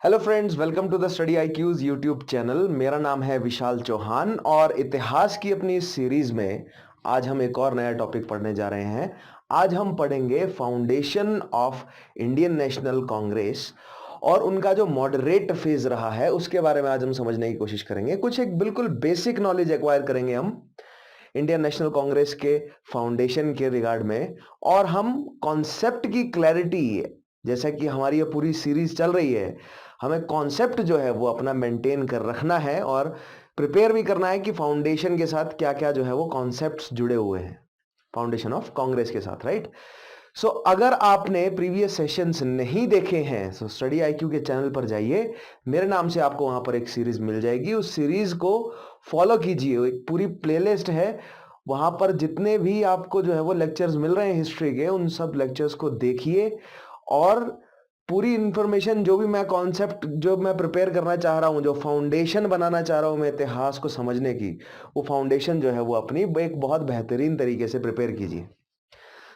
Hello friends, welcome to the study IQ's YouTube channel. मेरा नाम है विशाल चौहान और इतिहास की अपनी इस सीरीज में आज हम एक और नया टॉपिक पढ़ने जा रहे हैं। आज हम पढ़ेंगे foundation of Indian National Congress और उनका जो मॉडरेट फेज रहा है उसके बारे में आज हम समझने की कोशिश करेंगे। कुछ एक बिल्कुल बेसिक नॉलेज एक्वायर करेंगे हम इंडियन नेशनल कांग्रेस के फाउंडेशन के रिगार्ड में, और हम कॉन्सेप्ट की क्लैरिटी, जैसा कि हमारी ये पूरी सीरीज चल रही है, हमें कॉन्सेप्ट जो है वो अपना मेंटेन कर रखना है और प्रिपेयर भी करना है कि फाउंडेशन के साथ क्या क्या जो है वो कॉन्सेप्ट्स जुड़े हुए हैं फाउंडेशन ऑफ कांग्रेस के साथ, राइट। सो अगर आपने प्रीवियस सेशंस नहीं देखे हैं तो स्टडी आईक्यू के चैनल पर जाइए, मेरे नाम से आपको वहां पर एक सीरीज मिल जाएगी। उस सीरीज को फॉलो कीजिए, एक पूरी प्लेलिस्ट है, वहां पर जितने भी आपको जो है वो लेक्चर्स मिल रहे हैं हिस्ट्री के, उन सब लेक्चर्स को देखिए और पूरी इंफॉर्मेशन, जो भी मैं कॉन्सेप्ट जो मैं प्रिपेयर करना चाह रहा हूं, जो फाउंडेशन बनाना चाह रहा हूं मैं इतिहास को समझने की, वो फाउंडेशन जो है वो अपनी एक बहुत बेहतरीन तरीके से प्रिपेयर कीजिए।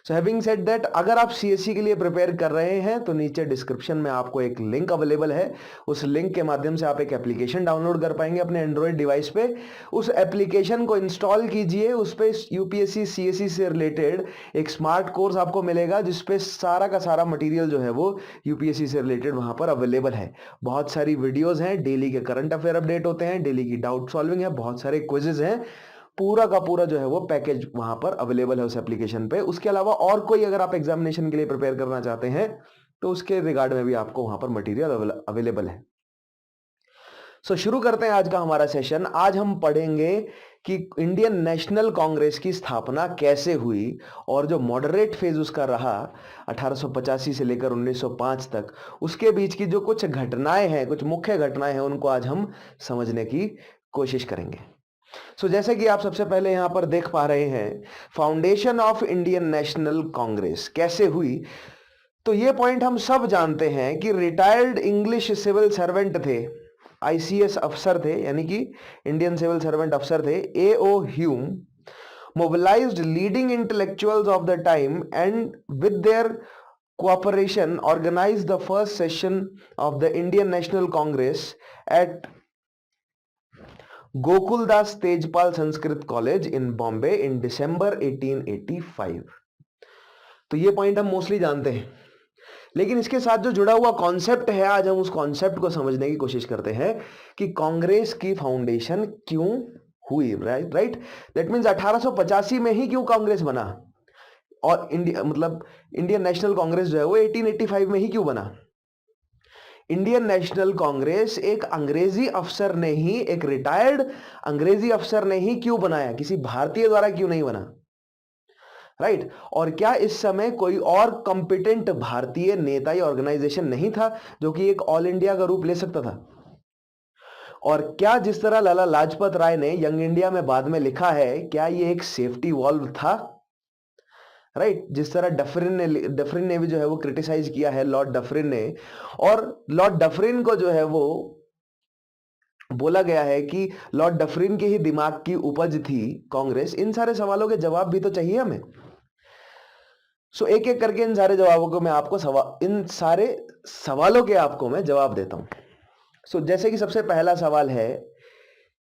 सो हैविंग सेड दैट, अगर आप सीएससी के लिए प्रिपेयर कर रहे हैं तो नीचे डिस्क्रिप्शन में आपको एक लिंक अवेलेबल है। उस लिंक के माध्यम से आप एक एप्लीकेशन डाउनलोड कर पाएंगे अपने एंड्रॉइड डिवाइस पे। उस एप्लीकेशन को इंस्टॉल कीजिए, उस पे यूपीएससी सीएससी से रिलेटेड एक स्मार्ट कोर्स आपको मिलेगा जिसपे सारा का सारा मटेरियल जो है वो यूपीएससी से रिलेटेड वहां पर अवेलेबल है। बहुत सारी वीडियोज हैं, डेली के करंट अफेयर अपडेट होते हैं, डेली की डाउट सॉल्विंग है, बहुत सारे क्विजेज हैं, पूरा का पूरा जो है वो पैकेज वहां पर अवेलेबल है उस एप्लीकेशन पे। उसके अलावा और कोई अगर आप एग्जामिनेशन के लिए प्रिपेयर करना चाहते हैं तो उसके रिगार्ड में भी आपको वहां पर मटेरियल अवेलेबल है। सो शुरू करते हैं आज का हमारा सेशन। आज हम पढ़ेंगे कि इंडियन नेशनल कांग्रेस की स्थापना कैसे हुई और जो मॉडरेट फेज उसका रहा 1885 से लेकर 1905 तक, उसके बीच की जो कुछ घटनाएं हैं, कुछ मुख्य घटनाएं हैं, उनको आज हम समझने की कोशिश करेंगे। जैसे कि आप सबसे पहले यहां पर देख पा रहे हैं, foundation of Indian National Congress कैसे हुई। तो ये पॉइंट हम सब जानते हैं कि रिटायर्ड इंग्लिश सिविल सर्वेंट थे, आईसीएस अफसर थे, यानी कि इंडियन सिविल सर्वेंट अफसर थे, A.O.. Hume mobilized leading intellectuals of the time and with their cooperation organized the first session of the Indian National Congress at Gokuldas Tejpal Sanskrit college in Bombay in December 1885। तो ये point हम mostly जानते हैं, लेकिन इसके साथ जो जुड़ा हुआ कॉन्सेप्ट है, आज हम उस कॉन्सेप्ट को समझने की कोशिश करते हैं कि कांग्रेस की फाउंडेशन क्यों हुई, राइट। दैट मींस 1885 में ही क्यों कांग्रेस बना, और इंडियन नेशनल कांग्रेस जो है वो 1885 में ही क्यों बना। इंडियन नेशनल कांग्रेस एक अंग्रेजी अफसर ने ही, एक रिटायर्ड अंग्रेजी अफसर ने ही क्यों बनाया, किसी भारतीय द्वारा क्यों नहीं बना, राइट। और क्या इस समय कोई और कॉम्पिटेंट भारतीय नेता या ऑर्गेनाइजेशन नहीं था जो कि एक ऑल इंडिया का रूप ले सकता था। और क्या जिस तरह लाला लाजपत राय ने यंग इंडिया में बाद में लिखा है, क्या ये एक सेफ्टी वॉल्व था, राइट। जिस तरह डफरिन ने भी जो है वो क्रिटिसाइज किया है, लॉर्ड डफरिन ने, और लॉर्ड डफरिन को जो है वो बोला गया है कि लॉर्ड डफरिन के ही दिमाग की उपज थी कांग्रेस। इन सारे सवालों के जवाब भी तो चाहिए हमें। सो एक एक करके इन सारे जवाबों को मैं आपको इन सारे सवालों के आपको मैं जवाब देता हूं। सो जैसे कि सबसे पहला सवाल है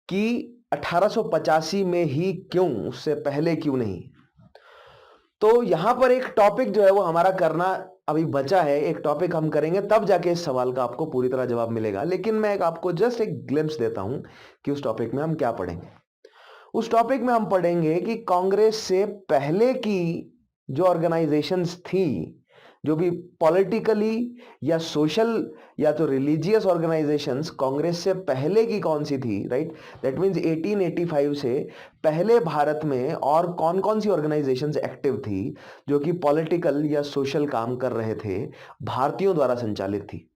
कि 1885 में ही क्यों, उससे पहले क्यों नहीं। तो यहां पर एक टॉपिक जो है वो हमारा करना अभी बचा है, एक टॉपिक हम करेंगे, तब जाके इस सवाल का आपको पूरी तरह जवाब मिलेगा। लेकिन मैं आपको जस्ट एक ग्लिम्स देता हूं कि उस टॉपिक में हम क्या पढ़ेंगे। उस टॉपिक में हम पढ़ेंगे कि कांग्रेस से पहले की जो ऑर्गेनाइजेशंस थी, जो भी पॉलिटिकली या सोशल या तो रिलीजियस ऑर्गेनाइजेशंस कांग्रेस से पहले की कौन सी थी, राइट। दैट मींस 1885 से पहले भारत में और कौन कौन सी ऑर्गेनाइजेशंस एक्टिव थी जो कि पॉलिटिकल या सोशल काम कर रहे थे, भारतीयों द्वारा संचालित थी।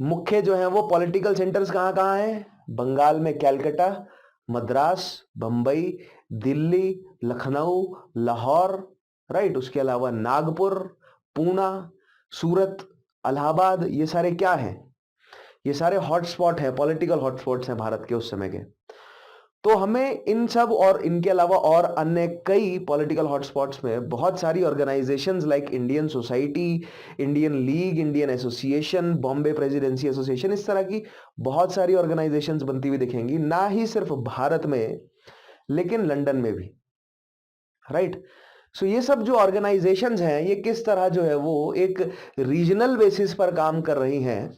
मुख्य जो है वो पॉलिटिकल सेंटर्स कहां कहां हैं, बंगाल में कैलकाटा, मद्रास, बंबई, दिल्ली, लखनऊ, लाहौर, राइट। उसके अलावा नागपुर, पूना, सूरत, इलाहाबाद, ये सारे क्या हैं, ये सारे हॉटस्पॉट हैं, पॉलिटिकल हॉटस्पॉट्स हैं भारत के उस समय के। तो हमें इन सब और इनके अलावा और अन्य कई पॉलिटिकल हॉटस्पॉट्स में बहुत सारी organisations like Indian society, Indian league, Indian association, Bombay presidency association, इस तरह की बहुत सारी ऑर्गेनाइजेशंस बनती हुई दिखेंगी, ना ही सिर्फ भारत में लेकिन लंदन में भी, राइट। सो ये सब जो ऑर्गेनाइजेशंस हैं ये किस तरह जो है वो एक रीजनल बेसिस पर काम कर रही हैं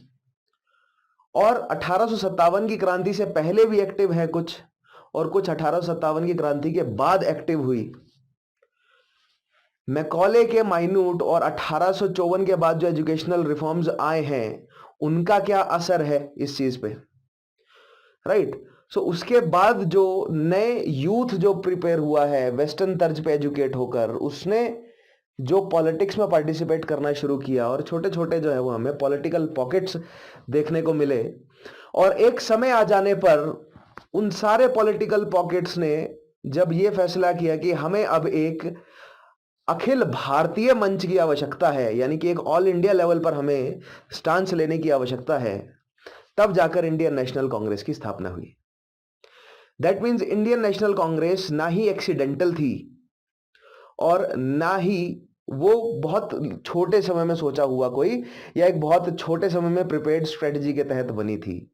और 1857 की क्रांति से पहले भी एक्टिव है कुछ, और कुछ 1857 की क्रांति के बाद एक्टिव हुई। मैकॉले के माइन्यूट और 1854 के बाद जो एजुकेशनल रिफॉर्म्स आए हैं उनका क्या असर है इस चीज पे, राइट। सो उसके बाद जो नए यूथ जो प्रिपेयर हुआ है वेस्टर्न तर्ज पे एजुकेट होकर, उसने जो पॉलिटिक्स में पार्टिसिपेट करना शुरू किया और छोटे छोटे जो है वो हमें पॉलिटिकल पॉकेट्स देखने को मिले। और एक समय आ जाने पर उन सारे पॉलिटिकल पॉकेट्स ने जब ये फैसला किया कि हमें अब एक अखिल भारतीय मंच की आवश्यकता है, यानी कि एक ऑल इंडिया लेवल पर हमें स्टांस लेने की आवश्यकता है, तब जाकर इंडियन नेशनल कांग्रेस की स्थापना हुई। That means Indian National Congress ना ही एक्सीडेंटल थी और ना ही वो बहुत छोटे समय में सोचा हुआ कोई या एक बहुत छोटे समय में प्रिपेयर्ड स्ट्रेटजी के तहत बनी थी।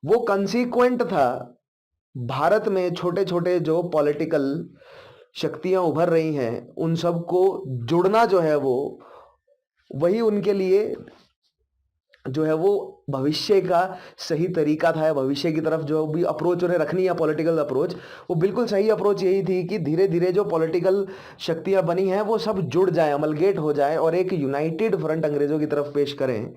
वो कंसीक्वेंट था भारत में छोटे छोटे जो पॉलिटिकल शक्तियां उभर रही हैं उन सबको जुड़ना जो है वो वही उनके लिए जो है वो भविष्य का सही तरीका था। भविष्य की तरफ जो भी अप्रोच उन्हें रखनी है पॉलिटिकल अप्रोच, वो बिल्कुल सही अप्रोच यही थी कि धीरे धीरे जो पॉलिटिकल शक्तियां बनी हैं वो सब जुड़ जाए, अमलगेट हो जाए और एक यूनाइटेड फ्रंट अंग्रेजों की तरफ पेश करें।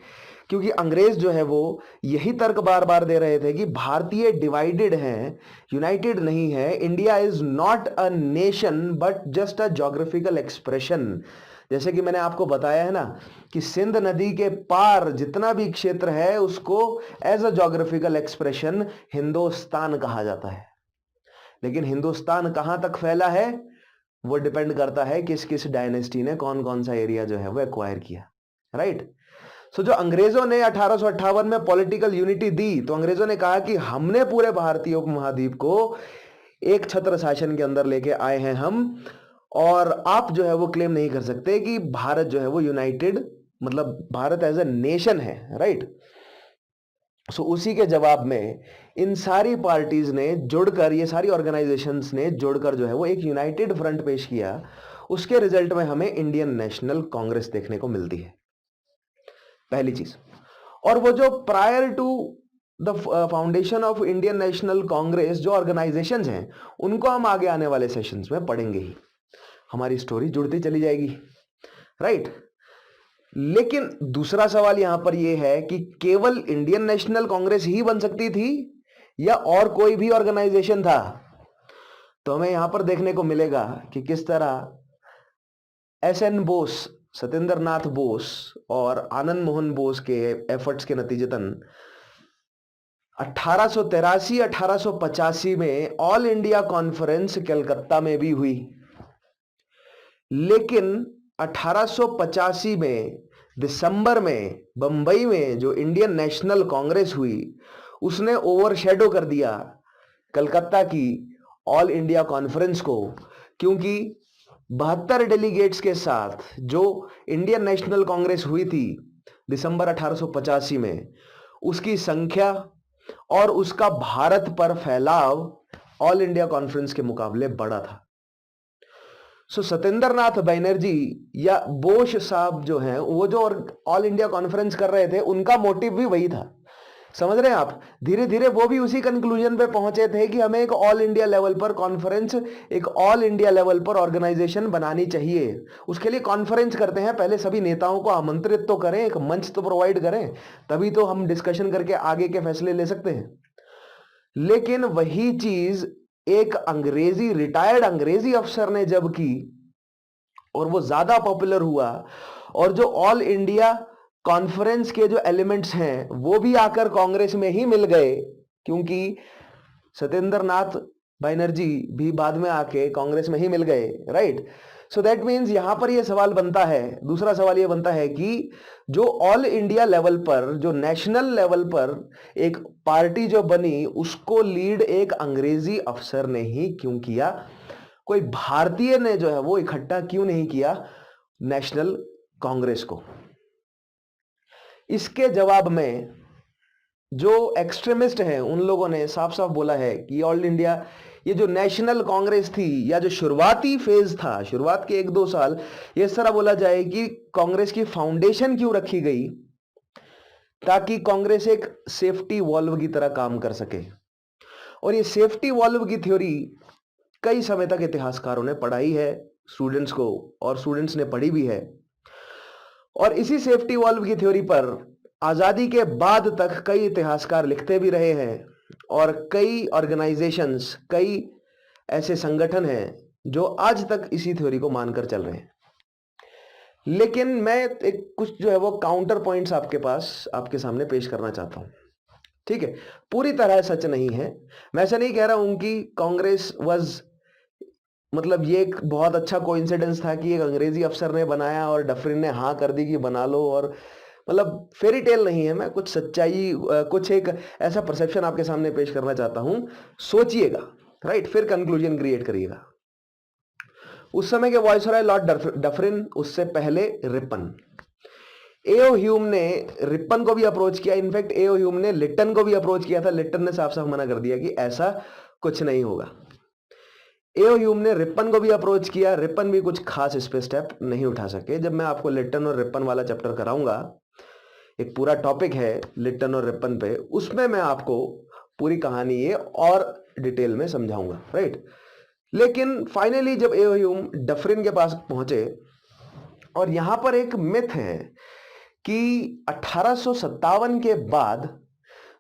क्योंकि अंग्रेज जो है वो यही तर्क बार बार दे रहे थे कि भारतीय डिवाइडेड हैं, यूनाइटेड नहीं है। India is not a nation but just a geographical expression. जैसे कि मैंने आपको बताया है ना कि सिंध नदी के पार जितना भी क्षेत्र है उसको as a geographical expression Hindustan कहा जाता है। लेकिन हिंदुस्तान कहां तक फैला है वो डिपेंड करता है किस किस डायनेस्टी ने कौन कौन सा एरिया जो है वो एक्वायर किया, राइट। सो जो अंग्रेजों ने 1858 में पॉलिटिकल यूनिटी दी, तो अंग्रेजों ने कहा कि हमने पूरे भारतीय उपमहाद्वीप को एक छत्र शासन के अंदर लेके आए हैं हम, और आप जो है वो क्लेम नहीं कर सकते कि भारत जो है वो यूनाइटेड, मतलब भारत एज ए नेशन है, राइट। सो उसी के जवाब में इन सारी पार्टीज ने जुड़कर, ये सारी ऑर्गेनाइजेशंस ने जुड़कर जो है वो एक यूनाइटेड फ्रंट पेश किया। उसके रिजल्ट में हमें इंडियन नेशनल कांग्रेस देखने को मिलती है, पहली चीज। और वो जो prior to the foundation of Indian National Congress जो ऑर्गेनाइजेशंस हैं उनको हम आगे आने वाले सेशंस में पढ़ेंगे ही, हमारी स्टोरी जुड़ती चली जाएगी, राइट। लेकिन दूसरा सवाल यहां पर यह है कि केवल इंडियन नेशनल कांग्रेस ही बन सकती थी या और कोई भी ऑर्गेनाइजेशन था? तो हमें यहां पर देखने को मिलेगा कि किस तरह एस.एन. बोस, सत्येंद्र नाथ बोस और आनंद मोहन बोस के एफर्ट्स के नतीजतन 1883-1885 में ऑल इंडिया कॉन्फ्रेंस कलकत्ता में भी हुई। लेकिन 1885 में दिसंबर में बंबई में जो इंडियन नेशनल कांग्रेस हुई उसने ओवरशैडो कर दिया कलकत्ता की ऑल इंडिया कॉन्फ्रेंस को, क्योंकि 72 डेलीगेट्स के साथ जो इंडियन नेशनल कांग्रेस हुई थी दिसंबर 1885 में, उसकी संख्या और उसका भारत पर फैलाव ऑल इंडिया कॉन्फ्रेंस के मुकाबले बड़ा था। सो सत्येंद्र नाथ बैनर्जी या बोस साहब जो हैं वो जो ऑल इंडिया कॉन्फ्रेंस कर रहे थे उनका मोटिव भी वही था। समझ रहे हैं आप? धीरे धीरे वो भी उसी कंक्लूजन पे पहुंचे थे कि हमें एक ऑल इंडिया लेवल पर कॉन्फ्रेंस, एक ऑल इंडिया लेवल पर ऑर्गेनाइजेशन बनानी चाहिए। उसके लिए कॉन्फ्रेंस करते हैं, पहले सभी नेताओं को आमंत्रित तो करें, एक मंच तो प्रोवाइड करें, तभी तो हम डिस्कशन करके आगे के फैसले ले सकते हैं। लेकिन वही चीज एक अंग्रेजी, रिटायर्ड अंग्रेजी अफसर ने जब की और वो ज्यादा पॉपुलर हुआ, और जो ऑल इंडिया कॉन्फ्रेंस के जो एलिमेंट्स हैं वो भी आकर कांग्रेस में ही मिल गए, क्योंकि सत्येंद्र नाथ बैनर्जी भी बाद में आके कांग्रेस में ही मिल गए, राइट। सो दैट मीन्स यहां पर यह सवाल बनता है, दूसरा सवाल यह बनता है कि जो ऑल इंडिया लेवल पर, जो नेशनल लेवल पर एक पार्टी जो बनी, उसको लीड एक अंग्रेजी अफसर ने ही क्यों किया? कोई भारतीय ने जो है वो इकट्ठा क्यों नहीं किया नेशनल कांग्रेस को? इसके जवाब में जो एक्सट्रीमिस्ट हैं उन लोगों ने साफ साफ बोला है कि ऑल इंडिया, ये जो नेशनल कांग्रेस थी या जो शुरुआती फेज था, शुरुआत के 1-2 साल, ये इस तरह बोला जाए कि कांग्रेस की फाउंडेशन क्यों रखी गई? ताकि कांग्रेस एक सेफ्टी वॉल्व की तरह काम कर सके। और ये सेफ्टी वॉल्व की थ्योरी कई समय तक इतिहासकारों ने पढ़ाई है स्टूडेंट्स को, और स्टूडेंट्स ने पढ़ी भी है। और इसी सेफ्टी वॉल्व की थ्योरी पर आजादी के बाद तक कई इतिहासकार लिखते भी रहे हैं, और कई ऑर्गेनाइजेशंस, कई ऐसे संगठन हैं जो आज तक इसी थ्योरी को मानकर चल रहे हैं। लेकिन मैं एक कुछ जो है वो काउंटर पॉइंट्स आपके सामने पेश करना चाहता हूं। ठीक है, पूरी तरह सच नहीं है। मैं ऐसा नहीं कह रहा हूं कि कांग्रेस वाज, मतलब ये एक बहुत अच्छा कोइंसिडेंस था कि एक अंग्रेजी अफसर ने बनाया और डफरिन ने हाँ कर दी कि बना लो, और मतलब फेरी टेल नहीं है। मैं कुछ सच्चाई, कुछ एक ऐसा परसेप्शन आपके सामने पेश करना चाहता हूं। सोचिएगा, राइट, फिर कंक्लूजन क्रिएट करिएगा। उस समय के वॉइसरॉय लॉर्ड डफरिन, उससे पहले रिपन, एओ ह्यूम ने रिपन को भी अप्रोच किया। इनफैक्ट एओ ह्यूम ने लिटन को भी अप्रोच किया था। लिटन ने साफ साफ मना कर दिया कि ऐसा कुछ नहीं होगा। एओ ह्यूम ने रिपन को भी अप्रोच किया, रिपन भी कुछ खास इस पे स्टेप नहीं उठा सके। जब मैं आपको लिटन और रिपन वाला चैप्टर कराऊंगा, एक पूरा टॉपिक है लिटन और रिपन पे, उसमें मैं आपको पूरी कहानी ये और डिटेल में समझाऊंगा, राइट। लेकिन फाइनली जब एओ ह्यूम डफरिन के पास पहुंचे, और यहां पर एक मिथ है कि 1857 के बाद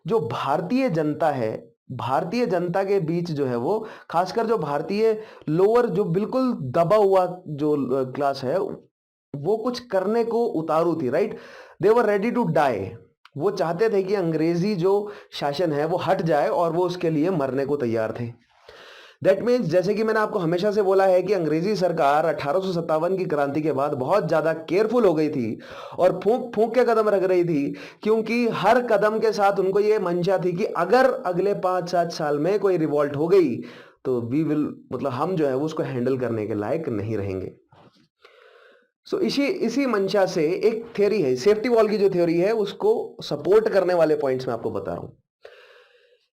जो भारतीय जनता है, भारतीय जनता के बीच जो है वो, खासकर जो भारतीय लोअर, जो बिल्कुल दबा हुआ जो क्लास है, वो कुछ करने को उतारू थी, right. They were ready to die. वो चाहते थे कि अंग्रेजी जो शासन है वो हट जाए, और वो उसके लिए मरने को तैयार थे। दैट मीन्स, जैसे कि मैंने आपको हमेशा से बोला है कि अंग्रेजी सरकार 1857 की क्रांति के बाद बहुत ज्यादा केयरफुल हो गई थी और फूंक फूंक के कदम रख रही थी, क्योंकि हर कदम के साथ उनको ये मंशा थी कि अगर अगले 5-7 साल में कोई रिवॉल्ट हो गई तो वी विल, मतलब हम जो है वो उसको हैंडल करने के लायक नहीं रहेंगे। सो इसी मंशा से एक थ्योरी है, सेफ्टी वॉल की जो थ्योरी है, उसको सपोर्ट करने वाले पॉइंट्स मैं आपको बता रहा हूं।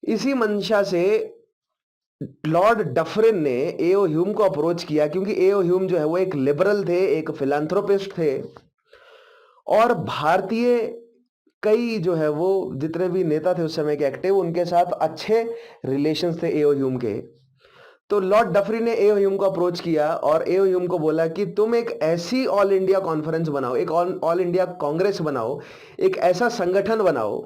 इसी मंशा से लॉर्ड डफरिन ने एओ ह्यूम को अप्रोच किया, क्योंकि एओ ह्यूम जो है वो एक लिबरल थे, एक फिलैंथ्रोपिस्ट थे, और भारतीय कई जो है वो जितने भी नेता थे उस समय के एक्टिव, उनके साथ अच्छे रिलेशंस थे एओ ह्यूम के। तो लॉर्ड डफरिन ने एओ ह्यूम को अप्रोच किया और एओ ह्यूम को बोला कि तुम एक ऐसी ऑल इंडिया कॉन्फ्रेंस बनाओ, एक ऑल इंडिया कांग्रेस बनाओ, एक ऐसा संगठन बनाओ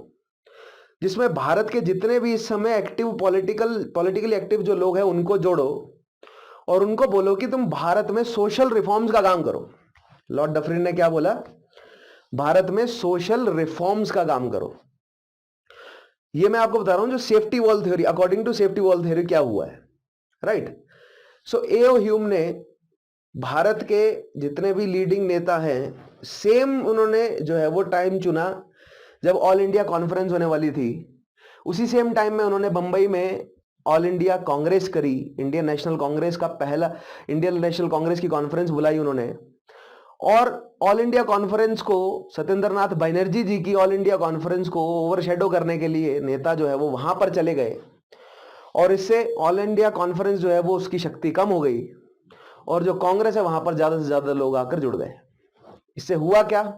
जिसमें भारत के जितने भी इस समय एक्टिव पॉलिटिकली एक्टिव जो लोग हैं उनको जोड़ो, और उनको बोलो कि तुम भारत में सोशल रिफॉर्म्स का काम करो। लॉर्ड डफरिन ने क्या बोला? भारत में सोशल रिफॉर्म्स का काम करो। ये मैं आपको बता रहा हूं जो safety wall theory, according to safety wall theory क्या हुआ है, राइट। सो एओ ह्यूम ने भारत के जितने भी लीडिंग नेता हैं, सेम उन्होंने जो है वो टाइम चुना जब ऑल इंडिया कॉन्फ्रेंस होने वाली थी। उसी सेम टाइम में उन्होंने बंबई में ऑल इंडिया कांग्रेस करी, इंडियन नेशनल कांग्रेस का पहला, इंडियन नेशनल कांग्रेस की कॉन्फ्रेंस बुलाई उन्होंने। और ऑल इंडिया कॉन्फ्रेंस को, सत्येंद्र नाथ बनर्जी जी की ऑल इंडिया कॉन्फ्रेंस को ओवरशैडो करने के लिए नेता जो है वो वहां पर चले गए, और इससे ऑल इंडिया कॉन्फ्रेंस जो है वो उसकी शक्ति कम हो गई, और जो कांग्रेस है वहां पर ज्यादा से ज्यादा लोग आकर जुड़ गए। इससे हुआ क्या?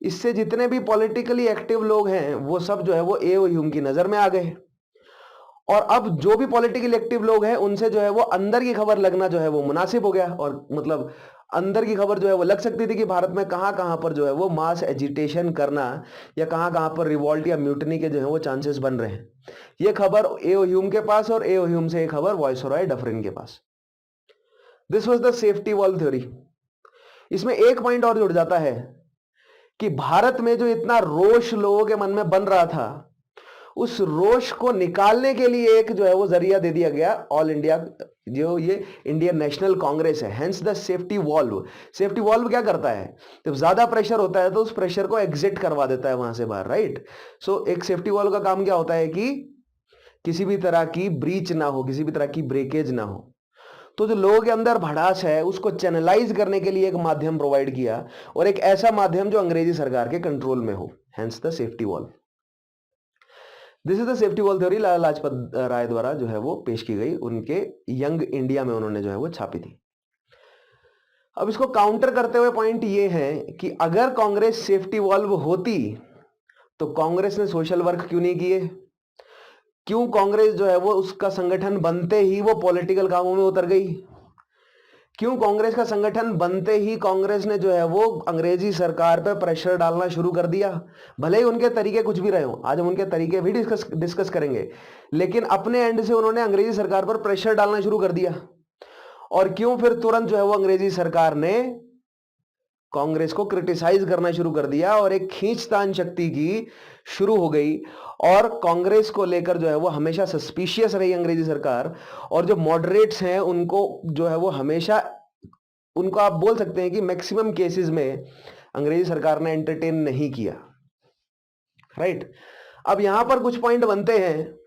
इससे जितने भी पॉलिटिकली एक्टिव लोग हैं वो सब जो है वो एओ ह्यूम की नजर में आ गए, और अब जो भी पॉलिटिकली एक्टिव लोग हैं उनसे जो है वो अंदर की खबर लगना जो है वो मुनासिब हो गया। और मतलब अंदर की खबर जो है वो लग सकती थी कि भारत में कहां कहां पर जो है वो मास एजिटेशन करना, या कहां कहां पर रिवॉल्ट या म्यूटनी के जो है वो चांसेस बन रहे हैं। ये खबर एओ ह्यूम के पास, और एओ ह्यूम से ये खबर वायसरॉय डफरिन के पास। This was the safety wall theory. इसमें एक पॉइंट और जुड़ जाता है कि भारत में जो इतना रोष लोगों के मन में बन रहा था, उस रोष को निकालने के लिए एक जो है वो जरिया दे दिया गया, ऑल इंडिया, जो ये इंडियन नेशनल कांग्रेस है, hence the safety valve. Safety valve क्या करता है, जब ज्यादा प्रेशर होता है तो उस प्रेशर को एग्जिट करवा देता है वहां से बाहर, राइट। सो एक सेफ्टी वॉल्व का काम क्या होता है कि किसी भी तरह की ब्रीच ना हो, किसी भी तरह की ब्रेकेज ना हो। तो जो लोगों के अंदर भड़ास है उसको चैनलाइज करने के लिए एक माध्यम प्रोवाइड किया, और एक ऐसा माध्यम जो अंग्रेजी सरकार के कंट्रोल में हो, hence the safety valve. This is the safety wall theory, Lala Lajpat Rai द्वारा जो है वो पेश की गई, उनके यंग इंडिया में उन्होंने जो है वो छापी थी। अब इसको काउंटर करते हुए पॉइंट ये है कि अगर कांग्रेस सेफ्टी वॉल्व होती तो कांग्रेस ने सोशल वर्क क्यों नहीं किए, क्यों कांग्रेस जो है वो उसका संगठन बनते ही वो पॉलिटिकल कामों में उतर गई, क्यों कांग्रेस का संगठन बनते ही कांग्रेस ने जो है वो अंग्रेजी सरकार पर प्रेशर डालना शुरू कर दिया। भले ही उनके तरीके कुछ भी रहे हो, आज हम उनके तरीके भी डिस्कस करेंगे, लेकिन अपने एंड से उन्होंने अंग्रेजी सरकार पर प्रेशर डालना शुरू कर दिया। और क्यों फिर तुरंत जो है वो अंग्रेजी सरकार ने कांग्रेस को क्रिटिसाइज करना शुरू कर दिया और एक खींचतान शक्ति की शुरू हो गई, और कांग्रेस को लेकर जो है वो हमेशा सस्पिशियस रही अंग्रेजी सरकार, और जो मॉडरेट्स हैं उनको जो है वो हमेशा, उनको आप बोल सकते हैं कि मैक्सिमम केसेस में अंग्रेजी सरकार ने एंटरटेन नहीं किया, राइट। अब यहां पर कुछ पॉइंट बनते हैं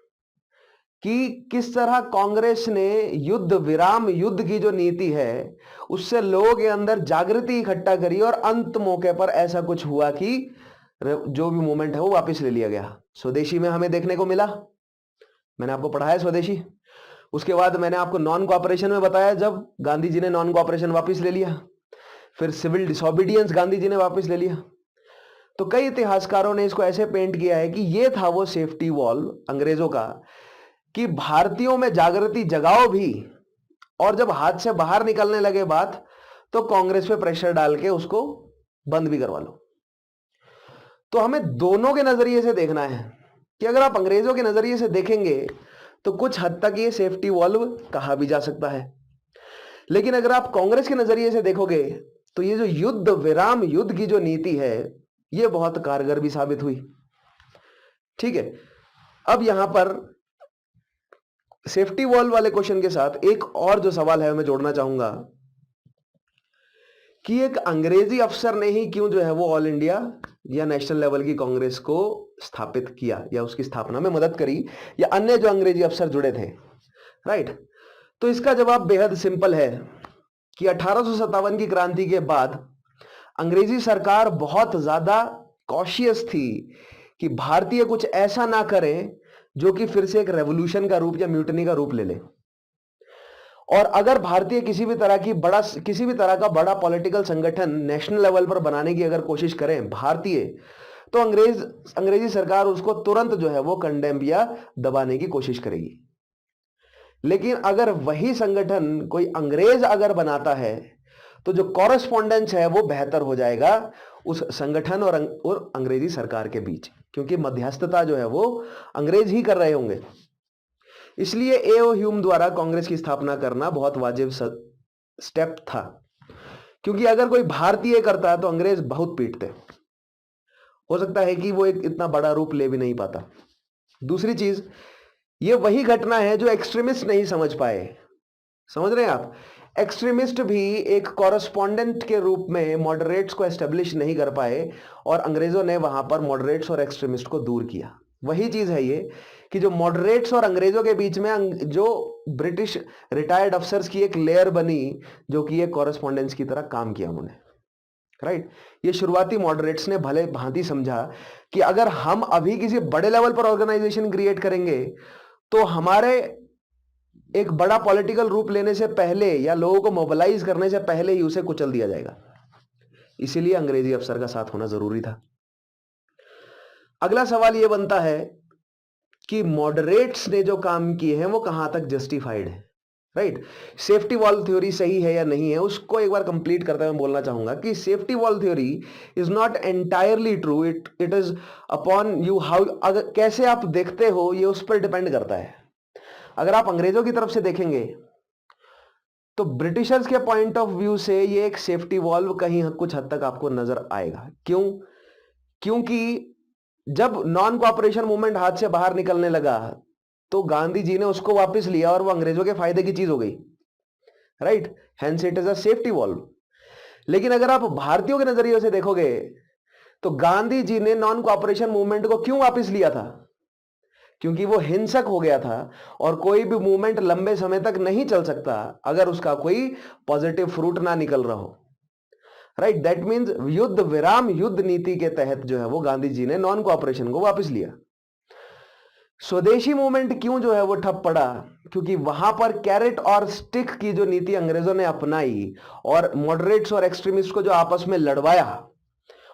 कि किस तरह कांग्रेस ने युद्ध विराम युद्ध की जो नीति है उससे लोगों के अंदर जागृति इकट्ठा करी, और अंत मौके पर ऐसा कुछ हुआ कि जो भी मूवमेंट है वो वापस ले लिया गया। स्वदेशी में हमें देखने को मिला, मैंने आपको पढ़ाया स्वदेशी। उसके बाद मैंने आपको नॉन कोऑपरेशन में बताया, जब गांधी जी ने नॉन कोऑपरेशन वापस ले लिया, फिर सिविल डिसोबीडियंस गांधी जी ने वापस ले लिया। तो कई इतिहासकारों ने इसको ऐसे पेंट किया है कि ये था वो सेफ्टी वॉल अंग्रेजों का, कि भारतीयों में जागृति जगाओ भी, और जब हाथ से बाहर निकलने लगे बात तो कांग्रेस पे प्रेशर डाल के उसको बंद भी करवा लो। तो हमें दोनों के नजरिए से देखना है कि अगर आप अंग्रेजों के नजरिए से देखेंगे तो कुछ हद तक ये सेफ्टी वॉल्व कहा भी जा सकता है, लेकिन अगर आप कांग्रेस के नजरिए से देखोगे तो ये जो युद्ध विराम युद्ध की जो नीति है ये बहुत कारगर भी साबित हुई। ठीक है, अब यहां पर सेफ्टी वॉल्व वाले क्वेश्चन के साथ एक और जो सवाल है मैं जोड़ना चाहूंगा कि एक अंग्रेजी अफसर ने ही क्यों जो है वो ऑल इंडिया या नेशनल लेवल की कांग्रेस को स्थापित किया या उसकी स्थापना में मदद करी, या अन्य जो अंग्रेजी अफसर जुड़े थे, राइट। तो इसका जवाब बेहद सिंपल है कि 1857 की क्रांति के बाद अंग्रेजी सरकार बहुत ज्यादा कॉशियस थी कि भारतीय कुछ ऐसा ना करें जो कि फिर से एक रेवोल्यूशन का रूप या म्यूटनी का रूप ले ले। और अगर भारतीय किसी भी तरह का बड़ा पॉलिटिकल संगठन नेशनल लेवल पर बनाने की अगर कोशिश करें भारतीय, तो अंग्रेजी सरकार उसको तुरंत जो है वो कंडेम या दबाने की कोशिश करेगी। लेकिन अगर वही संगठन कोई अंग्रेज अगर बनाता है तो जो कॉरेस्पॉन्डेंस है वो बेहतर हो जाएगा उस संगठन और अंग्रेजी सरकार के बीच, क्योंकि मध्यस्थता जो है वो अंग्रेज ही कर रहे होंगे। इसलिए एओ ह्यूम द्वारा कांग्रेस की स्थापना करना बहुत वाजिब स्टेप था, क्योंकि अगर कोई भारतीय करता है तो अंग्रेज बहुत पीटते, हो सकता है कि वो एक इतना बड़ा रूप ले भी नहीं पाता। दूसरी चीज, ये वही घटना है जो एक्सट्रीमिस्ट नहीं समझ पाए। समझ रहे हैं आप, एक्सट्रीमिस्ट भी एक कॉरेस्पॉन्डेंट के रूप में मॉडरेट्स को एस्टेब्लिश नहीं कर पाए, और अंग्रेजों ने वहां पर मॉडरेट्स और एक्सट्रीमिस्ट को दूर किया। वही चीज है ये कि जो मॉडरेट्स और अंग्रेजों के बीच में जो ब्रिटिश रिटायर्ड अफसर्स की एक लेयर बनी, जो कि एक कॉरेस्पॉन्डेंस की तरह काम किया उन्होंने, राइट। ये शुरुआती मॉडरेट्स ने भले भांति समझा कि अगर हम अभी किसी बड़े लेवल पर ऑर्गेनाइजेशन क्रिएट करेंगे तो हमारे एक बड़ा पॉलिटिकल रूप लेने से पहले या लोगों को मोबिलाइज करने से पहले ही उसे कुचल दिया जाएगा। इसीलिए अंग्रेजी अफसर का साथ होना जरूरी था। अगला सवाल यह बनता है कि मॉडरेट्स ने जो काम किए हैं वो कहां तक जस्टिफाइड है, राइट। सेफ्टी वॉल थ्योरी सही है या नहीं है, उसको एक बार कंप्लीट करते हुए बोलना चाहूंगा कि safety wall theory is not entirely true, it is upon you how, अगर कैसे आप देखते हो ये उस पर डिपेंड करता है। अगर आप अंग्रेजों की तरफ से देखेंगे तो ब्रिटिशर्स के पॉइंट ऑफ व्यू से ये एक सेफ्टी वॉल्व कहीं कुछ हद तक आपको नजर आएगा। क्यों? क्योंकि जब नॉन कोऑपरेशन मूवमेंट हाथ से बाहर निकलने लगा तो गांधी जी ने उसको वापस लिया और वो अंग्रेजों के फायदे की चीज हो गई, right. Hence it is a safety valve. लेकिन अगर आप भारतीयों के नजरिए से देखोगे तो गांधी जी ने नॉन कोऑपरेशन मूवमेंट को क्यों वापस लिया था? क्योंकि वो हिंसक हो गया था और कोई भी मूवमेंट लंबे समय तक नहीं चल सकता अगर उसका कोई पॉजिटिव फ्रूट ना निकल रहा हो, राइट। दैट मीन्स युद्ध विराम युद्ध नीति के तहत जो है वो गांधी जी ने नॉन कोऑपरेशन को वापस लिया। स्वदेशी मूवमेंट क्यों जो है वो ठप पड़ा? क्योंकि वहां पर कैरेट और स्टिक की जो नीति अंग्रेजों ने अपनाई और मॉडरेट्स और एक्सट्रीमिस्ट को जो आपस में लड़वाया,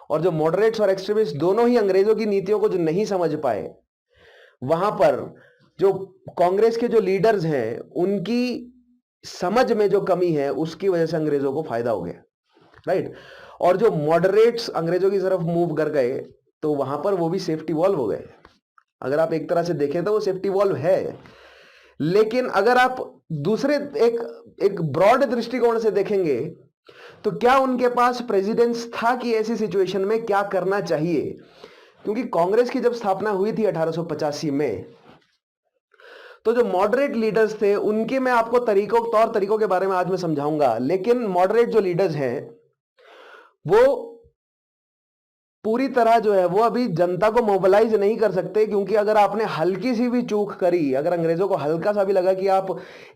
और जो मॉडरेट्स और एक्सट्रीमिस्ट दोनों ही अंग्रेजों की नीतियों को जो नहीं समझ पाए, वहां पर जो कांग्रेस के जो लीडर्स हैं उनकी समझ में जो कमी है उसकी वजह से अंग्रेजों को फायदा हो गया, राइट। और जो मॉडरेट्स अंग्रेजों की तरफ मूव कर गए तो वहां पर वो भी सेफ्टी वॉल्व हो गए। अगर आप एक तरह से देखें तो वो सेफ्टी वॉल्व है। लेकिन अगर आप दूसरे एक ब्रॉड दृष्टिकोण से देखेंगे तो क्या उनके पास प्रेसिडेंस था कि ऐसी सिचुएशन में क्या करना चाहिए? क्योंकि कांग्रेस की जब स्थापना हुई थी 1885 में, तो जो मॉडरेट लीडर्स थे उनके मैं आपको तौर तरीकों के बारे में आज मैं समझाऊंगा। लेकिन मॉडरेट जो लीडर्स हैं वो पूरी तरह जो है वो अभी जनता को मोबिलाइज नहीं कर सकते, क्योंकि अगर आपने हल्की सी भी चूक करी, अगर अंग्रेजों को हल्का सा भी लगा कि आप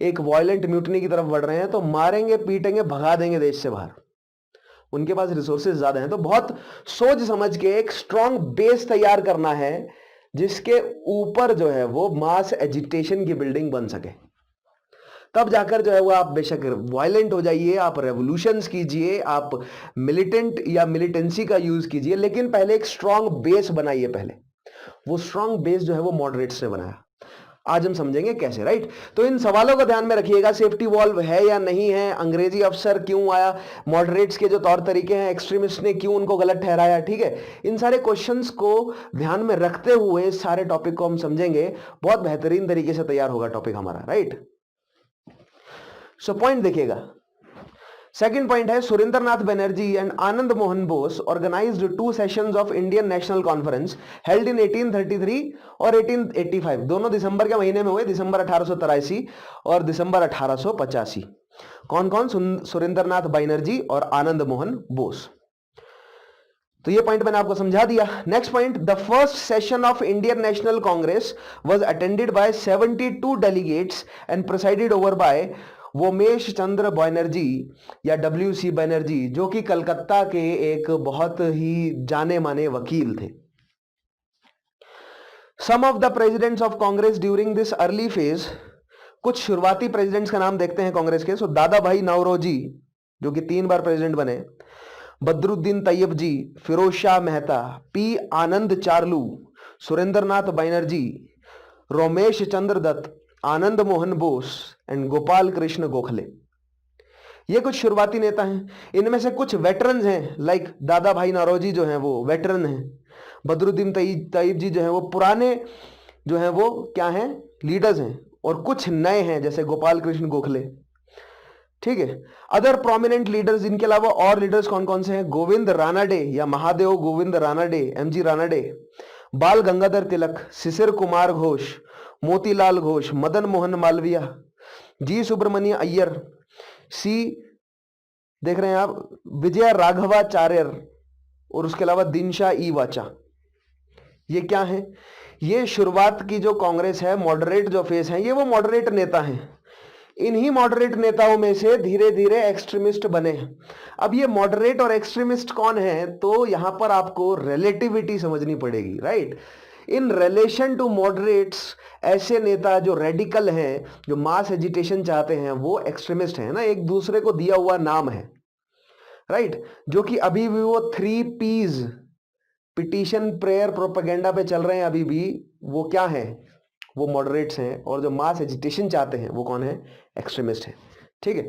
एक वायलेंट म्यूटनी की तरफ बढ़ रहे हैं, तो मारेंगे, पीटेंगे, भगा देंगे देश से बाहर। उनके पास रिसोर्सेज ज्यादा हैं। तो बहुत सोच समझ के एक स्ट्रांग बेस तैयार करना है जिसके ऊपर जो है वो मास एजिटेशन की बिल्डिंग बन सके। तब जाकर जो है वो आप बेशक वायलेंट हो जाइए, आप रेवोल्यूशंस कीजिए, आप मिलिटेंट या मिलिटेंसी का यूज कीजिए, लेकिन पहले एक स्ट्रांग बेस बनाइए। पहले वो स्ट्रांग बेस जो है वो मॉडरेट्स ने बनाया। आज हम समझेंगे कैसे, राइट। तो इन सवालों को ध्यान में रखिएगा, सेफ्टी वॉल्व है या नहीं है, अंग्रेजी अफसर क्यों आया, मॉडरेट्स के जो तौर तरीके हैं, एक्सट्रीमिस्ट ने क्यों उनको गलत ठहराया, ठीक है। इन सारे क्वेश्चंस को ध्यान में रखते हुए इस सारे टॉपिक को हम समझेंगे। बहुत बेहतरीन तरीके से तैयार होगा टॉपिक हमारा, राइट। सो पॉइंट देखिएगा। सेकंड पॉइंट है, Surendranath Banerjee and Anand Mohan Bose organised 2 sessions of Indian National Conference held in 1833 और 1885। दोनों दिसंबर के महीने में हुए, दिसंबर 1883 और दिसंबर 1885। कौन कौन? सुरेंद्रनाथ बनर्जी और आनंद मोहन बोस। तो ये पॉइंट मैंने आपको समझा दिया। Next point, the first session of Indian National Congress was attended by 72 delegates and presided over by Womesh Chandra Banerjee या WC बनर्जी, जो कि कलकत्ता के एक बहुत ही जाने माने वकील थे। Some of the presidents of Congress during this early phase, कुछ शुरुआती प्रेसिडेंट्स का नाम देखते हैं कांग्रेस के। सो दादा भाई नौरोजी जो कि 3 बार प्रेसिडेंट बने, Badruddin Tyabji, Pherozeshah Mehta, P Ananda Charlu, Surendranath Banerjee, Romesh Chandra Dutt, Ananda Mohan Bose and Gopal Krishna Gokhale. ये कुछ शुरुआती नेता हैं। इनमें से कुछ वेटरन्स हैं, लाइक दादा भाई नौरोजी जो हैं वो वेटरन हैं, बदरुद्दीन तैयब जी जो हैं वो पुराने जो हैं वो क्या हैं, लीडर्स हैं, और कुछ नए हैं जैसे गोपाल कृष्ण गोखले, ठीक है। अदर प्रोमिनेंट लीडर्स, इनके अलावा और लीडर्स कौन कौन से हैं? गोविंद रानाडे या महादेव गोविंद रानाडे, MG रानाडे, बाल गंगाधर तिलक, शिशिर कुमार घोष, मोतीलाल घोष, मदन मोहन मालवीय, जी सुब्रमण्य अय्यर, सी देख रहे हैं आप, विजय राघवाचार्य, और उसके अलावा दिनशा ई वाचा। ये क्या है? ये शुरुआत की जो कांग्रेस है, मॉडरेट जो फेस है, ये वो मॉडरेट नेता हैं। इन्हीं मॉडरेट नेताओं में से धीरे धीरे एक्सट्रीमिस्ट बने। अब ये मॉडरेट और एक्सट्रीमिस्ट कौन है, तो यहां पर आपको रिलेटिविटी समझनी पड़ेगी, right. In relation to moderates, ऐसे नेता जो रेडिकल हैं, जो मास एजिटेशन चाहते हैं, वो एक्सट्रीमिस्ट हैं ना, एक दूसरे को दिया हुआ नाम है, राइट। जो कि अभी भी वो 3 P's, पिटीशन, प्रेयर, प्रोपेगेंडा पे चल रहे हैं अभी भी, वो क्या है? वो मॉडरेट्स हैं। और जो मास एजिटेशन चाहते हैं वो कौन है? एक्सट्रीमिस्ट है, ठीक है।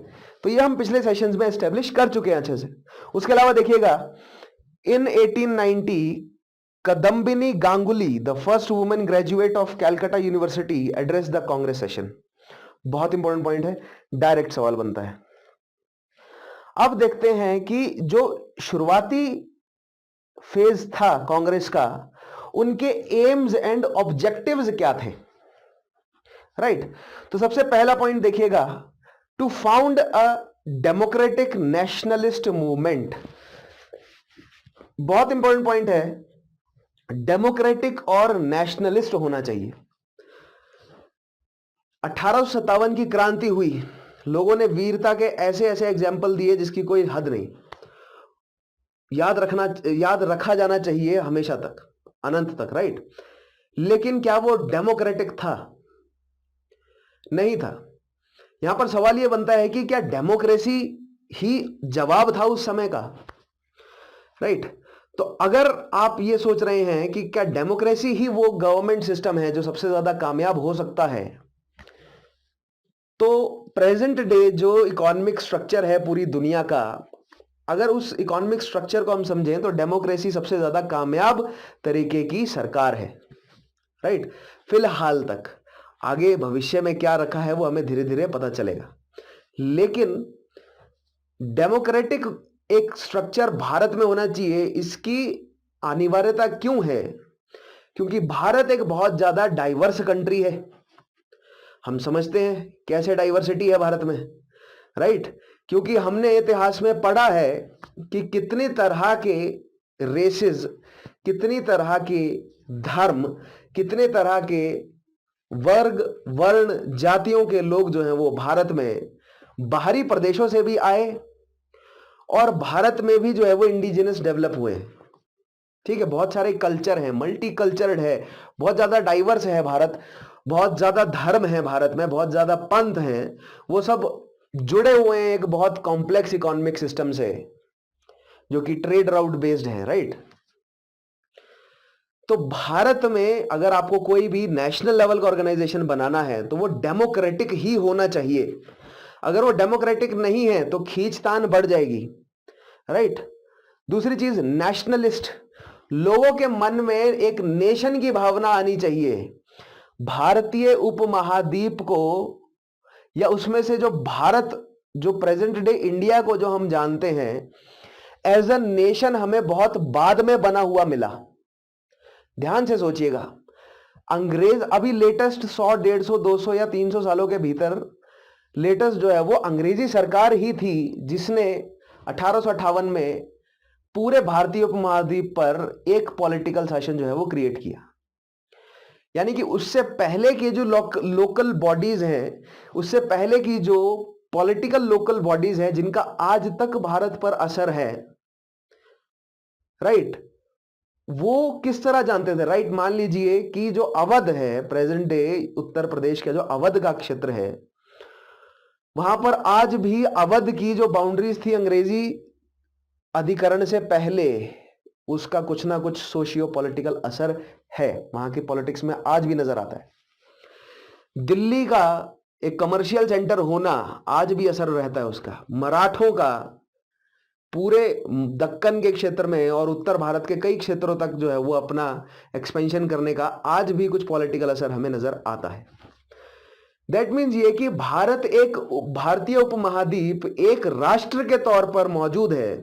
तो ये हम पिछले सेशंस में एस्टेब्लिश कर चुके हैं अच्छे से। उसके अलावा देखिएगा, इन 1890 Kadambini Ganguly, the first women graduate of Calcutta university, address the Congress session. बहुत इंपॉर्टेंट पॉइंट है, डायरेक्ट सवाल बनता है। अब देखते हैं कि जो शुरुआती फेज था कांग्रेस का, उनके एम्स एंड ऑब्जेक्टिव्स क्या थे, राइट। तो सबसे पहला पॉइंट देखिएगा, to found a democratic nationalist movement. बहुत इंपॉर्टेंट पॉइंट है, डेमोक्रेटिक और नेशनलिस्ट होना चाहिए। 1857 की क्रांति हुई, लोगों ने वीरता के ऐसे ऐसे एग्जाम्पल दिए जिसकी कोई हद नहीं। याद रखा जाना चाहिए हमेशा तक, अनंत तक, राइट। लेकिन क्या वो डेमोक्रेटिक था? नहीं था। यहां पर सवाल यह बनता है कि क्या डेमोक्रेसी ही जवाब था उस समय का, राइट। तो अगर आप ये सोच रहे हैं कि क्या डेमोक्रेसी ही वो गवर्नमेंट सिस्टम है जो सबसे ज्यादा कामयाब हो सकता है, तो प्रेजेंट डे जो इकोनॉमिक स्ट्रक्चर है पूरी दुनिया का, अगर उस इकोनॉमिक स्ट्रक्चर को हम समझें तो डेमोक्रेसी सबसे ज्यादा कामयाब तरीके की सरकार है, राइट, फिलहाल तक। आगे भविष्य में क्या रखा है वो हमें धीरे धीरे पता चलेगा। लेकिन डेमोक्रेटिक एक स्ट्रक्चर भारत में होना चाहिए, इसकी अनिवार्यता क्यों है? क्योंकि भारत एक बहुत ज्यादा डाइवर्स कंट्री है। हम समझते हैं कैसे डाइवर्सिटी है भारत में, राइट। क्योंकि हमने इतिहास में पढ़ा है कि कितनी तरह के रेसेस, कितनी तरह के धर्म, कितने तरह के वर्ग, वर्ण, जातियों के लोग जो हैं वो भारत में बाहरी प्रदेशों से भी आए और भारत में भी जो है वो इंडिजिनस डेवलप हुए हैं। ठीक है, बहुत सारे कल्चर हैं, मल्टी कल्चर्ड है, बहुत ज्यादा डाइवर्स है भारत, बहुत ज्यादा धर्म है भारत में, बहुत ज्यादा पंथ हैं, वो सब जुड़े हुए हैं एक बहुत कॉम्प्लेक्स इकोनॉमिक सिस्टम से जो कि ट्रेड राउट बेस्ड है, राइट। तो भारत में अगर आपको कोई भी नेशनल लेवल का ऑर्गेनाइजेशन बनाना है तो वो डेमोक्रेटिक ही होना चाहिए। अगर वो डेमोक्रेटिक नहीं है तो खींचतान बढ़ जाएगी, राइट। दूसरी चीज, नेशनलिस्ट, लोगों के मन में एक नेशन की भावना आनी चाहिए। भारतीय उपमहाद्वीप को, या उसमें से जो भारत, जो प्रेजेंट डे इंडिया को जो हम जानते हैं एज अ नेशन, हमें बहुत बाद में बना हुआ मिला। ध्यान से सोचिएगा, अंग्रेज अभी लेटेस्ट 100, 150, 200 या 300 सालों के भीतर लेटेस्ट जो है वो अंग्रेजी सरकार ही थी जिसने 1858 में पूरे भारतीय उपमहाद्वीप पर एक पॉलिटिकल शासन जो है वो क्रिएट किया। यानी कि उससे पहले के जो लोकल बॉडीज हैं, उससे पहले की जो पॉलिटिकल लोकल बॉडीज हैं जिनका आज तक भारत पर असर है, राइट, वो किस तरह जानते थे, राइट। मान लीजिए कि जो अवध है, प्रेजेंट डे उत्तर प्रदेश का जो अवध का क्षेत्र है, वहां पर आज भी अवध की जो बाउंड्रीज थी अंग्रेजी अधिकरण से पहले, उसका कुछ ना कुछ सोशियो पॉलिटिकल असर है, वहां की पॉलिटिक्स में आज भी नजर आता है। दिल्ली का एक कमर्शियल सेंटर होना आज भी असर रहता है उसका। मराठों का पूरे दक्कन के क्षेत्र में और उत्तर भारत के कई क्षेत्रों तक जो है वो अपना एक्सपेंशन करने का आज भी कुछ पॉलिटिकल असर हमें नजर आता है। दैट मीन्स ये कि भारत, एक भारतीय उपमहाद्वीप एक राष्ट्र के तौर पर मौजूद है।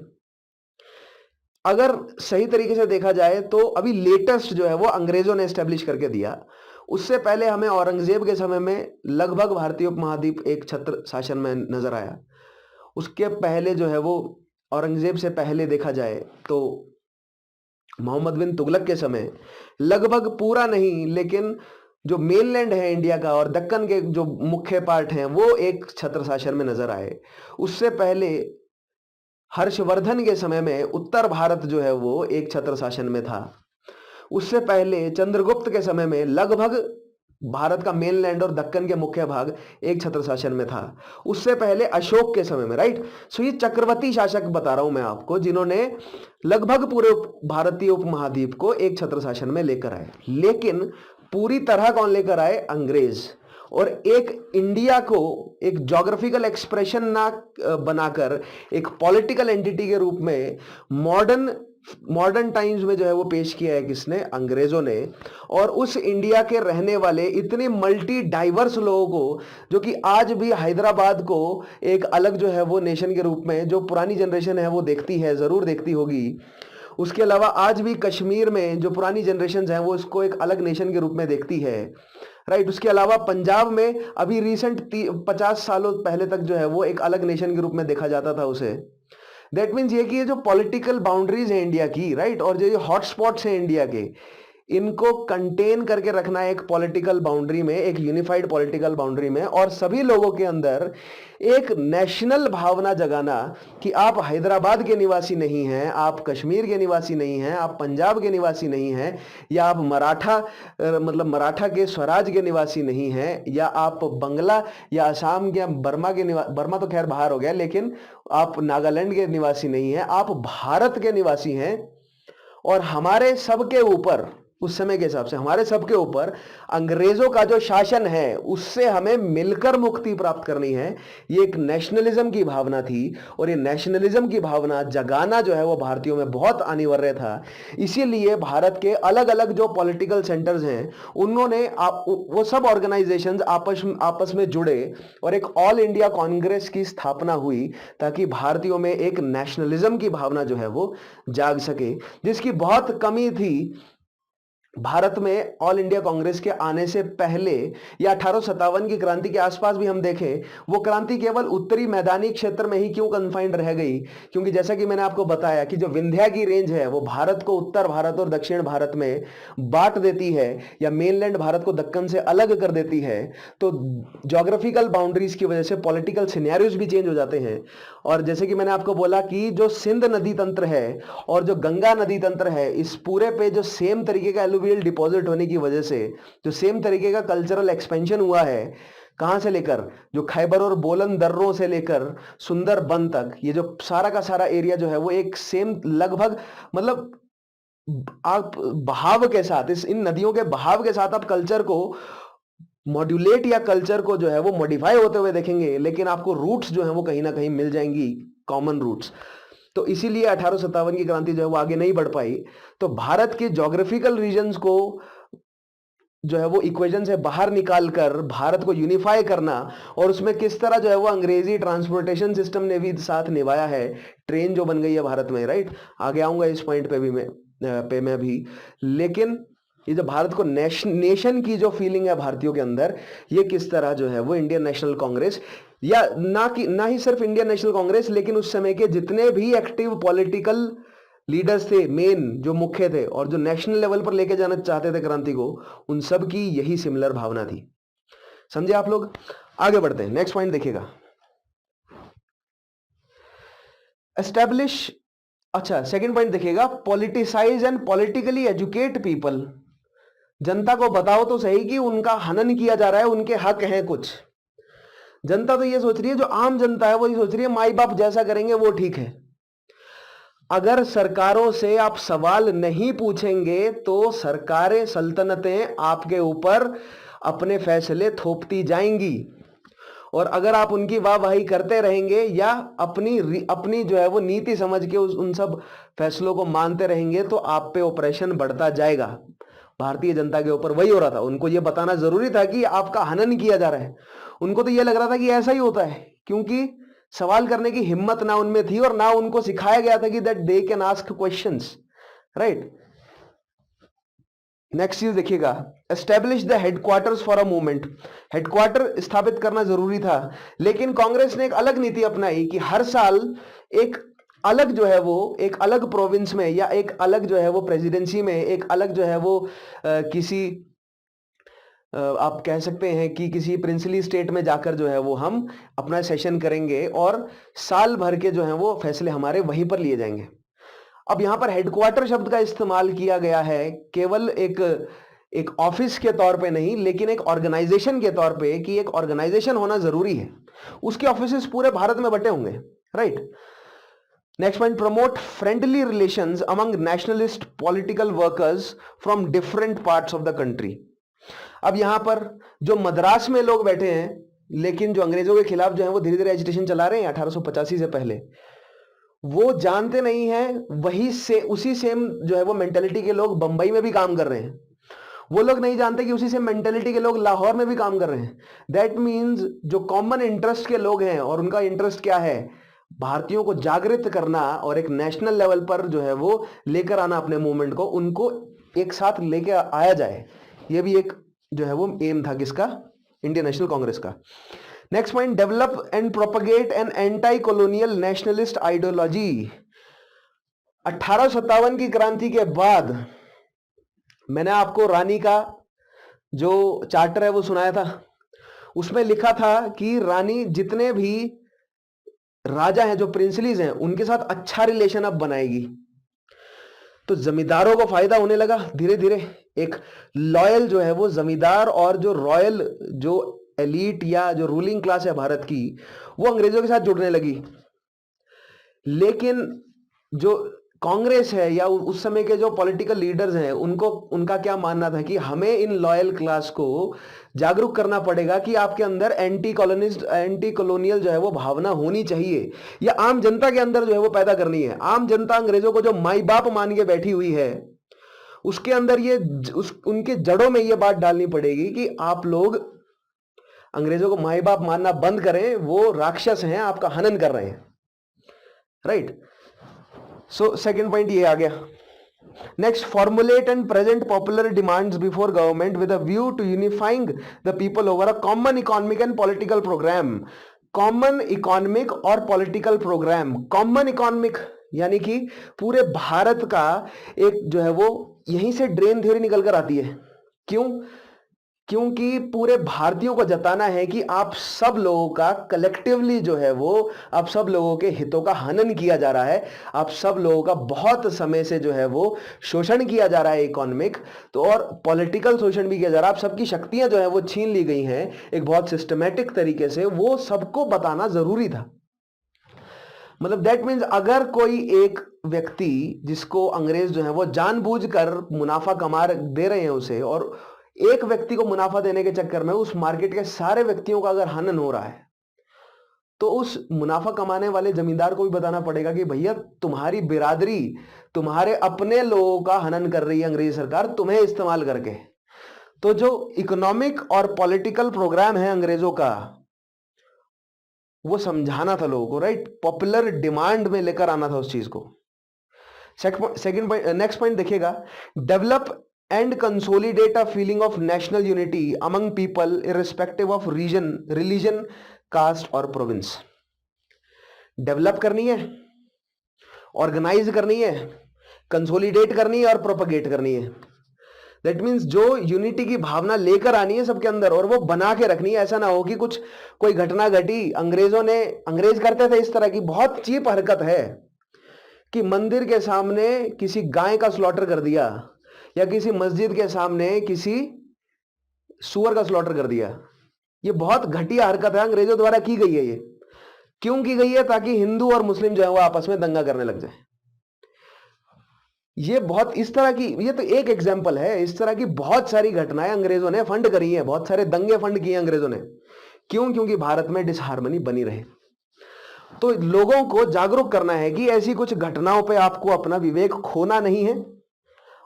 अगर सही तरीके से देखा जाए तो अभी लेटेस्ट जो है वो अंग्रेजों ने एस्टेब्लिश करके दिया। उससे पहले हमें औरंगजेब के समय में लगभग भारतीय उपमहाद्वीप एक छत्र शासन में नजर आया। उसके पहले जो है वो, औरंगजेब से पहले देखा जाए तो मोहम्मद बिन तुगलक के समय लगभग पूरा नहीं, लेकिन जो मेनलैंड है इंडिया का और दक्कन के जो मुख्य पार्ट हैं वो एक छत्र शासन में नजर आए। उससे पहले हर्षवर्धन के समय में उत्तर भारत जो है वो एक छत्र शासन में था। उससे पहले चंद्रगुप्त के समय में लगभग भारत का मेनलैंड और दक्कन के मुख्य भाग एक छत्र शासन में था। उससे पहले अशोक के समय में, राइट। सो ये चक्रवर्ती शासक बता रहा हूं मैं आपको, जिन्होंने लगभग पूरे भारतीय उपमहाद्वीप को एक छत्र शासन में लेकर आए। लेकिन पूरी तरह कौन लेकर आए? अंग्रेज। और एक इंडिया को एक ज्योग्राफिकल एक्सप्रेशन ना बनाकर एक पॉलिटिकल एंटिटी के रूप में मॉडर्न टाइम्स में जो है वो पेश किया है किसने? अंग्रेजों ने। और उस इंडिया के रहने वाले इतने मल्टी डाइवर्स लोगों को, जो कि आज भी हैदराबाद को एक अलग जो है वो नेशन के रूप में, जो पुरानी जनरेशन है वो देखती है, जरूर देखती होगी, उसके अलावा आज भी कश्मीर में जो पुरानी जनरेशन है वो इसको एक अलग नेशन के रूप में देखती है, राइट। उसके अलावा पंजाब में अभी रिसेंट 50 सालों पहले तक जो है वो एक अलग नेशन के रूप में देखा जाता था उसे। दैट मीन्स ये कि ये जो पॉलिटिकल बाउंड्रीज है इंडिया की, राइट, और जो ये हॉटस्पॉट्स हैं इंडिया के, इनको कंटेन करके रखना है एक पॉलिटिकल बाउंड्री में, एक यूनिफाइड पॉलिटिकल बाउंड्री में, और सभी लोगों के अंदर एक नेशनल भावना जगाना कि आप हैदराबाद के निवासी नहीं हैं, आप कश्मीर के निवासी नहीं हैं, आप पंजाब के निवासी नहीं हैं, या आप मतलब मराठा के स्वराज के निवासी नहीं हैं, या आप बंगला या असम या बर्मा तो खैर बाहर हो गया, लेकिन आप नागालैंड के निवासी नहीं हैं, आप भारत के निवासी हैं। और हमारे सबके ऊपर, उस समय के हिसाब से हमारे सबके ऊपर अंग्रेजों का जो शासन है उससे हमें मिलकर मुक्ति प्राप्त करनी है। ये एक नेशनलिज्म की भावना थी, और ये नेशनलिज्म की भावना जगाना जो है वो भारतीयों में बहुत अनिवार्य था। इसीलिए भारत के अलग अलग जो पॉलिटिकल सेंटर्स हैं उन्होंने वो सब ऑर्गेनाइजेशंस आपस में जुड़े और एक ऑल इंडिया कांग्रेस की स्थापना हुई, ताकि भारतीयों में एक नेशनलिज्म की भावना जो है वो जाग सके, जिसकी बहुत कमी थी भारत में ऑल इंडिया कांग्रेस के आने से पहले। या 1857 की क्रांति के आसपास भी हम देखें, वो क्रांति केवल उत्तरी मैदानी क्षेत्र में ही क्यों कन्फाइंड रह गई, क्योंकि जैसा कि मैंने आपको बताया कि जो विंध्या की रेंज है वो भारत को उत्तर भारत और दक्षिण भारत में बांट देती है, या मेनलैंड भारत को दक्कन से अलग कर देती है। तो ज्योग्राफिकल बाउंड्रीज की वजह से पॉलिटिकल सिनेरियोज भी चेंज हो जाते हैं। और जैसे कि मैंने आपको बोला कि जो सिंध नदी तंत्र है और जो गंगा नदी तंत्र है, इस पूरे पे जो सेम तरीके का एलुवियल डिपॉजिट होने की वजह से जो सेम तरीके का कल्चरल एक्सपेंशन हुआ है, कहां से लेकर जो खैबर और बोलन दर्रों से लेकर सुंदरबन तक, ये जो सारा का सारा एरिया जो है वो एक सेम लगभग, मतलब आप बहाव के साथ, इन नदियों के बहाव के साथ आप कल्चर को मॉड्यूलेट या कल्चर को जो है वो मॉडिफाई होते हुए देखेंगे, लेकिन आपको रूट्स जो है वो कहीं ना कहीं मिल जाएंगी, कॉमन रूट्स। तो इसीलिए 1857 की क्रांति जो है वो आगे नहीं बढ़ पाई। तो भारत के ज्योग्राफिकल रीजन्स को जो है वो इक्वेशन से बाहर निकालकर भारत को यूनिफाई करना, और उसमें किस तरह जो है वो अंग्रेजी ट्रांसपोर्टेशन सिस्टम ने भी साथ निभाया है, ट्रेन जो बन गई है भारत में, राइट। आगे आऊंगा इस पॉइंट पे भी मैं भी। लेकिन ये जो भारत को नेशन की जो फीलिंग है भारतीयों के अंदर, ये किस तरह जो है वो इंडियन नेशनल कांग्रेस, या ना ही सिर्फ इंडियन नेशनल कांग्रेस, लेकिन उस समय के जितने भी एक्टिव पॉलिटिकल लीडर्स थे, मेन जो मुख्य थे और जो नेशनल लेवल पर लेके जाना चाहते थे क्रांति को, उन सब की यही सिमिलर भावना थी। समझे आप लोग? आगे बढ़ते हैं, नेक्स्ट पॉइंट देखिएगा। एस्टैब्लिश, अच्छा सेकंड पॉइंट देखिएगा, politicise and politically educate people. जनता को बताओ तो सही कि उनका हनन किया जा रहा है, उनके हक हैं कुछ। जनता तो ये सोच रही है, जो आम जनता है वो ये सोच रही है माई बाप जैसा करेंगे वो ठीक है। अगर सरकारों से आप सवाल नहीं पूछेंगे तो सरकारें, सल्तनतें आपके ऊपर अपने फैसले थोपती जाएंगी, और अगर आप उनकी वाहवाही करते रहेंगे या अपनी जो है वो नीति समझ के उन सब फैसलों को मानते रहेंगे, तो आप पे ऑपरेशन बढ़ता जाएगा। भारतीय जनता के ऊपर वही हो रहा था। उनको ये बताना जरूरी था कि आपका हनन किया जा रहा है। उनको तो ये लग रहा था कि ऐसा ही होता है, क्योंकि सवाल करने की हिम्मत ना उनमें थी और ना उनको सिखाया गया था कि that they can ask questions, right. Next चीज देखिएगा, establish the headquarters for a movement. Headquarter स्थापित करना जरूरी था, लेकिन कांग्रेस ने एक अलग नीति अपनाई कि हर साल एक अलग जो है वो, एक अलग प्रोविंस में, या एक अलग जो है वो प्रेसिडेंसी में, एक अलग जो है वो किसी आप कह सकते हैं कि किसी प्रिंसली स्टेट में जाकर जो है वो हम अपना सेशन करेंगे, और साल भर के जो है वो फैसले हमारे वहीं पर लिए जाएंगे। अब यहां पर हेडक्वार्टर शब्द का इस्तेमाल किया गया है केवल एक ऑफिस के तौर पे नहीं, लेकिन एक ऑर्गेनाइजेशन के तौर पे, कि एक ऑर्गेनाइजेशन होना जरूरी है। उसके ऑफिसेस पूरे भारत में बटे होंगे, right. Next point, promote friendly relations among nationalist political workers from different parts of the country. अब यहां पर जो मद्रास में लोग बैठे हैं, लेकिन जो अंग्रेजों के खिलाफ जो है वो धीरे धीरे एजिटेशन चला रहे हैं 1885 से पहले, वो जानते नहीं है वही से उसी सेम जो है वो मेंटेलिटी के लोग बंबई में भी काम कर रहे हैं। वो लोग नहीं जानते कि उसी सेम मेंटेलिटी के लोग लाहौर में भी काम कर रहे हैं। दैट मीन्स जो कॉमन इंटरेस्ट के लोग हैं, और उनका इंटरेस्ट क्या है, भारतीयों को जागृत करना और एक नेशनल लेवल पर जो है वो लेकर आना अपने मूवमेंट को, उनको एक साथ लेके आया जाए, ये भी एक जो है वो एम था किसका, इंडियन नेशनल कांग्रेस का। Next point, develop and propagate an anti colonial nationalist ideology. 1857 की क्रांति के बाद मैंने आपको रानी का जो चार्टर है वो सुनाया था, उसमें लिखा था कि रानी जितने भी राजा हैं, जो प्रिंसलीज हैं, उनके साथ अच्छा रिलेशन अब बनाएगी। तो जमींदारों को फायदा होने लगा धीरे धीरे, एक लॉयल जो है वो जमींदार और जो रॉयल जो एलीट या जो रूलिंग क्लास है भारत की, वो अंग्रेजों के साथ जुड़ने लगी। लेकिन जो कांग्रेस है या उस समय के जो पॉलिटिकल लीडर्स हैं, उनको उनका क्या मानना था कि हमें इन लॉयल क्लास को जागरूक करना पड़ेगा कि आपके अंदर एंटी कॉलोनियल जो है वो भावना होनी चाहिए, या आम जनता के अंदर जो है वो पैदा करनी है। आम जनता अंग्रेजों को जो माई बाप मान के बैठी हुई है, उसके अंदर ये उनके जड़ों में ये बात डालनी पड़ेगी कि आप लोग अंग्रेजों को माई बाप मानना बंद करें, वो राक्षस हैं, आपका हनन कर रहे हैं। राइट, सो सेकंड पॉइंट ये आ गया। Next, formulate and present popular demands before government with a view to unifying the people over a common economic and political programme. Common economic और पॉलिटिकल प्रोग्राम। कॉमन इकोनॉमिक यानी कि पूरे भारत का एक जो है वो यहीं से ड्रेन थ्योरी निकल कर आती है। क्यों? क्योंकि पूरे भारतीयों को जताना है कि आप सब लोगों का कलेक्टिवली जो है वो, आप सब लोगों के हितों का हनन किया जा रहा है, आप सब लोगों का बहुत समय से जो है वो शोषण किया जा रहा है इकोनॉमिक, तो और पॉलिटिकल शोषण भी किया जा रहा है। आप सबकी शक्तियां जो है वो छीन ली गई हैं एक बहुत सिस्टमेटिक तरीके से, वो सबको बताना जरूरी था। मतलब दैट मीन्स अगर कोई एक व्यक्ति जिसको अंग्रेज जो है वो जानबूझकर मुनाफा कमा दे रहे हैं उसे, और एक व्यक्ति को मुनाफा देने के चक्कर में उस मार्केट के सारे व्यक्तियों का अगर हनन हो रहा है, तो उस मुनाफा कमाने वाले जमींदार को भी बताना पड़ेगा कि भैया तुम्हारी बिरादरी, तुम्हारे अपने लोगों का हनन कर रही है अंग्रेज सरकार तुम्हें इस्तेमाल करके। तो जो इकोनॉमिक और पॉलिटिकल प्रोग्राम है अंग्रेजों का, वो समझाना था लोगों को। राइट, पॉपुलर डिमांड में लेकर आना था उस चीज को। सेकंड पॉइंट, नेक्स्ट पॉइंट देखिएगा, develop and consolidate a feeling of national unity among people irrespective of region, religion, caste और province। डेवलप करनी है, ऑर्गेनाइज करनी है, कंसोलिडेट करनी है और प्रोपगेट करनी है। दैट मीन्स जो यूनिटी की भावना लेकर आनी है सबके अंदर, और वो बना के रखनी है। ऐसा ना हो कि कुछ कोई घटना घटी, अंग्रेज करते थे इस तरह की बहुत चीप हरकत है कि मंदिर के सामने किसी गाय का स्लॉटर कर दिया, या किसी मस्जिद के सामने किसी सुअर का स्लॉटर कर दिया। ये बहुत घटिया हरकत है, अंग्रेजों द्वारा की गई है। ये क्यों की गई है? ताकि हिंदू और मुस्लिम जो है वो आपस में दंगा करने लग जाए। ये बहुत इस तरह की, ये तो एक एग्जांपल है, इस तरह की बहुत सारी घटनाएं अंग्रेजों ने फंड करी है, बहुत सारे दंगे फंड किए अंग्रेजों ने। क्यों? क्योंकि भारत में डिसहार्मनी बनी रहे। तो लोगों को जागरूक करना है कि ऐसी कुछ घटनाओं पे आपको अपना विवेक खोना नहीं है,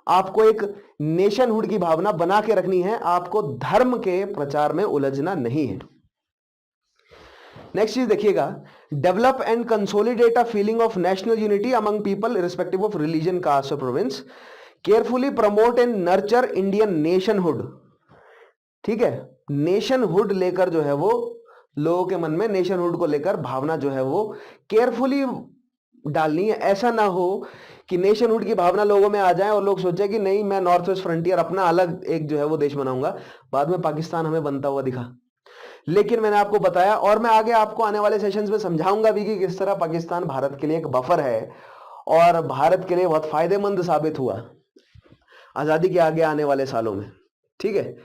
आपको एक नेशनहुड की भावना बना के रखनी है, आपको धर्म के प्रचार में उलझना नहीं है। नेक्स्ट चीज देखिएगा, develop and consolidate a feeling of national unity among people irrespective of religion, caste और province. Carefully promote and nurture Indian nationhood. ठीक है, नेशनहुड लेकर जो है वो लोगों के मन में नेशनहुड को लेकर भावना जो है वो केयरफुली डालनी है। ऐसा ना हो कि नेशनहुड की भावना लोगों में आ जाए और लोग सोचे कि नहीं, मैं नॉर्थ वेस्ट फ्रंटियर अपना अलग एक जो है वो देश बनाऊंगा, बाद में पाकिस्तान हमें बनता हुआ दिखा। लेकिन मैंने आपको बताया, और मैं आगे आपको आने वाले सेशंस में समझाऊंगा भी कि किस तरह पाकिस्तान भारत के लिए एक बफर है और भारत के लिए बहुत फायदेमंद साबित हुआ आजादी के आगे आने वाले सालों में। ठीक है,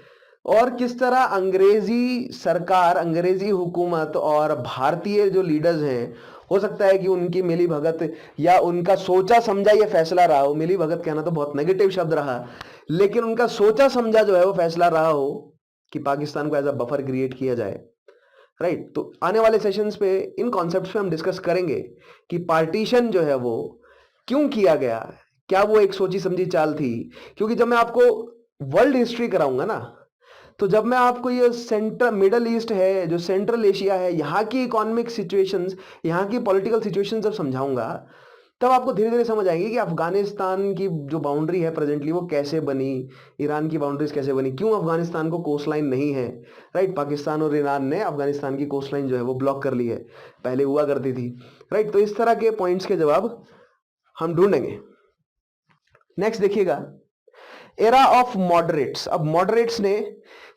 और किस तरह अंग्रेजी सरकार, अंग्रेजी हुकूमत और भारतीय जो लीडर्स हैं, हो सकता है कि उनकी मिली भगत या उनका सोचा समझा ये फैसला रहा हो, मिली भगत कहना तो बहुत नेगेटिव शब्द रहा, लेकिन उनका सोचा समझा जो है वो फैसला रहा हो कि पाकिस्तान को एज अ बफर क्रिएट किया जाए। राइट, तो आने वाले सेशंस पे इन कॉन्सेप्ट्स पे हम डिस्कस करेंगे कि पार्टीशन जो है वो क्यों किया गया, क्या वो एक सोची समझी चाल थी। क्योंकि जब मैं आपको वर्ल्ड हिस्ट्री कराऊंगा ना, तो जब मैं आपको ये सेंट्रल मिडल ईस्ट है, जो सेंट्रल एशिया है, यहाँ की इकोनॉमिक सिचुएशंस, यहाँ की पॉलिटिकल सिचुएशन जब समझाऊंगा, तब आपको धीरे धीरे समझ आएगी कि अफगानिस्तान की जो बाउंड्री है प्रेजेंटली वो कैसे बनी, ईरान की बाउंड्रीज कैसे बनी, क्यों अफगानिस्तान को कोस्ट लाइन नहीं है। राइट, पाकिस्तान और ईरान ने अफगानिस्तान की कोस्ट लाइन जो है वो ब्लॉक कर ली है, पहले हुआ करती थी। राइट, तो इस तरह के पॉइंट्स के जवाब हम ढूंढेंगे। नेक्स्ट देखिएगा, एरा ऑफ मॉडरेट्स। अब मॉडरेट्स ने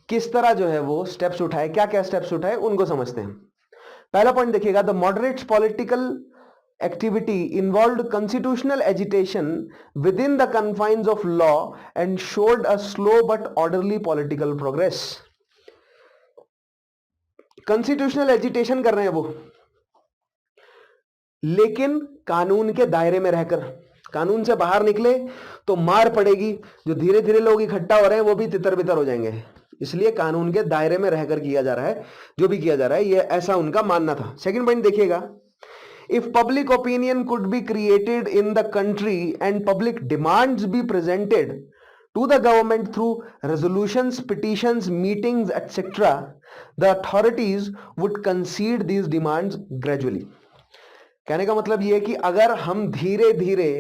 किस तरह जो है वो स्टेप्स उठाए, क्या क्या स्टेप्स उठाए, उनको समझते हैं। पहला पॉइंट देखिएगा, the moderates political activity involved constitutional agitation within the confines of law and showed a slow but orderly political progress. Constitutional agitation कर रहे हैं वो, लेकिन कानून के दायरे में रहकर। कानून से बाहर निकले तो मार पड़ेगी, जो धीरे धीरे लोग इकट्ठा हो रहे हैं वो भी तितर बितर हो जाएंगे, इसलिए कानून के दायरे में रहकर किया जा रहा है जो भी किया जा रहा है, ये ऐसा उनका मानना था। सेकंड पॉइंट देखिएगा, if public opinion could be created in the country and public demands be presented to the government through resolutions, petitions, meetings, etc., the authorities would concede these demands gradually. कहने का मतलब ये है कि अगर हम धीरे धीरे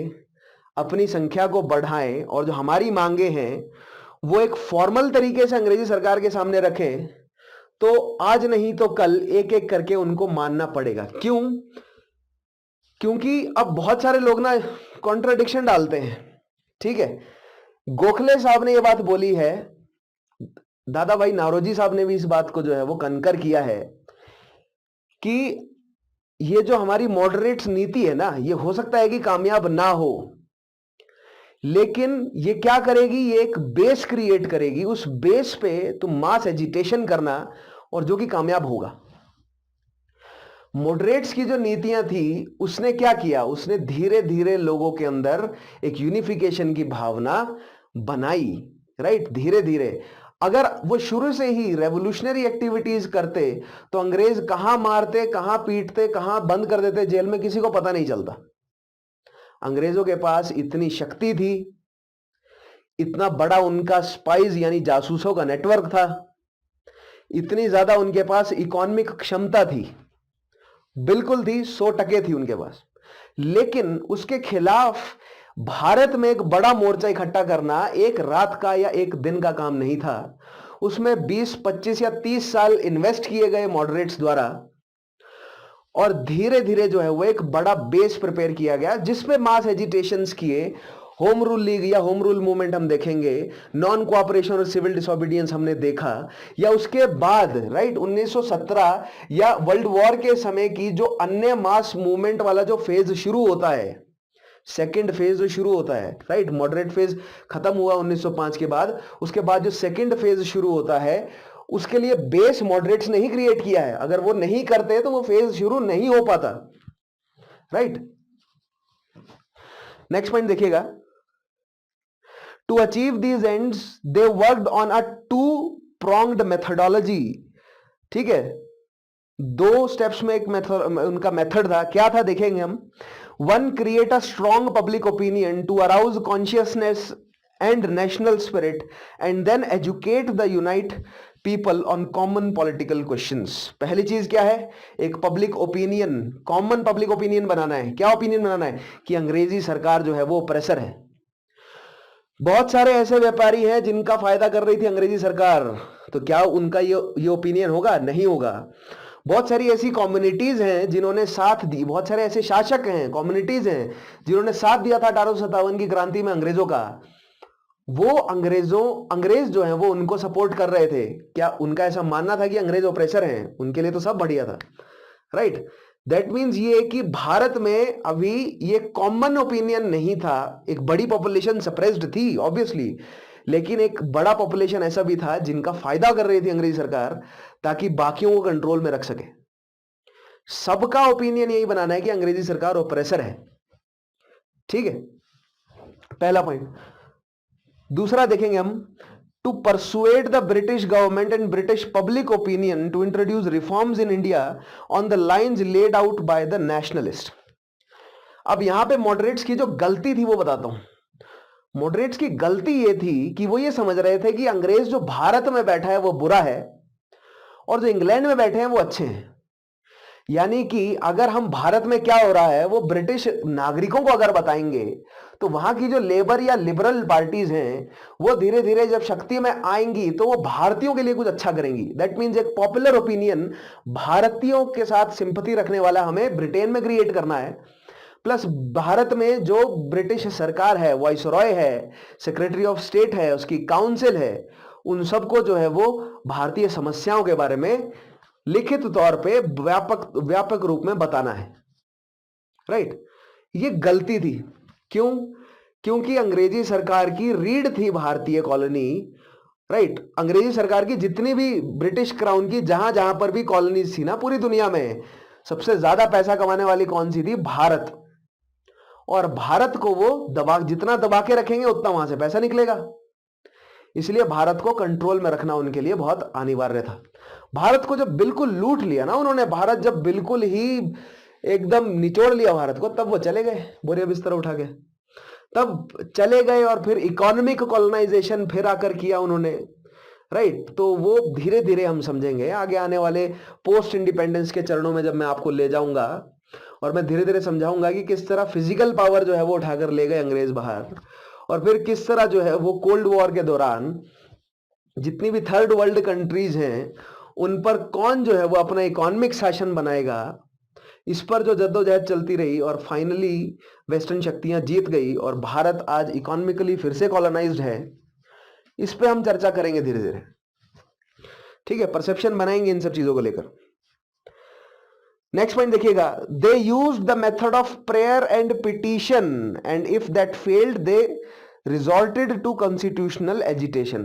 अपनी संख्या को बढ़ाएं और जो हमारी मांगे हैं वो एक फॉर्मल तरीके से अंग्रेजी सरकार के सामने रखें, तो आज नहीं तो कल एक एक करके उनको मानना पड़ेगा। क्यों? क्योंकि अब बहुत सारे लोग ना कॉन्ट्राडिक्शन डालते हैं। ठीक है, गोखले साहब ने ये बात बोली है, दादा भाई नारोजी साहब ने भी इस बात को जो है वो कनकर किया है कि ये जो हमारी मॉडरेट्स नीति है ना, ये हो सकता है कि कामयाब ना हो, लेकिन ये क्या करेगी, ये एक बेस क्रिएट करेगी, उस बेस पे तुम मास एजिटेशन करना और जो कि कामयाब होगा। मॉडरेट्स की जो नीतियां थी उसने क्या किया, उसने धीरे धीरे लोगों के अंदर एक यूनिफिकेशन की भावना बनाई। राइट, धीरे धीरे। अगर वो शुरू से ही रेवोल्यूशनरी एक्टिविटीज करते तो अंग्रेज कहां मारते, कहां पीटते, कहां बंद कर देते जेल में, किसी को पता नहीं चलता। अंग्रेजों के पास इतनी शक्ति थी, इतना बड़ा उनका स्पाइज यानी जासूसों का नेटवर्क था, इतनी ज्यादा उनके पास इकोनॉमिक क्षमता थी, बिल्कुल थी, 100% थी उनके पास। लेकिन उसके खिलाफ भारत में एक बड़ा मोर्चा इकट्ठा करना एक रात का या एक दिन का काम नहीं था। उसमें 20, 25 या 30 साल इन्वेस्ट किए गए मॉडरेट्स द्वारा, और धीरे धीरे जो है वो एक बड़ा बेस प्रिपेयर किया गया जिसपे मास एजिटेशंस किए। होम रूल लीग या होम रूल मूवमेंट हम देखेंगे, नॉन कोऑपरेशन और सिविल डिसोबीडियंस हमने देखा, या उसके बाद राइट 1917 या वर्ल्ड वॉर के समय की जो अन्य मास मूवमेंट वाला जो फेज शुरू होता है, सेकेंड फेज जो शुरू होता है, राइट, मॉडरेट फेज खत्म हुआ 1905 के बाद, उसके बाद जो सेकेंड फेज शुरू होता है उसके लिए बेस मॉडरेट्स ने ही क्रिएट किया है। अगर वो नहीं करते तो वो फेज शुरू नहीं हो पाता। राइट, नेक्स्ट पॉइंट देखिएगा, To achieve these ends, they worked on a two-pronged methodology. ठीक है, दो स्टेप्स में एक उनका मेथड था। क्या था देखेंगे हम। One, create a strong public opinion to arouse consciousness and national spirit, and then educate the unite people on common political questions. पहली चीज क्या है, एक public opinion, common public opinion बनाना है। क्या ओपिनियन बनाना है कि अंग्रेजी सरकार जो है वो ऑप्रेसर है। बहुत सारे ऐसे व्यापारी हैं जिनका फायदा कर रही थी अंग्रेजी सरकार, तो क्या उनका ये ओपिनियन होगा? नहीं होगा। बहुत सारी ऐसी कम्युनिटीज हैं जिन्होंने साथ दी, बहुत सारे ऐसे शासक हैं, कम्युनिटीज हैं जिन्होंने साथ दिया था 1857 की क्रांति में अंग्रेजों का। वो अंग्रेज जो है वो उनको सपोर्ट कर रहे थे। क्या उनका ऐसा मानना था कि अंग्रेज ऑपरेसर हैं? उनके लिए तो सब बढ़िया था। राइट, दैट मीन्स ये कि भारत में अभी ये कॉमन ओपिनियन नहीं था। एक बड़ी पॉपुलेशन सप्रेस्ड थी ऑब्वियसली, लेकिन एक बड़ा पॉपुलेशन ऐसा भी था जिनका फायदा कर रही थी अंग्रेजी सरकार ताकि बाकियों को कंट्रोल में रख सके। सबका ओपिनियन यही बनाना है कि अंग्रेजी सरकार ऑपरेसर है। ठीक है, पहला पॉइंट। दूसरा देखेंगे हम, to persuade the British government and British public opinion to introduce reforms in India on the lines laid out by the nationalist. अब यहां पे मॉडरेट्स की जो गलती थी वो बताता हूं। मॉडरेट्स की गलती ये थी कि वो ये समझ रहे थे कि अंग्रेज जो भारत में बैठा है वो बुरा है और जो इंग्लैंड में बैठे हैं वो अच्छे हैं। यानी कि अगर हम भारत में क्या हो रहा है वो ब्रिटिश नागरिकों को अगर बताएंगे तो वहां की जो लेबर या लिबरल पार्टीज हैं वो धीरे धीरे जब शक्ति में आएंगी तो वो भारतीयों के लिए कुछ अच्छा करेंगी। दैट मीन्स एक पॉपुलर ओपिनियन भारतीयों के साथ सिंपैथी रखने वाला हमें ब्रिटेन में क्रिएट करना है। प्लस भारत में जो ब्रिटिश सरकार है, वाइसरॉय है, सेक्रेटरी ऑफ स्टेट है, उसकी काउंसिल है, उन सबको जो है वो भारतीय समस्याओं के बारे में लिखित तौर पे व्यापक व्यापक रूप में बताना है। राइट, ये गलती थी। क्यों? क्योंकि अंग्रेजी सरकार की रीढ़ थी भारतीय कॉलोनी। राइट, अंग्रेजी सरकार की जितनी भी ब्रिटिश क्राउन की जहां जहां पर भी कॉलोनीज थी ना पूरी दुनिया में, सबसे ज्यादा पैसा कमाने वाली कौन सी थी? भारत। और भारत को वो जितना दबा के रखेंगे उतना वहां से पैसा निकलेगा। इसलिए भारत को कंट्रोल में रखना उनके लिए बहुत अनिवार्य था। भारत को जब बिल्कुल लूट लिया ना उन्होंने, भारत जब बिल्कुल ही एकदम निचोड़ लिया भारत को, तब वो चले गए बोरिया बिस्तर उठा के, तब चले गए और फिर इकोनॉमिक कॉलोनाइजेशन फिर आकर किया उन्होंने। राइट, तो वो धीरे धीरे हम समझेंगे आगे आने वाले पोस्ट इंडिपेंडेंस के चरणों में, जब मैं आपको ले जाऊंगा और मैं धीरे धीरे समझाऊंगा कि किस तरह फिजिकल पावर जो है वो उठाकर ले गए अंग्रेज बाहर, और फिर किस तरह जो है वो कोल्ड वॉर के दौरान जितनी भी थर्ड वर्ल्ड कंट्रीज हैं उन पर कौन जो है वो अपना इकोनॉमिक शासन बनाएगा, इस पर जो जद्दोजहद चलती रही और फाइनली वेस्टर्न शक्तियां जीत गई और भारत आज इकोनॉमिकली फिर से कॉलोनाइज्ड है। इस पे हम चर्चा करेंगे धीरे धीरे। ठीक है, परसेप्शन बनाएंगे इन सब चीजों को लेकर। नेक्स्ट पॉइंट देखिएगा, they use the method of prayer and petition and if that failed they resorted to constitutional agitation.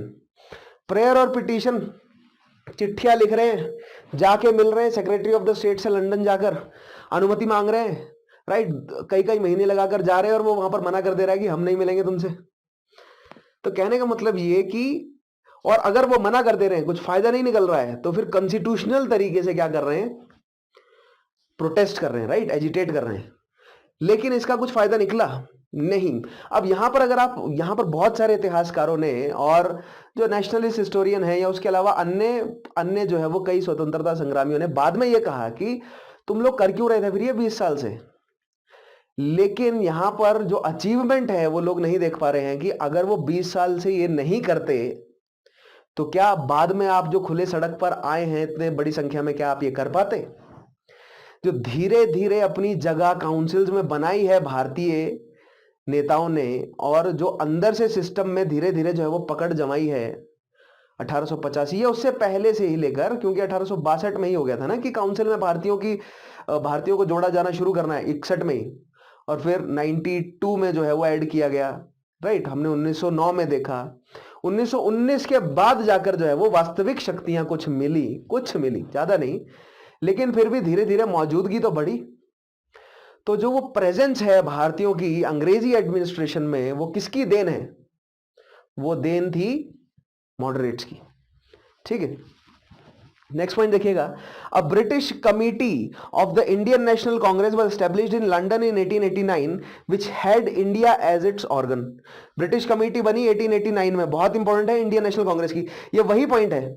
Prayer और पिटीशन, चिट्ठियां लिख रहे हैं, जाके मिल रहे हैं सेक्रेटरी ऑफ द स्टेट से लंदन जाकर अनुमति मांग रहे हैं। राइट, कई कई महीने लगाकर जा रहे हैं और वो वहां पर मना कर दे रहा है कि हम नहीं मिलेंगे तुमसे। तो कहने का मतलब ये कि, और अगर वो मना कर दे रहे हैं, कुछ फायदा नहीं निकल रहा है, तो फिर कॉन्स्टिट्यूशनल तरीके से क्या कर रहे हैं? प्रोटेस्ट कर रहे हैं। राइट, एजिटेट कर रहे हैं। लेकिन इसका कुछ फायदा निकला नहीं। अब यहां पर अगर आप, यहां पर बहुत सारे इतिहासकारों ने और जो नेशनलिस्ट हिस्टोरियन है या उसके अलावा अन्य अन्य जो है वो कई स्वतंत्रता संग्रामियों ने बाद में ये कहा कि तुम लोग कर क्यों रहे थे फिर ये 20 साल से। लेकिन यहां पर जो अचीवमेंट है वो लोग नहीं देख पा रहे हैं कि अगर वो 20 साल से ये नहीं करते तो क्या बाद में आप जो खुले सड़क पर आए हैं इतने बड़ी संख्या में, क्या आप ये कर पाते? जो धीरे धीरे अपनी जगह काउंसिल्स में बनाई है भारतीय नेताओं ने, और जो अंदर से सिस्टम में धीरे धीरे जो है वो पकड़ जमाई है 1885 या उससे पहले से ही लेकर, क्योंकि 1862 में ही हो गया था ना कि काउंसिल में भारतीयों को जोड़ा जाना शुरू करना है, 61 में ही, और फिर 92 में जो है वो ऐड किया गया। राइट, हमने 1909 में देखा। 1919 के बाद जाकर जो है वो वास्तविक शक्तियां कुछ मिली, ज्यादा नहीं, लेकिन फिर भी धीरे धीरे मौजूदगी तो बढ़ी। तो जो वो प्रेजेंस है भारतीयों की अंग्रेजी एडमिनिस्ट्रेशन में, वो किसकी देन है? वो देन थी मॉडरेट्स की। ठीक है, नेक्स्ट पॉइंट देखिएगा, a British committee of the Indian National Congress was established in London in 1889 which had India as its organ. British committee बनी 1889 में, बहुत इंपॉर्टेंट है इंडियन नेशनल कांग्रेस की, ये वही पॉइंट है।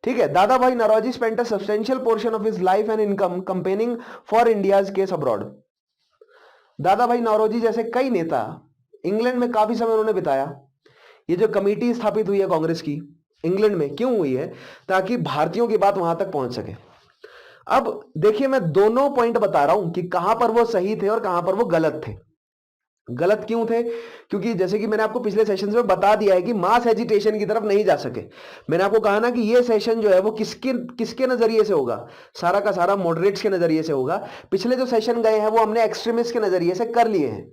ठीक है, Dadabhai Naoroji spent a substantial portion of his life and income campaigning for India's case abroad. Dadabhai Naoroji जैसे कई नेता इंग्लैंड में काफी समय उन्होंने बिताया। ये जो कमेटी स्थापित हुई है कांग्रेस की, इंग्लैंड में क्यों हुई है? ताकि भारतीयों की बात वहां तक पहुंच सके। अब देखिए, मैं दोनों पॉइंट बता रहा हूं कि कहां पर वो सही थे और कहां पर वो गलत थे। गलत क्यों थे? क्योंकि जैसे कि मैंने आपको पिछले सेशंस में बता दिया है कि मास एजिटेशन की तरफ नहीं जा सके। मैंने आपको कहा ना कि ये सेशन जो है वो किसके नजरिए से होगा? सारा का सारा मॉडरेट्स के नजरिए से होगा। पिछले जो सेशन गए हैं वो हमने एक्सट्रीमिस्ट के नजरिए से कर लिए हैं,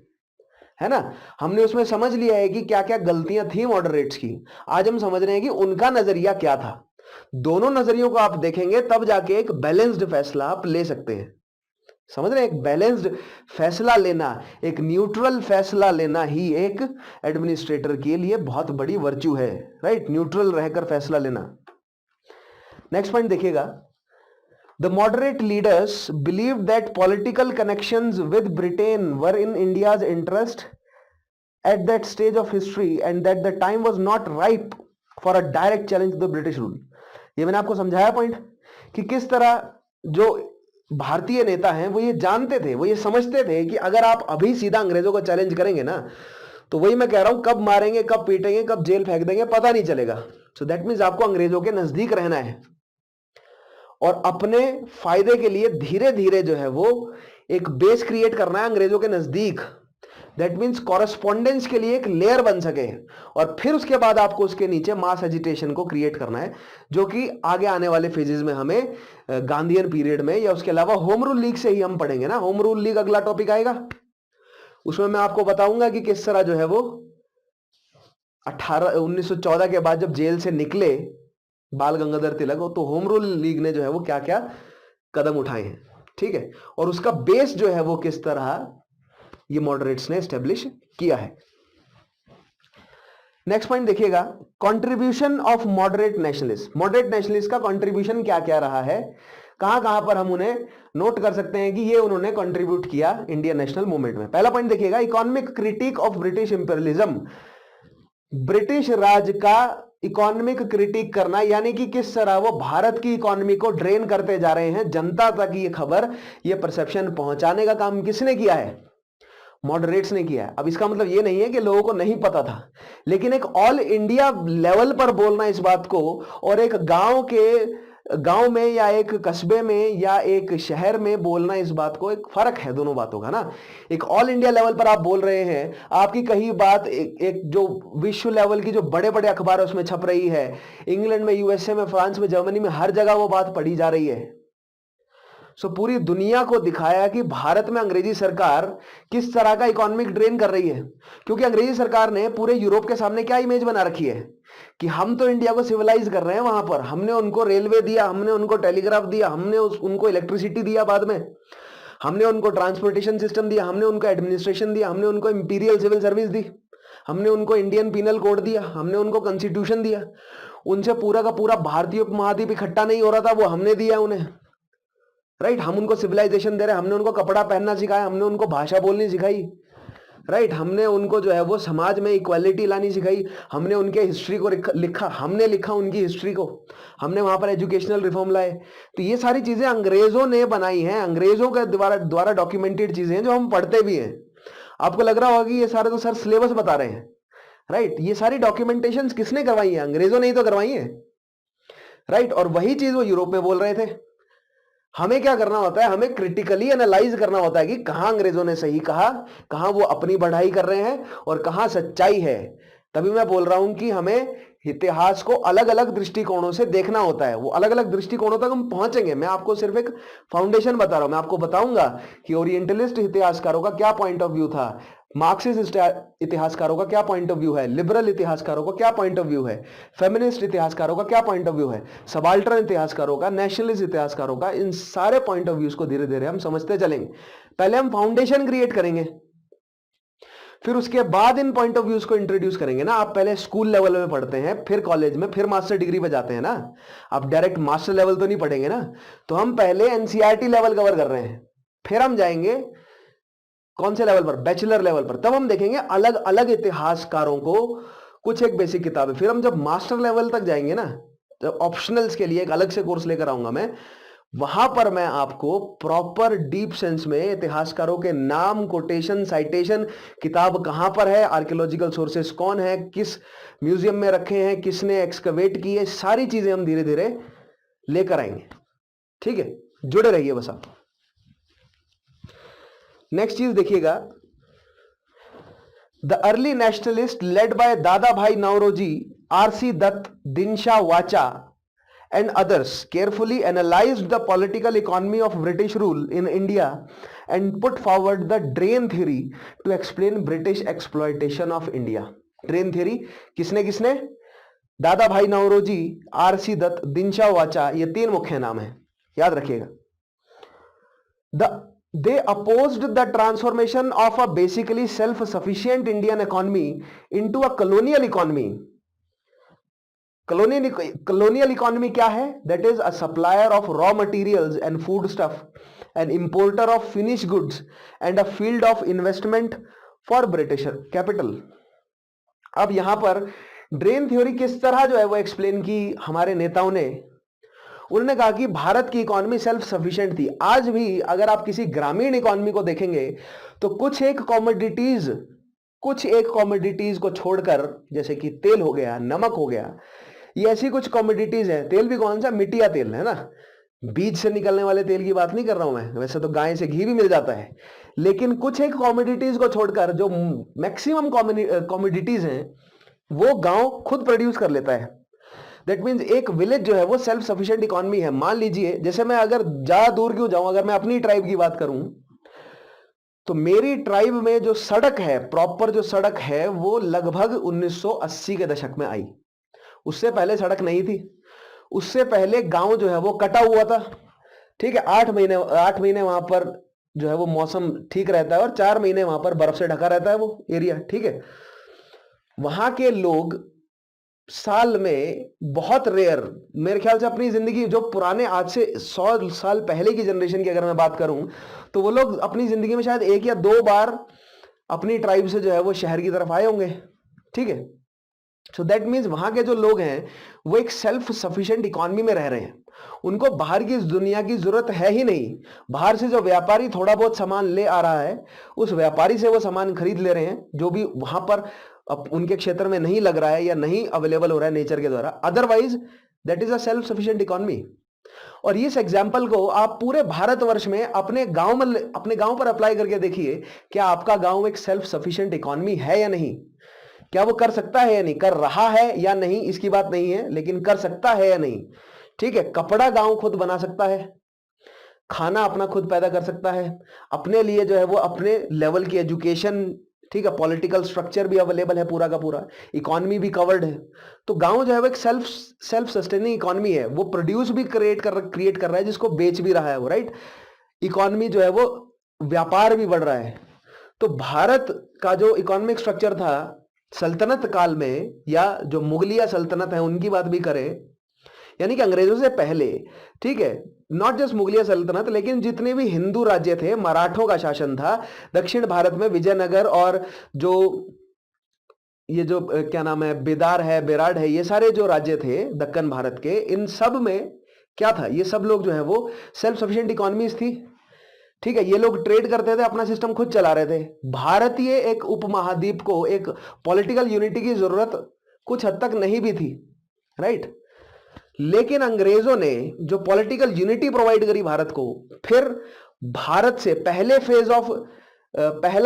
है ना। हमने उसमें समझ लिया है कि क्या क्या गलतियां थी मॉडरेट्स की। आज हम समझ रहे हैं कि उनका नजरिया क्या था। दोनों नजरियों को आप देखेंगे तब जाके एक बैलेंस्ड फैसला आप ले सकते हैं। समझ रहे हैं? एक बैलेंस्ड फैसला लेना, एक न्यूट्रल फैसला लेना ही एक एडमिनिस्ट्रेटर के लिए बहुत बड़ी वर्च्यू है। राइट, न्यूट्रल रहकर फैसला लेना। नेक्स्ट पॉइंट देखिएगा, the moderate leaders believe that political connections with Britain were in India's interest at that stage of history and that the time was not ripe for a direct challenge to the British rule. ये मैंने आपको समझाया point कि किस तरह जो भारतीय नेता हैं वो ये जानते थे, वो ये समझते थे कि अगर आप अभी सीधा अंग्रेजों को चैलेंज करेंगे ना तो वही मैं कह रहा हूं, कब मारेंगे, कब पीटेंगे, कब जेल फेंक देंगे पता नहीं चलेगा. सो दैट मीन्स आपको अंग्रेजों के नजदीक रहना है और अपने फायदे के लिए धीरे धीरे जो है वो एक बेस क्रिएट करना है अंग्रेजों के नजदीक. दैट मीन्स कॉरेस्पॉन्डेंस के लिए एक लेयर बन सके और फिर उसके बाद आपको उसके नीचे मास एजिटेशन को क्रिएट करना है, जो कि आगे आने वाले फेजेस में हमें गांधीयन पीरियड में या उसके अलावा होम रूल लीग से ही हम पढ़ेंगे ना. होम रूल लीग अगला टॉपिक आएगा, उसमें मैं आपको बताऊंगा कि किस तरह जो है वो 1914 के बाद जब जेल से निकले बाल गंगाधर तिलक, तो होम रूल लीग ने जो है वो क्या क्या कदम उठाए हैं. ठीक है, और उसका बेस जो है वो किस तरह ये मॉडरेट्स ने एस्टेब्लिश किया है. नेक्स्ट पॉइंट देखिएगा, contribution of moderate nationalist. Moderate nationalist का कंट्रीब्यूशन क्या क्या रहा है, कहां कहां पर हम उन्हें नोट कर सकते हैं कि ये उन्होंने कंट्रीब्यूट किया इंडियन नेशनल मूवमेंट में. पहला पॉइंट देखिएगा, economic critic of British imperialism. British Raj का इकोनॉमिक क्रिटिक करना, यानी कि किस तरह वो भारत की इकोनॉमी को ड्रेन करते जा रहे हैं, जनता तक ये खबर, ये परसेप्शन पहुंचाने का काम किसने किया है, मॉडरेट्स ने किया है. अब इसका मतलब ये नहीं है कि लोगों को नहीं पता था, लेकिन एक ऑल इंडिया लेवल पर बोलना इस बात को और एक गांव में या एक कस्बे में या एक शहर में बोलना इस बात को, एक फर्क है दोनों बातों का ना. एक ऑल इंडिया लेवल पर आप बोल रहे हैं, आपकी कही बात एक जो विश्व लेवल की जो बड़े बड़े अखबार है उसमें छप रही है, इंग्लैंड में, यूएसए में, फ्रांस में, जर्मनी में, हर जगह वो बात पढ़ी जा रही है. सो पूरी दुनिया को दिखाया कि भारत में अंग्रेजी सरकार किस तरह का इकोनॉमिक ड्रेन कर रही है. क्योंकि अंग्रेजी सरकार ने पूरे यूरोप के सामने क्या इमेज बना रखी है कि हम तो इंडिया को सिविलाइज कर रहे हैं, वहां पर हमने उनको रेलवे दिया, हमने उनको टेलीग्राफ दिया, हमने उनको इलेक्ट्रिसिटी दिया, बाद में हमने उनको ट्रांसपोर्टेशन सिस्टम दिया, हमने उनको एडमिनिस्ट्रेशन दिया, हमने उनको इंपीरियल सिविल सर्विस दी, हमने उनको इंडियन पीनल कोड दिया, हमने उनको कॉन्स्टिट्यूशन दिया. उनसे पूरा का पूरा भारतीय उपमहाद्वीप इकट्ठा नहीं हो रहा था, वो हमने दिया उन्हें. राइट, हम उनको सिविलाइजेशन दे रहे हैं, हमने उनको कपड़ा पहनना सिखाया, हमने उनको भाषा बोलनी सिखाई. राइट, हमने उनको जो है वो समाज में इक्वालिटी लानी सिखाई, हमने उनके हिस्ट्री को लिखा, हमने लिखा उनकी हिस्ट्री को, हमने वहां पर एजुकेशनल रिफॉर्म लाए. तो ये सारी चीजें अंग्रेजों ने बनाई हैं, अंग्रेजों के द्वारा डॉक्यूमेंटेड चीजें हैं जो हम पढ़ते भी हैं. आपको लग रहा होगा कि ये सारे तो सर सिलेबस बता रहे हैं. राइट, ये सारी डॉक्यूमेंटेशन किसने करवाई है, अंग्रेजों ने ही तो करवाई है. राइट, और वही चीज वो यूरोप में बोल रहे थे. हमें क्या करना होता है, हमें क्रिटिकली एनालाइज करना होता है कि कहां अंग्रेजों ने सही कहा, कहां वो अपनी बढ़ाई कर रहे हैं और कहां सच्चाई है. तभी मैं बोल रहा हूं कि हमें इतिहास को अलग अलग दृष्टिकोणों से देखना होता है. वो अलग अलग दृष्टिकोणों तक हम पहुंचेंगे. मैं आपको सिर्फ एक फाउंडेशन बता रहा हूं. मैं आपको बताऊंगा कि ओरिएंटलिस्ट इतिहासकारों का क्या पॉइंट ऑफ व्यू था, मार्क्सिस्ट इतिहासकारों का क्या पॉइंट ऑफ व्यू है, लिबरल इतिहासकारों का क्या पॉइंट ऑफ व्यू है, फेमिनिस्ट इतिहासकारों का क्या पॉइंट ऑफ व्यू है, सबाल्टर्न इतिहासकारों का, नेशनलिस्ट इतिहासकारों का. इन सारे पॉइंट ऑफ व्यूज को धीरे धीरे हम समझते चलेंगे. पहले हम फाउंडेशन क्रिएट करेंगे, फिर उसके बाद इन पॉइंट ऑफ व्यूज को इंट्रोड्यूस करेंगे ना. आप पहले स्कूल लेवल में पढ़ते हैं, फिर कॉलेज में, फिर मास्टर डिग्री पे जाते हैं ना. आप डायरेक्ट मास्टर लेवल तो नहीं पढ़ेंगे ना. तो हम पहले एनसीईआरटी लेवल कवर कर रहे हैं, फिर हम जाएंगे कौन से लेवल पर, बैचलर लेवल पर. तब हम देखेंगे अलग अलग इतिहासकारों को, कुछ एक बेसिक किताबें. फिर हम जब मास्टर लेवल तक जाएंगे ना, जब ऑप्शनल्स के लिए एक अलग से कोर्स लेकर आऊंगा मैं, वहां पर मैं आपको प्रॉपर डीप सेंस में इतिहासकारों के नाम, कोटेशन, साइटेशन, किताब कहां पर है, आर्कियोलॉजिकल सोर्सेस कौन है, किस म्यूजियम में रखे हैं, किसने एक्सकवेट किए, सारी चीजें हम धीरे धीरे लेकर आएंगे. ठीक है, जुड़े रहिए बस आप. नेक्स्ट चीज देखिएगा, the early nationalist led by दादा भाई नौरोजी, आरसी दत्त, दिनशा वाचा and others carefully analyzed the political economy of British rule in India and put forward the drain theory to explain British exploitation of India. Drain theory किसने, दादा भाई Naoroji, RC Dutt, Dinshaw वाचा, ये तीन मुख्य नाम है, याद रखिएगा. They opposed the transformation of a basically self-sufficient Indian economy into a colonial economy. Colonial economy क्या है? That is a supplier of raw materials and food stuff, an importer of finished goods and a field of investment for British capital. अब यहां पर drain theory किस तरह जो है वो एक्सप्लेन की हमारे नेताओं ने। उन्होंने कहा कि भारत की इकोनॉमी सेल्फ सफिशिएंट थी। आज भी अगर आप किसी ग्रामीण इकोनॉमी को देखेंगे तो कुछ एक कॉमोडिटीज को छोड़कर, जैसे कि तेल हो गया, नमक हो गया, ये ऐसी कुछ कॉमोडिटीज है। तेल भी कौन सा? मिट्टिया तेल है ना, बीज से निकलने वाले तेल की बात नहीं कर रहा हूं मैं, वैसे तो गाय से घी भी मिल जाता है, लेकिन कुछ एक कॉमोडिटीज को छोड़कर जो मैक्सिमम कॉमोडिटीज हैं वो गांव खुद प्रोड्यूस कर लेता है। दैट मीन्स एक विलेज जो है वो सेल्फ सफिशिएंट इकोनॉमी है। मान लीजिए, जैसे मैं अगर ज्यादा दूर क्यों जाऊं, अगर मैं अपनी ट्राइब की बात करूं तो मेरी ट्राइब में जो सड़क है, प्रॉपर जो सड़क है, वो लगभग 1980 के दशक में आई। उससे पहले सड़क नहीं थी। उससे पहले गांव जो है वो कटा हुआ था। ठीक है, 8 महीने वहां पर जो है वो मौसम ठीक रहता है और 4 महीने वहां पर बर्फ से ढका रहता है वो एरिया। ठीक है, वहां के लोग साल में बहुत रेयर, मेरे ख्याल से अपनी जिंदगी, जो पुराने आज से 100 साल पहले की जनरेशन की अगर मैं बात करूं तो वो लोग अपनी जिंदगी में शायद 1 या 2 बार अपनी ट्राइब से जो है वो शहर की तरफ आए होंगे। ठीक है, सो दैट मीन्स वहां के जो लोग हैं वो एक सेल्फ सफिशिएंट इकोनॉमी में रह रहे हैं। उनको बाहर की दुनिया की जरूरत है ही नहीं। बाहर से जो व्यापारी थोड़ा बहुत सामान ले आ रहा है, उस व्यापारी से वो सामान खरीद ले रहे हैं, जो भी वहां पर अब उनके क्षेत्र में नहीं लग रहा है या नहीं अवेलेबल हो रहा है नेचर के द्वारा। Otherwise that is a self sufficient economy. और इस एग्जाम्पल को आप पूरे भारतवर्ष में अपने गांव पर अप्लाई करके देखिए, क्या आपका गांव एक सेल्फ सफिशिएंट इकोनॉमी है या नहीं? क्या वो कर सकता है या नहीं? कर रहा है या नहीं इसकी बात नहीं है, लेकिन कर सकता है या नहीं। ठीक है, कपड़ा गांव खुद बना सकता है, खाना अपना खुद पैदा कर सकता है, अपने लिए जो है वो अपने लेवल की एजुकेशन, ठीक है, पॉलिटिकल स्ट्रक्चर भी अवेलेबल है, पूरा का पूरा इकोनॉमी भी कवर्ड है। तो गांव जो है वो एक सेल्फ सस्टेनिंग इकोनॉमी है। वो प्रोड्यूस भी क्रिएट कर रहा है, जिसको बेच भी रहा है वो, राइट। इकोनॉमी जो है वो व्यापार भी बढ़ रहा है। तो भारत का जो इकोनॉमिक स्ट्रक्चर था सल्तनत काल में, या जो मुगलिया सल्तनत है उनकी बात भी करें, यानी कि अंग्रेजों से पहले, ठीक है, नॉट जस्ट मुगलिया सल्तनत, लेकिन जितने भी हिंदू राज्य थे, मराठों का शासन था दक्षिण भारत में, विजयनगर और जो ये जो क्या नाम है, बेदार है, बेराड है, ये सारे जो राज्य थे दक्कन भारत के, इन सब में क्या था, ये सब लोग जो है वो सेल्फ सफिशिएंट इकोनॉमीज थी। ठीक है, ये लोग ट्रेड करते थे, अपना सिस्टम खुद चला रहे थे। भारतीय एक उपमहाद्वीप को एक पॉलिटिकल यूनिटी की जरूरत कुछ हद तक नहीं भी थी, राइट। लेकिन अंग्रेजों ने जो पॉलिटिकल यूनिटी प्रोवाइड करी भारत को, फिर भारत से पहला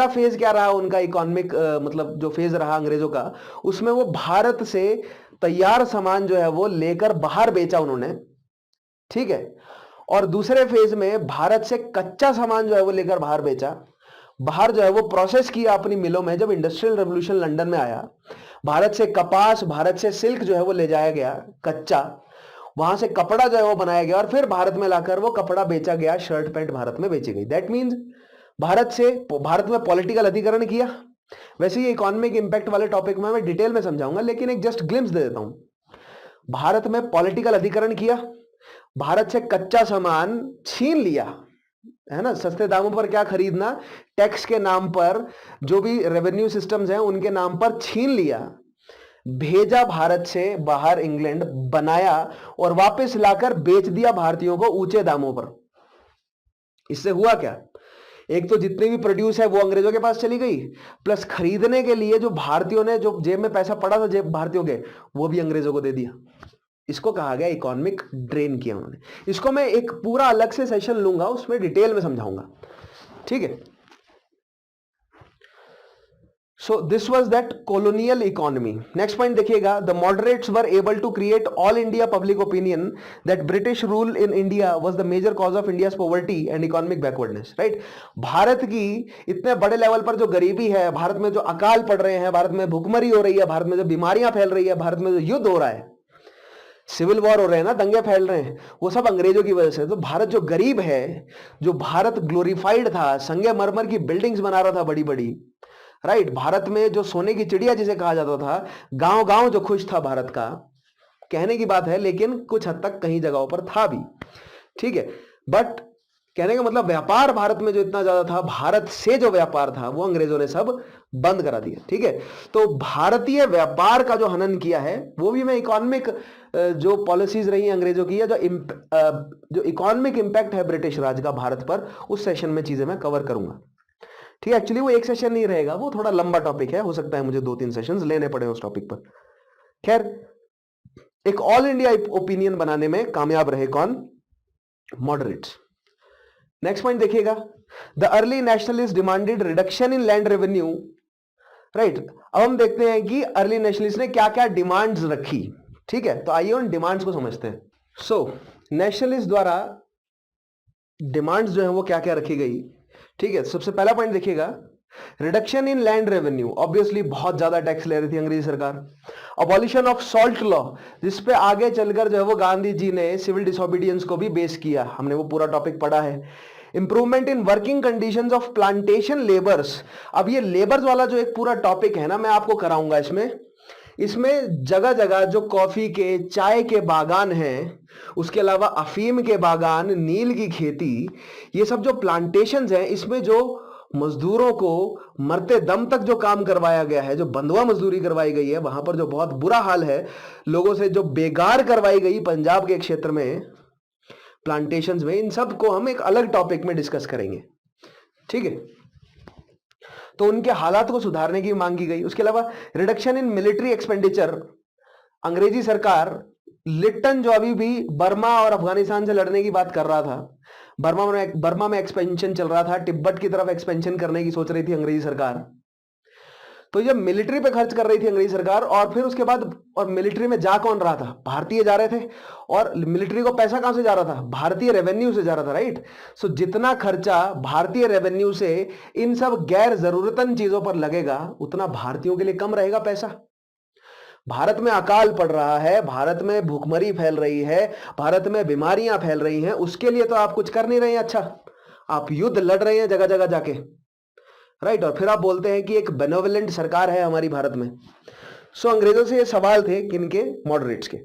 फेज क्या रहा उनका इकोनॉमिक, मतलब जो फेज रहा अंग्रेजों का, उसमें वो भारत से तैयार सामान जो है वो लेकर बाहर बेचा उन्होंने। ठीक है, और दूसरे फेज में भारत से कच्चा सामान जो है वो लेकर बाहर बेचा, बाहर जो है वो प्रोसेस किया अपनी मिलों में। जब इंडस्ट्रियल रेवोल्यूशन लंदन में आया, भारत से कपास, भारत से सिल्क जो है वो ले जाया गया कच्चा, वहां से कपड़ा जो है वो बनाया गया और फिर भारत में लाकर वो कपड़ा बेचा गया, शर्ट पैंट भारत में बेची गई। दैट मीन्स भारत में पॉलिटिकल अधिकरण किया। वैसे ये इकोनॉमिक इंपैक्ट वाले टॉपिक में मैं डिटेल में समझाऊंगा, लेकिन एक जस्ट ग्लिम्स दे देता हूं। भारत में पॉलिटिकल अधिकरण किया, भारत से कच्चा सामान छीन लिया, है ना, सस्ते दामों पर क्या खरीदना, टैक्स के नाम पर, जो भी रेवेन्यू सिस्टम्स हैं उनके नाम पर छीन लिया, भेजा भारत से बाहर, इंग्लैंड बनाया और वापस लाकर बेच दिया भारतीयों को ऊंचे दामों पर। इससे हुआ क्या, एक तो जितनी भी प्रोड्यूस है वो अंग्रेजों के पास चली गई, प्लस खरीदने के लिए जो भारतीयों ने, जो जेब में पैसा पड़ा था जेब भारतीयों के, वो भी अंग्रेजों को दे दिया। इसको कहा गया इकोनॉमिक ड्रेन किया उन्होंने। इसको मैं एक पूरा अलग से सेशन लूंगा, उसमें डिटेल में समझाऊंगा। ठीक है, so this was that colonial economy. Next point देखिएगा, the moderates were able to create all India public opinion that British rule in India was the major cause of India's poverty and economic backwardness, right. Bharat की इतने बड़े level पर जो गरीबी है, भारत में जो अकाल पड़ रहे हैं, भारत में भुखमरी हो रही है, भारत में जो बीमारियां फैल रही है, भारत में जो युद्ध हो रहा है, सिविल वॉर हो रहे हैं ना, दंगे फैल रहे हैं, वो सब अंग्रेजों की वजह से। तो भारत जो गरीब है, जो भारत ग्लोरीफाइड था, संगमरमर की बिल्डिंग्स बना रहा था बड़ी बड़ी, राइट, भारत में जो सोने की चिड़िया जिसे कहा जाता था, गांव गांव जो खुश था भारत का, कहने की बात है, लेकिन कुछ हद तक कहीं जगहों पर था भी। ठीक है, बट कहने का मतलब व्यापार भारत में जो इतना ज्यादा था, भारत से जो व्यापार था वो अंग्रेजों ने सब बंद करा दिया। ठीक है, तो भारतीय व्यापार का जो हनन किया है वो भी मैं इकोनॉमिक जो पॉलिसीज रही अंग्रेजों की, या जो इकोनॉमिक इंपैक्ट है ब्रिटिश राज का भारत पर, उस सेशन में चीजें मैं कवर करूंगा। ठीक है, एक्चुअली वो एक सेशन नहीं रहेगा, वो थोड़ा लंबा टॉपिक है, हो सकता है मुझे 2-3 सेशंस लेने पड़े उस टॉपिक पर। खैर, एक ऑल इंडिया ओपिनियन बनाने में कामयाब रहे कौन? मॉडरेट्स। नेक्स्ट पॉइंट देखिएगा, the early nationalist demanded reduction in land revenue. Right, अब हम देखते हैं कि अर्ली नेशनलिस्ट ने क्या क्या डिमांड्स रखी। ठीक है, तो आइए उन डिमांड्स को समझते हैं। सो नेशनलिस्ट द्वारा डिमांड्स जो है वो क्या क्या रखी गई। ठीक है, सबसे पहला पॉइंट देखिएगा, reduction in land revenue. Obviously बहुत ज्यादा टैक्स ले रही थी अंग्रेजी सरकार। अबॉलिशन ऑफ सॉल्ट लॉ, जिसपे आगे चलकर जो है वो गांधी जी ने सिविल डिसोबीडियंस को भी बेस किया, हमने वो पूरा टॉपिक पढ़ा है। Improvement in working conditions of plantation labours. अब ये लेबर्स वाला जो एक पूरा टॉपिक है ना, मैं आपको कराऊंगा इसमें जगह जगह जो कॉफी के, चाय के बागान हैं, उसके अलावा अफीम के बागान, नील की खेती, ये सब जो प्लांटेशंस हैं, इसमें जो मजदूरों को मरते दम तक जो काम करवाया गया है, जो बंधुआ मजदूरी करवाई गई है, वहां पर जो बहुत बुरा हाल है, लोगों से जो बेगार करवाई गई पंजाब के क्षेत्र में प्लांटेशंस में, इन सब को हम एक अलग टॉपिक में डिस्कस करेंगे। ठीक है, तो उनके हालात को सुधारने की मांग की गई। उसके अलावा रिडक्शन इन मिलिट्री एक्सपेंडिचर। अंग्रेजी सरकार लिट्टन जो अभी भी बर्मा और अफगानिस्तान से लड़ने की बात कर रहा था, बर्मा में एक्सपेंशन चल रहा था, तिब्बत की तरफ एक्सपेंशन करने की सोच रही थी अंग्रेजी सरकार, तो जब मिलिट्री पे खर्च कर रही थी अंग्रेजी सरकार, और फिर उसके बाद, और मिलिट्री में जा कौन रहा था? भारतीय जा रहे थे, और मिलिट्री को पैसा कहां से जा रहा था? भारतीय रेवेन्यू से जा रहा था। राइट, सो जितना खर्चा भारतीय रेवेन्यू से इन सब गैर जरूरतन चीजों पर लगेगा, उतना भारतीयों के लिए कम रहेगा पैसा। भारत में अकाल पड़ रहा है, भारत में भूखमरी फैल रही है, भारत में बीमारियां फैल रही हैं, उसके लिए तो आप कुछ कर नहीं रहे हैं। अच्छा, आप युद्ध लड़ रहे हैं जगह जगह जाके। राइट, और फिर आप बोलते हैं कि एक बेनोवलेंट सरकार है हमारी भारत में। सो अंग्रेजों से ये सवाल थे किनके? मॉडरेट्स के।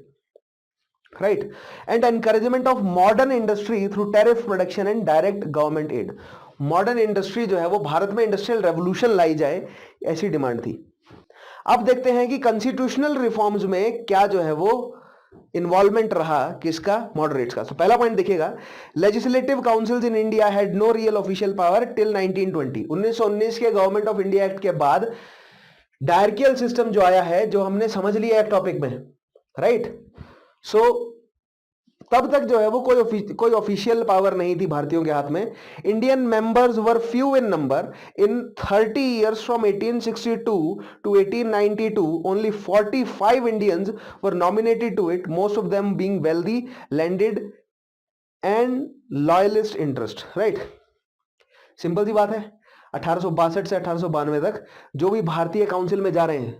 Right, and encouragement of modern industry through tariff production and direct government aid. Modern industry जो है वो भारत में इंडस्ट्रियल रेवोल्यूशन लाई जाए, ऐसी डिमांड थी। अब देखते हैं कि कॉन्स्टिट्यूशनल रिफॉर्म्स में क्या जो है वो इन्वॉल्वमेंट रहा, किसका? मॉडरेट्स का। तो पहला पॉइंट देखिएगा, legislative councils in India had no real official power till 1920। 1919 के गवर्नमेंट ऑफ इंडिया एक्ट के बाद डायरकियल सिस्टम जो आया है, जो हमने समझ लिया एक टॉपिक में। राइट, सो तब तक जो है वो कोई ऑफिशियल पावर नहीं थी भारतीयों के हाथ में। Indian members were few in number. In 30 years from 1862 to 1892 only 45 Indians were nominated to it, most of them being wealthy, landed and loyalist interest. Right, simple सी बात है, 1862 से 1892 तक जो भी भारतीय काउंसिल में जा रहे हैं,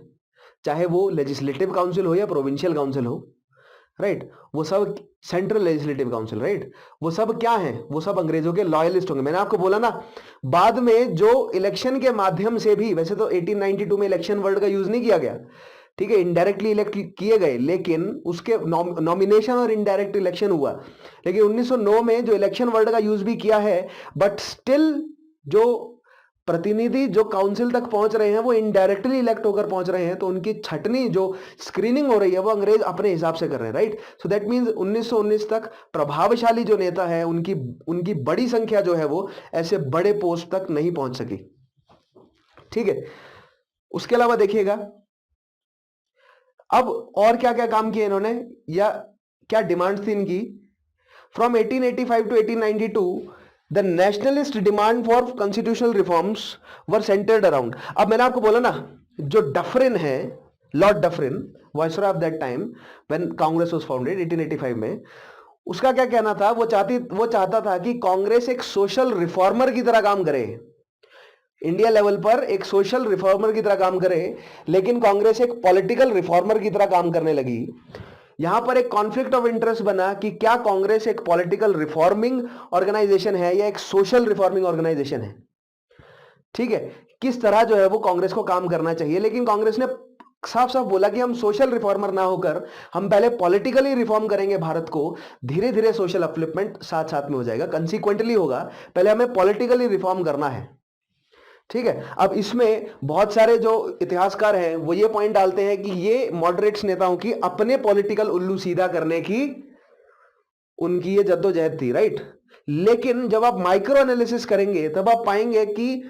चाहे वो लेजिस्लेटिव काउंसिल हो या प्रोविंशियल काउंसिल हो, राइट, वो सब सेंट्रल लेजिस्लेटिव काउंसिल, राइट, वो सब क्या हैं? वो सब अंग्रेजों के लॉयलिस्ट होंगे। मैंने आपको बोला ना, बाद में जो इलेक्शन के माध्यम से भी, वैसे तो 1892 में इलेक्शन वर्ड का यूज नहीं किया गया, ठीक है, इनडायरेक्टली इलेक्ट किए गए, लेकिन उसके नॉमिनेशन और इनडायरेक्ट इलेक्शन हुआ। लेकिन 1909 में जो इलेक्शन वर्ड का यूज भी किया है, बट स्टिल जो प्रतिनिधि जो काउंसिल तक पहुंच रहे हैं वो इनडायरेक्टली इलेक्ट होकर पहुंच रहे हैं, तो उनकी छटनी जो स्क्रीनिंग हो रही है वो अंग्रेज अपने हिसाब से कर रहे हैं। राइट, सो दैट मींस 1919 तक प्रभावशाली जो नेता है, उनकी बड़ी संख्या जो है वो ऐसे बड़े पोस्ट तक नहीं पहुंच सकी। ठीक है, उसके अलावा देखिएगा अब और क्या क्या काम किए इन्होंने, या क्या डिमांड थी इनकी। From 1885 to 1892 the nationalist demand for constitutional reforms were centred around. अब मैंने आपको बोला ना, जो डफरिन है, Lord Dufferin, viceroy of that time when Congress was founded 1885 में, उसका क्या कहना था? वो चाहता था कि कांग्रेस एक सोशल रिफॉर्मर की तरह काम करे, इंडिया लेवल पर एक सोशल रिफॉर्मर की तरह काम करे, लेकिन कांग्रेस एक पॉलिटिकल रिफॉर्मर की तरह काम करने लगी। यहां पर एक कॉन्फ्लिक्ट ऑफ इंटरेस्ट बना कि क्या कांग्रेस एक पॉलिटिकल रिफॉर्मिंग ऑर्गेनाइजेशन है या एक सोशल रिफॉर्मिंग ऑर्गेनाइजेशन है। ठीक है, किस तरह जो है वो कांग्रेस को काम करना चाहिए। लेकिन कांग्रेस ने साफ साफ बोला कि हम सोशल रिफॉर्मर ना होकर हम पहले पॉलिटिकली रिफॉर्म करेंगे भारत को, धीरे धीरे सोशल अपलिफ्टमेंट साथ साथ में हो जाएगा, कंसीक्वेंटली होगा, पहले हमें पॉलिटिकली रिफॉर्म करना है। ठीक है, अब इसमें बहुत सारे जो इतिहासकार हैं वो ये पॉइंट डालते हैं कि ये मॉडरेट्स नेताओं की अपने पॉलिटिकल उल्लू सीधा करने की उनकी ये जद्दोजहद थी, राइट। लेकिन जब आप माइक्रो एनालिसिस करेंगे तब आप पाएंगे कि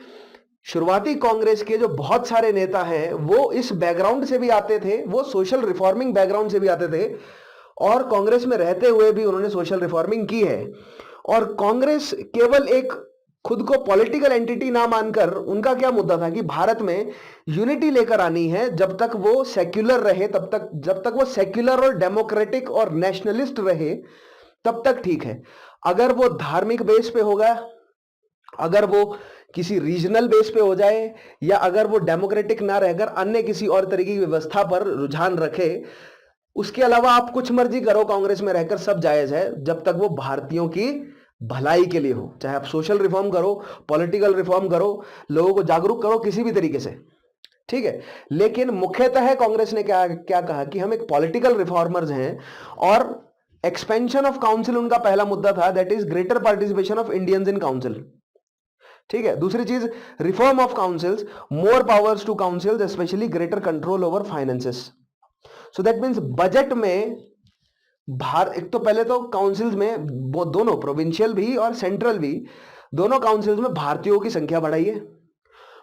शुरुआती कांग्रेस के जो बहुत सारे नेता हैं वो इस बैकग्राउंड से भी आते थे, वो सोशल रिफॉर्मिंग बैकग्राउंड से भी आते थे, और कांग्रेस में रहते हुए भी उन्होंने सोशल रिफॉर्मिंग की है। और कांग्रेस केवल एक खुद को पॉलिटिकल एंटिटी ना मानकर, उनका क्या मुद्दा था कि भारत में यूनिटी लेकर आनी है, जब तक वो सेक्युलर रहे तब तक, जब तक वो सेक्युलर और डेमोक्रेटिक और नेशनलिस्ट रहे तब तक ठीक है। अगर वो धार्मिक बेस पे होगा, अगर वो किसी रीजनल बेस पे हो जाए, या अगर वो डेमोक्रेटिक ना रहकर अन्य किसी और तरीके की व्यवस्था पर रुझान रखे, उसके अलावा आप कुछ मर्जी करो कांग्रेस में रहकर, सब जायज है, जब तक वो भारतीयों की भलाई के लिए हो। चाहे आप सोशल रिफॉर्म करो, पॉलिटिकल रिफॉर्म करो, लोगों को जागरूक करो किसी भी तरीके से, ठीक है। लेकिन मुख्यतः कांग्रेस ने क्या क्या कहा कि हम एक पॉलिटिकल रिफॉर्मर्स हैं, और एक्सपेंशन ऑफ काउंसिल उनका पहला मुद्दा था, that is greater participation of Indians in council. ठीक है, दूसरी चीज reform of councils, more powers to councils, especially greater control over finances. So that means budget में एक तो पहले तो काउंसिल्स में वो दोनों प्रोविंशियल भी और सेंट्रल भी, दोनों काउंसिल्स में भारतीयों की संख्या बढ़ाइए,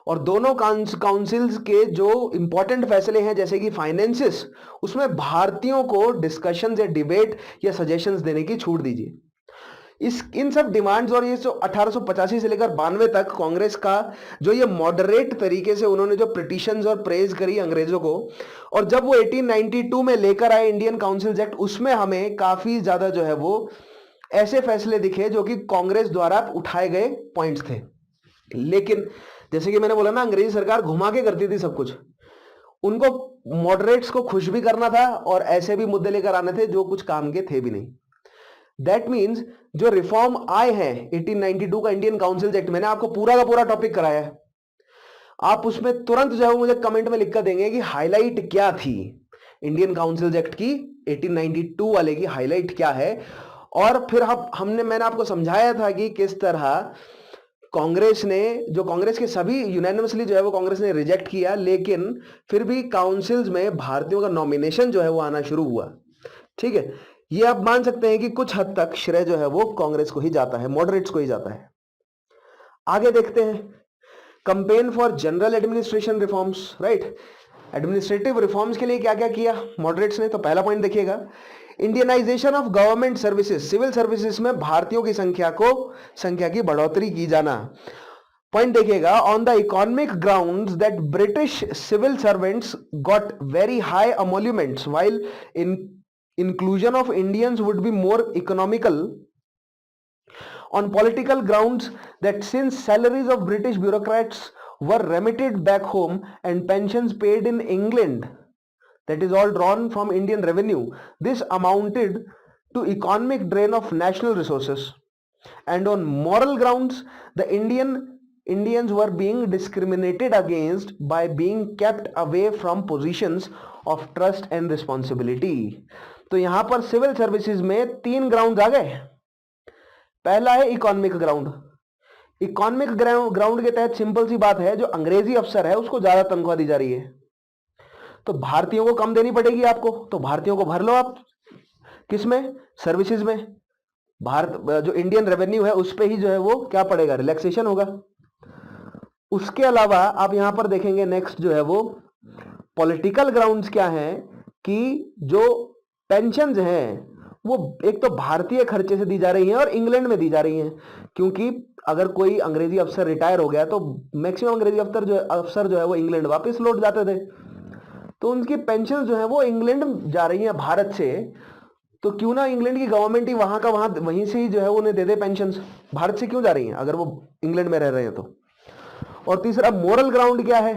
और दोनों काउंसिल्स के जो इंपॉर्टेंट फैसले हैं जैसे कि फाइनेंसेस, उसमें भारतीयों को डिस्कशन या डिबेट या सजेशंस देने की छूट दीजिए। इन सब डिमांड्स, और ये जो 1885 से लेकर 92 तक कांग्रेस का जो ये मॉडरेट तरीके से उन्होंने जो पिटीशंस और प्रेज करी अंग्रेजों को, और जब वो 1892 में लेकर आए इंडियन काउंसिल्स एक्ट, उसमें हमें काफी ज्यादा जो है वो ऐसे फैसले दिखे जो कि कांग्रेस द्वारा उठाए गए पॉइंट्स थे। लेकिन जैसे कि मैंने बोला ना, अंग्रेजी सरकार घुमा के करती थी सब कुछ, उनको मॉडरेट्स को खुश भी करना था और ऐसे भी मुद्दे लेकर आने थे जो कुछ काम के थे भी नहीं। दैट मीन्स जो रिफॉर्म आए हैं 1892 का इंडियन काउंसिल एक्ट, मैंने आपको पूरा का पूरा टॉपिक कराया है, आप उसमें तुरंत जो है मुझे कमेंट में लिख कर देंगे कि हाईलाइट क्या थी इंडियन काउंसिल एक्ट की, 1892 वाले की हाईलाइट क्या है। और फिर मैंने आपको समझाया था कि किस तरह कांग्रेस ने, जो कांग्रेस के सभी यूनानिमसली जो है वो कांग्रेस ने रिजेक्ट किया, लेकिन फिर भी काउंसिल्स में भारतीयों का नॉमिनेशन जो है वो आना शुरू हुआ। ठीक है, ये आप मान सकते हैं कि कुछ हद तक श्रेय जो है वो कांग्रेस को ही जाता है, मॉडरेट्स को ही जाता है। आगे देखते हैं, campaign for general administration reforms, right. Administrative reforms के लिए क्या क्या किया मॉडरेट्स ने, तो पहला पॉइंट देखिएगा, Indianisation of government services, civil services में भारतीयों की संख्या की बढ़ोतरी की जाना। पॉइंट देखिएगा, on the economic grounds that British civil servants got very high emoluments while inclusion of Indians would be more economical. On political grounds that since salaries of British bureaucrats were remitted back home and pensions paid in England, that is all drawn from Indian revenue, this amounted to economic drain of national resources. And on moral grounds, the Indians were being discriminated against by being kept away from positions of trust and responsibility. तो यहां पर civil services में 3 ground आ गए। पहला है economic ground. Economic ground के तहत simple सी बात है, जो अंग्रेजी अफसर है उसको ज्यादा तनख्वाह दी जा रही है, तो भारतीयों को कम देनी पड़ेगी आपको, तो भारतीयों को भर लो आप किसमें, सर्विसेज में। भारत जो इंडियन रेवेन्यू है उस पे ही जो है वो क्या पड़ेगा, रिलैक्सेशन होगा। उसके अलावा आप यहां पर देखेंगे नेक्स्ट जो है वो पॉलिटिकल ग्राउंड्स क्या है, कि जो पेंशन्स हैं वो एक तो भारतीय खर्चे से दी जा रही हैं और इंग्लैंड में दी जा रही हैं, क्योंकि अगर कोई अंग्रेजी अफसर रिटायर हो गया तो मैक्सिमम अंग्रेजी अफसर जो है वो इंग्लैंड वापस लौट जाते थे, तो उनकी पेंशन जो है वो इंग्लैंड जा रही है भारत से, तो क्यों ना इंग्लैंड की गवर्नमेंट ही वहीं से ही जो है उन्हें दे दे पेंशन, भारत से क्यों जा रही हैं अगर वो इंग्लैंड में रह रहे हैं तो। और तीसरा मोरल ग्राउंड क्या है,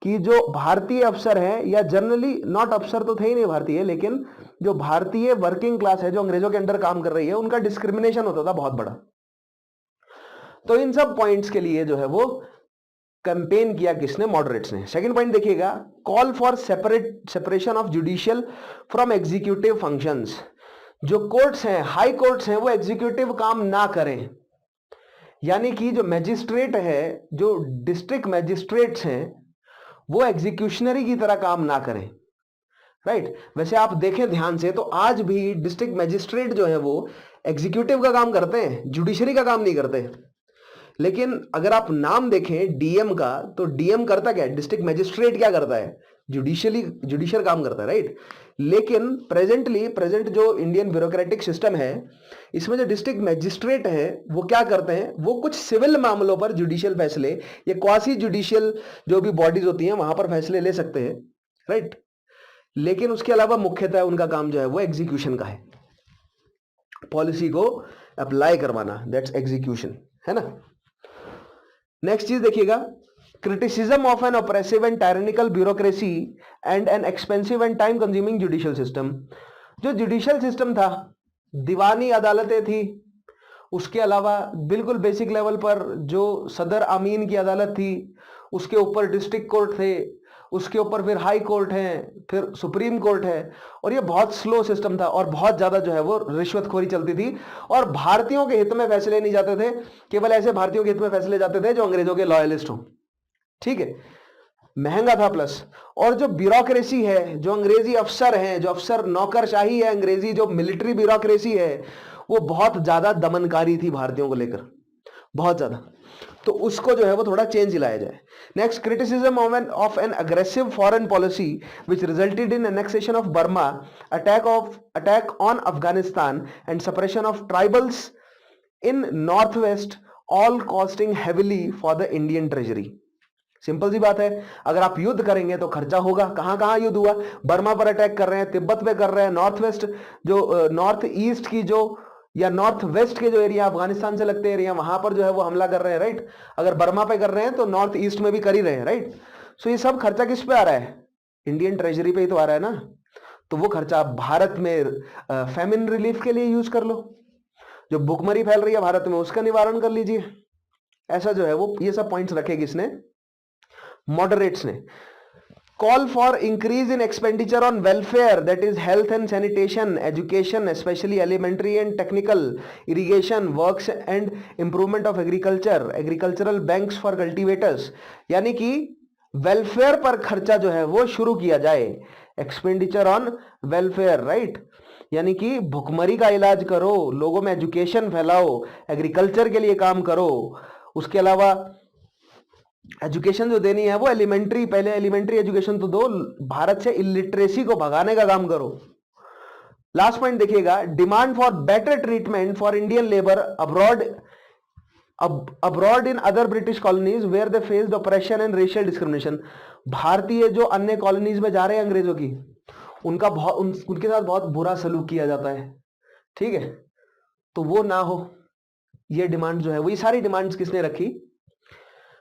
कि जो भारतीय अफसर हैं, या जनरली नॉट अफसर तो थे ही नहीं भारतीय, लेकिन जो भारतीय वर्किंग क्लास है जो अंग्रेजों के अंडर काम कर रही है, उनका डिस्क्रिमिनेशन होता था बहुत बड़ा। तो इन सब पॉइंट्स के लिए जो है वो कैंपेन किया किसने? मॉडरेट्स ने। सेकंड पॉइंट देखिएगा, call for separation of judicial from executive functions. जो कोर्ट्स हैं, हाई कोर्ट्स हैं, वो एग्जीक्यूटिव काम ना करें, यानी कि जो मैजिस्ट्रेट है, जो डिस्ट्रिक्ट मैजिस्ट्रेट्स हैं, वो एग्जीक्यूशनरी की तरह काम ना करें, राइट। वैसे आप देखें ध्यान से तो आज भी डिस्ट्रिक्ट मैजिस्ट्रेट जो है वो एग्जीक्यूटिव का काम करते हैं, जुडिशरी का काम नहीं करते। लेकिन अगर आप नाम देखें डीएम का, तो डीएम करता क्या है? डिस्ट्रिक्ट मैजिस्ट्रेट क्या करता है? जुडिशियल काम करता है, राइट। लेकिन प्रेजेंट जो इंडियन ब्यूरोक्रेटिक सिस्टम है, इसमें जो डिस्ट्रिक्ट मैजिस्ट्रेट है वो क्या करते हैं? वो कुछ सिविल मामलों पर जुडिशियल फैसले या क्वासी जुडिशियल जो भी बॉडीज होती हैं वहां पर फैसले ले सकते हैं, राइट। लेकिन उसके अलावा मुख्यतः उनका काम जो है वो एग्जीक्यूशन का है, पॉलिसी को अप्लाई करवाना, दैट्स एग्जीक्यूशन, है ना। नेक्स्ट चीज देखिएगा, criticism of an oppressive and tyrannical bureaucracy and an expensive and time consuming judicial system. जो जुडिशियल सिस्टम था, दीवानी अदालतें थी, उसके अलावा बिल्कुल बेसिक लेवल पर जो सदर अमीन की अदालत थी, उसके ऊपर डिस्ट्रिक्ट कोर्ट थे, उसके ऊपर फिर हाई कोर्ट है, फिर सुप्रीम कोर्ट है, और ये बहुत स्लो सिस्टम था और बहुत ज्यादा जो है वो रिश्वतखोरी चलती थी, और भारतीयों के हित में फैसले नहीं जाते थे, केवल ऐसे भारतीयों के हित में फैसले जाते थे जो अंग्रेजों के लॉयलिस्ट हों, ठीक है। महंगा था प्लस, और जो ब्यूरोक्रेसी है, जो अंग्रेजी अफसर हैं, जो अफसर नौकरशाही है, अंग्रेजी जो मिलिट्री ब्यूरोक्रेसी है, वो बहुत ज्यादा दमनकारी थी भारतीयों को लेकर, बहुत ज्यादा। तो उसको जो है वो थोड़ा चेंज लाया जाए। Next, criticism of an aggressive foreign policy which resulted in annexation of Burma, attack on Afghanistan and suppression of tribals in north west, all costing heavily for the Indian treasury. Simple सी बात है, अगर आप युद्ध करेंगे तो खर्चा होगा। कहां कहां युद्ध हुआ? बर्मा पर अटैक कर रहे हैं, तिब्बत पे कर रहे हैं, नॉर्थ वेस्ट जो नॉर्थ ईस्ट की जो या नॉर्थ वेस्ट के जो एरिया अफगानिस्तान से लगते एरिया, वहां पर जो है वो हमला कर रहे हैं, राइट। अगर बर्मा पे कर रहे हैं तो नॉर्थ ईस्ट में भी कर ही रहे हैं, राइट। सो ये सब खर्चा किस पे आ रहा है? इंडियन ट्रेजरी पे ही तो आ रहा है ना। तो वो खर्चा भारत में फैमिन रिलीफ के लिए यूज कर लो, जो भुखमरी फैल रही है भारत में उसका निवारण कर लीजिए। ऐसा जो है वो ये सब पॉइंट्स रखे किसने? मॉडरेट्स ने। Call for increase in expenditure on welfare, that is health and sanitation, education, especially elementary and technical, irrigation works and improvement of agriculture, agricultural banks for cultivators। यानी कि वेलफेयर पर खर्चा जो है वो शुरू किया जाए, एक्सपेंडिचर ऑन वेलफेयर, राइट। यानी कि भुखमरी का इलाज करो, लोगों में एजुकेशन फैलाओ, एग्रीकल्चर के लिए काम करो। उसके अलावा एजुकेशन जो देनी है वो एलिमेंट्री, पहले एलिमेंट्री एजुकेशन तो दो, भारत से इलिटरेसी को भगाने का काम करो। लास्ट पॉइंट देखिएगा, demand for better treatment for Indian labour abroad in other British colonies where they faced operation and racial discrimination. भारतीय जो अन्य कॉलोनीज में जा रहे हैं अंग्रेजों की, उनके साथ बहुत बुरा सलूक किया जाता है, ठीक है। तो वो ना हो, ये डिमांड जो है वो, ये सारी डिमांड्स किसने रखी?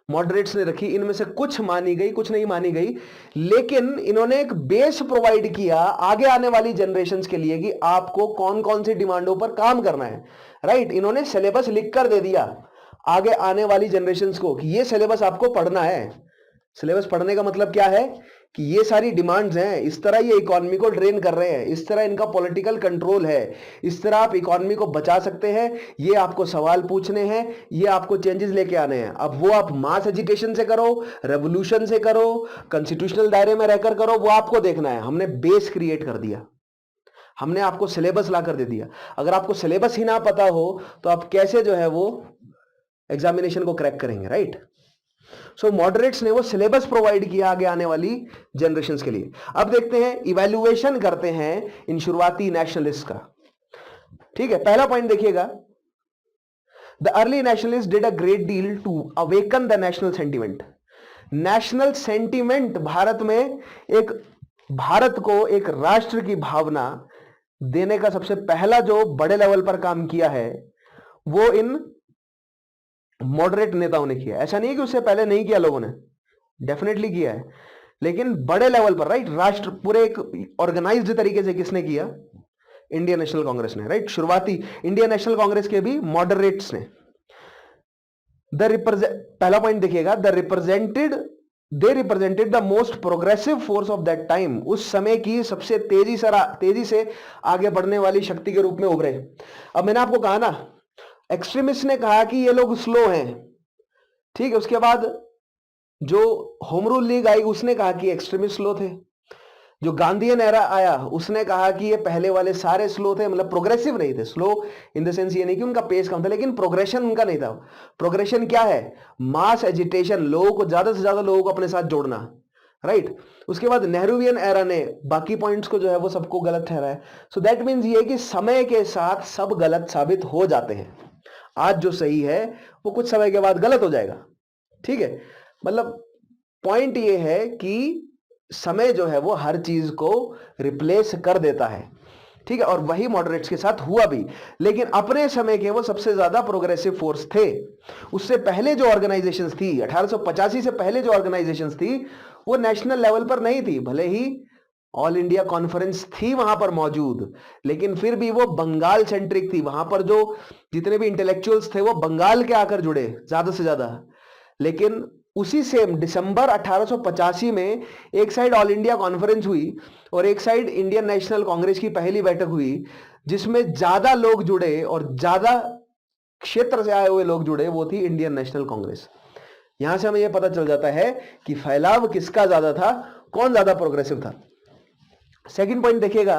मॉडरेट्स ने रखी। इनमें से कुछ मानी गई, कुछ नहीं मानी गई, लेकिन इन्होंने एक बेस प्रोवाइड किया आगे आने वाली जनरेशंस के लिए कि आपको कौन कौन सी डिमांडों पर काम करना है, राइट। इन्होंने सिलेबस लिख कर दे दिया आगे आने वाली जनरेशंस को कि ये सिलेबस आपको पढ़ना है। सिलेबस पढ़ने का मतलब क्या है कि ये सारी डिमांड्स हैं, इस तरह ये इकोनॉमी को ड्रेन कर रहे हैं, इस तरह इनका पॉलिटिकल कंट्रोल है, इस तरह आप इकोनॉमी को बचा सकते हैं, ये आपको सवाल पूछने हैं, ये आपको चेंजेस लेके आने हैं। अब वो आप मास एजुकेशन से करो, रेवोल्यूशन से करो, कॉन्स्टिट्यूशनल दायरे में रहकर करो, वो आपको देखना है। हमने बेस क्रिएट कर दिया, हमने आपको सिलेबस ला कर दे दिया। अगर आपको सिलेबस ही ना पता हो तो आप कैसे जो है वो एग्जामिनेशन को क्रैक करेंगे, राइट। सो मॉडरेट्स ने वो सिलेबस प्रोवाइड किया आगे आने वाली जनरेशंस के लिए। अब देखते हैं, इवैल्यूएशन करते हैं इन शुरुआती नेशनलिस्ट का, ठीक है। पहला पॉइंट देखिएगा, the early nationalist did a great deal to awaken the national sentiment. National sentiment भारत में भारत को एक राष्ट्र की भावना देने का सबसे पहला जो बड़े लेवल पर काम किया है वो इन मॉडरेट नेताओं ने किया। ऐसा नहीं है कि उससे पहले नहीं किया, लोगों ने डेफिनेटली किया है, लेकिन बड़े लेवल पर, राइट। राष्ट्र पूरे एक ऑर्गेनाइज्ड तरीके से किसने किया? इंडियन नेशनल कांग्रेस ने, राइट। शुरुआती इंडियन नेशनल कांग्रेस के भी मॉडरेट्स ने। पहला पॉइंट देखिएगा, they represented the most progressive force of that time, उस समय की सबसे तेजी से आगे बढ़ने वाली शक्ति के रूप में उभरे। अब मैंने आपको कहा ना, एक्सट्रीमिस्ट ने कहा कि ये लोग स्लो हैं, ठीक है। उसके बाद जो होम रूल लीग आई उसने कहा कि एक्सट्रीमिस्ट स्लो थे। जो गांधीयन एरा आया उसने कहा कि ये पहले वाले सारे स्लो थे, मतलब प्रोग्रेसिव नहीं थे। स्लो इन द सेंस ये नहीं कि उनका पेस कम था, लेकिन प्रोग्रेशन उनका नहीं था। प्रोग्रेशन क्या है? मास एजिटेशन, लोगों को, ज्यादा से ज्यादा लोगों को अपने साथ जोड़ना, राइट। उसके बाद नेहरूवियन एरा ने बाकी पॉइंट्स को जो है वो सबको गलत ठहराया। सो दैट मीन्स ये कि समय के साथ सब गलत साबित हो जाते हैं। आज जो सही है वो कुछ समय के बाद गलत हो जाएगा, ठीक है। मतलब पॉइंट ये है कि समय जो है वो हर चीज को रिप्लेस कर देता है, ठीक है। और वही मॉडरेट्स के साथ हुआ भी, लेकिन अपने समय के वो सबसे ज्यादा प्रोग्रेसिव फोर्स थे। उससे पहले जो ऑर्गेनाइजेशंस थी, 1885 से पहले जो ऑर्गेनाइजेशंस थी, वो नेशनल लेवल पर नहीं थी। भले ही ऑल इंडिया कॉन्फ्रेंस थी वहां पर मौजूद, लेकिन फिर भी वो बंगाल सेंट्रिक थी। वहां पर जो जितने भी इंटेलेक्चुअल्स थे वो बंगाल के आकर जुड़े ज्यादा से ज्यादा। लेकिन उसी सेम दिसंबर 1885 में एक साइड ऑल इंडिया कॉन्फ्रेंस हुई और एक साइड इंडियन नेशनल कांग्रेस की पहली बैठक हुई, जिसमें ज्यादा लोग जुड़े और ज्यादा क्षेत्र से आए हुए लोग जुड़े, वो थी इंडियन नेशनल कांग्रेस। यहां से हमें यह पता चल जाता है कि फैलाव किसका ज्यादा था, कौन ज्यादा प्रोग्रेसिव था। सेकंड पॉइंट देखिएगा,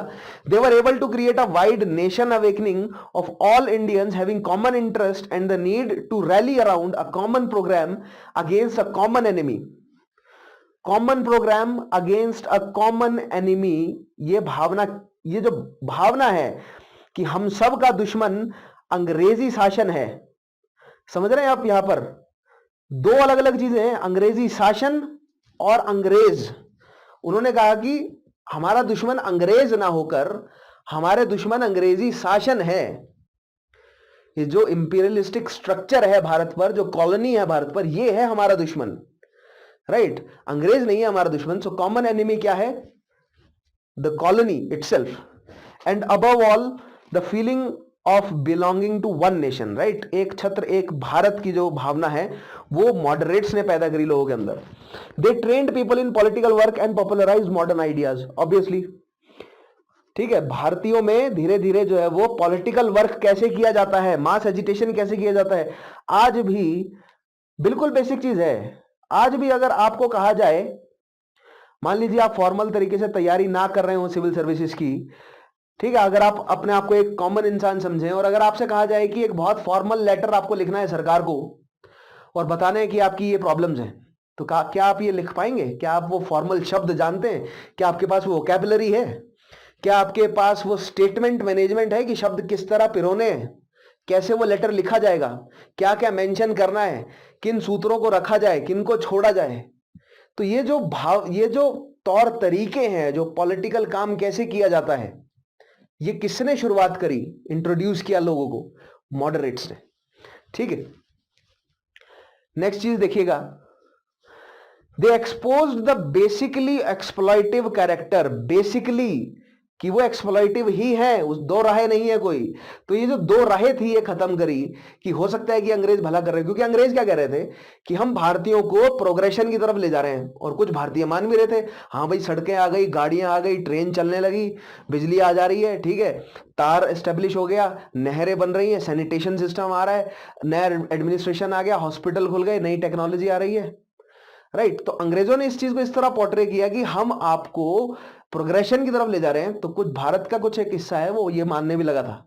they were able to create a wide nation awakening of all Indians having common interest and the need to rally around a common programme against a common enemy. Common programme against a common enemy, ये जो भावना है कि हम सब का दुश्मन अंग्रेजी शासन है। समझ रहे हैं आप? यहां पर दो अलग अलग चीजें हैं, अंग्रेजी शासन और अंग्रेज। उन्होंने कहा कि हमारा दुश्मन अंग्रेज ना होकर हमारे दुश्मन अंग्रेजी शासन है। ये जो इंपीरियलिस्टिक स्ट्रक्चर है भारत पर, जो कॉलोनी है भारत पर, ये है हमारा दुश्मन, राइट। अंग्रेज नहीं है हमारा दुश्मन। सो कॉमन एनिमी क्या है? The colony itself. And above all the feeling of belonging to one nation, right. एक छत्र एक भारत की जो भावना है वो मॉडरेट्स ने पैदा करी लोगों के अंदर। They trained people in political work and popularise modern ideas, obviously, ठीक है। भारतीयों में धीरे धीरे जो है वो पॉलिटिकल वर्क कैसे किया जाता है, मास एजिटेशन कैसे किया जाता है, आज भी बिल्कुल बेसिक चीज है। आज भी अगर आपको कहा जाए, मान लीजिए आप फॉर्मल तरीके से तैयारी ना कर रहे हो सिविल सर्विसेज की, ठीक है, अगर आप अपने आप को एक कॉमन इंसान समझें और अगर आपसे कहा जाए कि एक बहुत फॉर्मल लेटर आपको लिखना है सरकार को और बताना है कि आपकी ये प्रॉब्लम्स हैं, तो क्या आप ये लिख पाएंगे? क्या आप वो फॉर्मल शब्द जानते हैं? क्या आपके पास वो वोकैबुलरी है? क्या आपके पास वो स्टेटमेंट मैनेजमेंट है कि शब्द किस तरह पिरोने हैं, कैसे वो लेटर लिखा जाएगा, क्या क्या मेंशन करना है, किन सूत्रों को रखा जाए, किन को छोड़ा जाए? तो ये जो तौर तरीके हैं, जो पॉलिटिकल काम कैसे किया जाता है, ये किसने शुरुआत करी, इंट्रोड्यूस किया लोगों को? मॉडरेट्स ने, ठीक है। नेक्स्ट चीज देखिएगा, they exposed the basically exploitative character. Basically कि वो एक्सप्लॉइटिव ही है, उस दो राहें नहीं है कोई। तो ये जो दो राहें थी ये खत्म करी कि हो सकता है कि अंग्रेज भला कर रहे हैं, क्योंकि अंग्रेज क्या कह रहे थे कि हम भारतीयों को प्रोग्रेशन की तरफ ले जा रहे हैं। और कुछ भारतीय मान भी रहे थे, हाँ भाई सड़कें आ गई, गाड़ियां आ गई, ट्रेन चलने लगी, बिजली आ जा रही है, ठीक है, तार एस्टेब्लिश हो गया, नहरें बन रही है, सैनिटेशन सिस्टम आ रहा है, नया एडमिनिस्ट्रेशन आ गया, हॉस्पिटल खुल गए, नई टेक्नोलॉजी आ रही है, राइट। तो अंग्रेजों ने इस चीज को इस तरह पोर्ट्रे किया कि हम आपको प्रोग्रेशन की तरफ ले जा रहे हैं। तो कुछ भारत का कुछ एक हिस्सा है वो ये मानने भी लगा था।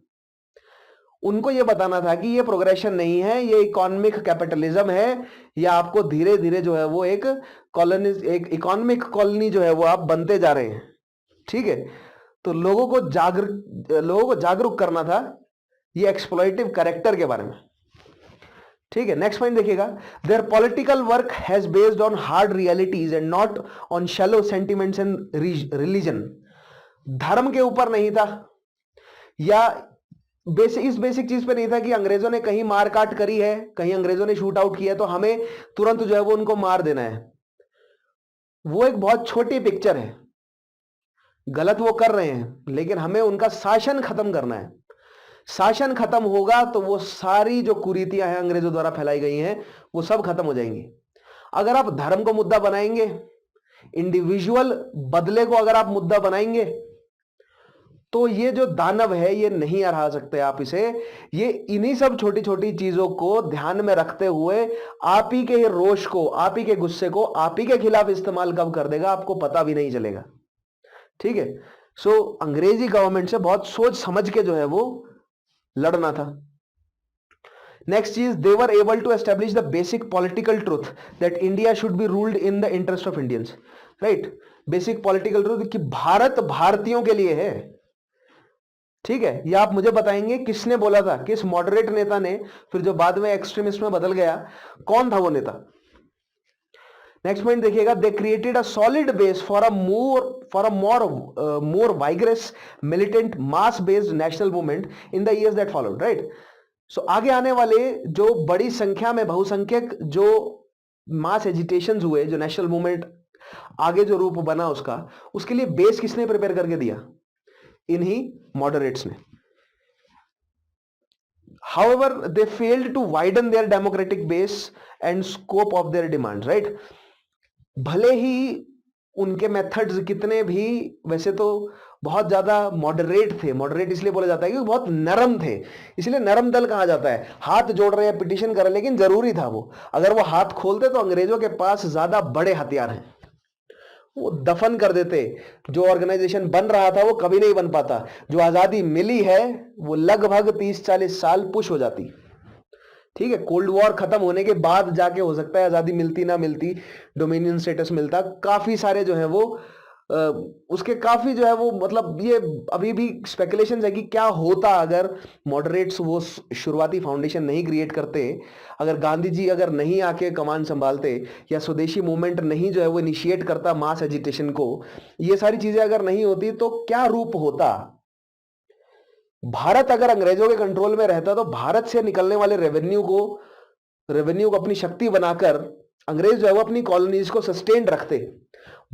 उनको ये बताना था कि ये प्रोग्रेशन नहीं है, ये इकोनॉमिक कैपिटलिज्म है, या आपको धीरे धीरे जो है वो एक इकोनॉमिक कॉलोनी जो है वो आप बनते जा रहे हैं, ठीक है। तो लोगों को जागरूक करना था ये एक्सप्लॉइटिव कैरेक्टर के बारे में, ठीक है। नेक्स्ट पॉइंट देखिएगा, there political work has based on hard realities and not on shallow sentiments and religion. धर्म के ऊपर नहीं था, या इस बेसिक चीज पे नहीं था कि अंग्रेजों ने कहीं मारकाट करी है, कहीं अंग्रेजों ने शूट आउट किया तो हमें तुरंत जो है वो उनको मार देना है। वो एक बहुत छोटी पिक्चर है, गलत वो कर रहे हैं लेकिन हमें उनका शासन खत्म करना है। शासन खत्म होगा तो वो सारी जो कुरीतियां हैं अंग्रेजों द्वारा फैलाई गई हैं वो सब खत्म हो जाएंगी। अगर आप धर्म को मुद्दा बनाएंगे, इंडिविजुअल बदले को अगर आप मुद्दा बनाएंगे, तो ये जो दानव है ये नहीं हरा सकते आप इसे। ये इन्हीं सब छोटी छोटी चीजों को ध्यान में रखते हुए आप ही के रोष को, आप ही के गुस्से को आप ही के खिलाफ इस्तेमाल कब कर देगा आपको पता भी नहीं चलेगा। ठीक है, सो अंग्रेजी गवर्नमेंट से बहुत सोच समझ के जो है वो लड़ना था। नेक्स्ट चीज, they were able to establish the basic political truth that India should be ruled in the interest of Indians. Right, basic political truth कि भारत भारतीयों के लिए है। ठीक है, ये आप मुझे बताएंगे किसने बोला था, किस मॉडरेट नेता ने, फिर जो बाद में एक्सट्रीमिस्ट में बदल गया, कौन था वो नेता। नेक्स्ट पॉइंट देखिएगा, they created a solid base for a more vigorous militant mass based national movement in the years that followed. Right, so आगे आने वाले जो बड़ी संख्या में बहुसंख्यक जो मास एजिटेशंस हुए, जो नेशनल मूवमेंट आगे जो रूप बना उसका, उसके लिए बेस किसने प्रिपेयर करके दिया, इन्हीं मॉडरेट्स ने। However, they failed to widen their democratic base and scope of their demands, right? भले ही उनके मेथड्स कितने भी वैसे तो बहुत ज्यादा मॉडरेट थे, मॉडरेट इसलिए बोला जाता है क्योंकि बहुत नरम थे, इसलिए नरम दल कहा जाता है। हाथ जोड़ रहे हैं, पिटीशन कर रहे हैं, लेकिन जरूरी था वो, अगर वो हाथ खोलते तो अंग्रेजों के पास ज्यादा बड़े हथियार हैं, वो दफन कर देते। जो ऑर्गेनाइजेशन बन रहा था वो कभी नहीं बन पाता। जो आजादी मिली है वो लगभग 30-40 साल पुश हो जाती। ठीक है, कोल्ड वॉर खत्म होने के बाद जाके हो सकता है आजादी मिलती ना मिलती, डोमिनियन स्टेटस मिलता, काफी सारे जो है वो उसके काफी जो है वो मतलब ये अभी भी स्पेकुलेशन है कि क्या होता अगर मॉडरेट्स वो शुरुआती फाउंडेशन नहीं क्रिएट करते, अगर गांधी जी अगर नहीं आके कमान संभालते, या स्वदेशी मूवमेंट नहीं जो है वो इनिशिएट करता मास एजिटेशन को, ये सारी चीजें अगर नहीं होती तो क्या रूप होता। भारत अगर अंग्रेजों के कंट्रोल में रहता तो भारत से निकलने वाले रेवेन्यू को अपनी शक्ति बनाकर अंग्रेज जो है वो अपनी कॉलोनीज को सस्टेन्ड रखते।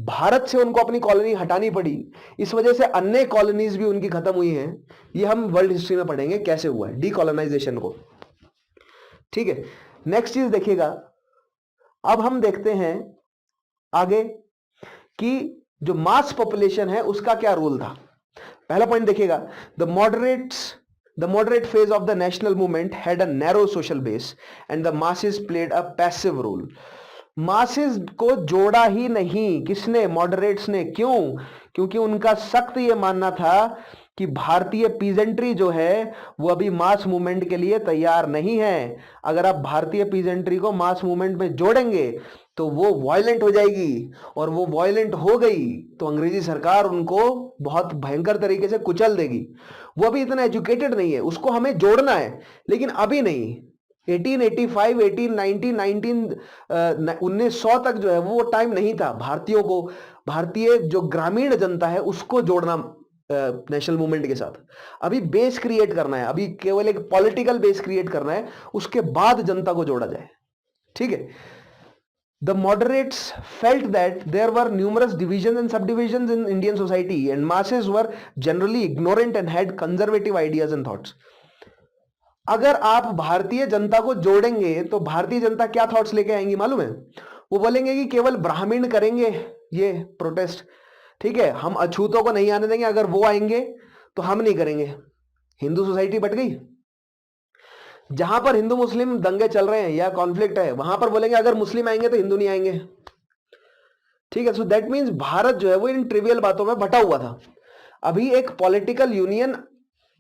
भारत से उनको अपनी कॉलोनी हटानी पड़ी, इस वजह से अन्य कॉलोनीज भी उनकी खत्म हुई हैं। ये हम वर्ल्ड हिस्ट्री में पढ़ेंगे कैसे हुआ है डीकॉलोनाइजेशन को। ठीक है, नेक्स्ट चीज देखिएगा, अब हम देखते हैं आगे कि जो मास पॉपुलेशन है उसका क्या रोल था। पहला पॉइंट देखिएगा, the moderate phase of the national movement had a narrow social base and the masses played a passive role. Masses को जोड़ा ही नहीं किसने, मॉडरेट्स ने। क्यों? क्योंकि उनका सख्त ये मानना था कि भारतीय पीजेंट्री जो है वो अभी मास मूवमेंट के लिए तैयार नहीं है। अगर आप भारतीय पीजेंट्री को मास मूवमेंट में जोड़ेंगे तो वो वायलेंट हो जाएगी, और वो वायलेंट हो गई तो अंग्रेजी सरकार उनको बहुत भयंकर तरीके से कुचल देगी। वो अभी इतना एजुकेटेड नहीं है, उसको हमें जोड़ना है, लेकिन अभी नहीं। 1885, 1890, 1900 तक जो है वो टाइम नहीं था भारतीयों को, भारतीय जो ग्रामीण जनता है उसको जोड़ना नेशनल मूवमेंट के साथ। अभी बेस क्रिएट करना है, अभी केवल एक पॉलिटिकल बेस क्रिएट करना है, उसके बाद जनता को जोड़ा जाए। ठीक है, The moderates felt that there were numerous divisions and subdivisions in Indian society and masses were generally ignorant and had conservative ideas and thoughts. अगर आप भारतीय जनता को जोड़ेंगे तो भारतीय जनता क्या थॉट्स लेके आएंगी मालूम है? वो बोलेंगे कि केवल ब्राह्मण करेंगे ये प्रोटेस्ट, ठीक है, हम अछूतों को नहीं आने देंगे, अगर वो आएंगे तो हम नहीं करेंगे। हिंदू सोसाइटी बट गई। जहां पर हिंदू मुस्लिम दंगे चल रहे हैं या कॉन्फ्लिक्ट है वहां पर बोलेंगे अगर मुस्लिम आएंगे तो हिंदू नहीं आएंगे। ठीक है, सो दैट मीन्स भारत जो है वो इन ट्रिवियल बातों में बटा हुआ था। अभी एक पॉलिटिकल यूनियन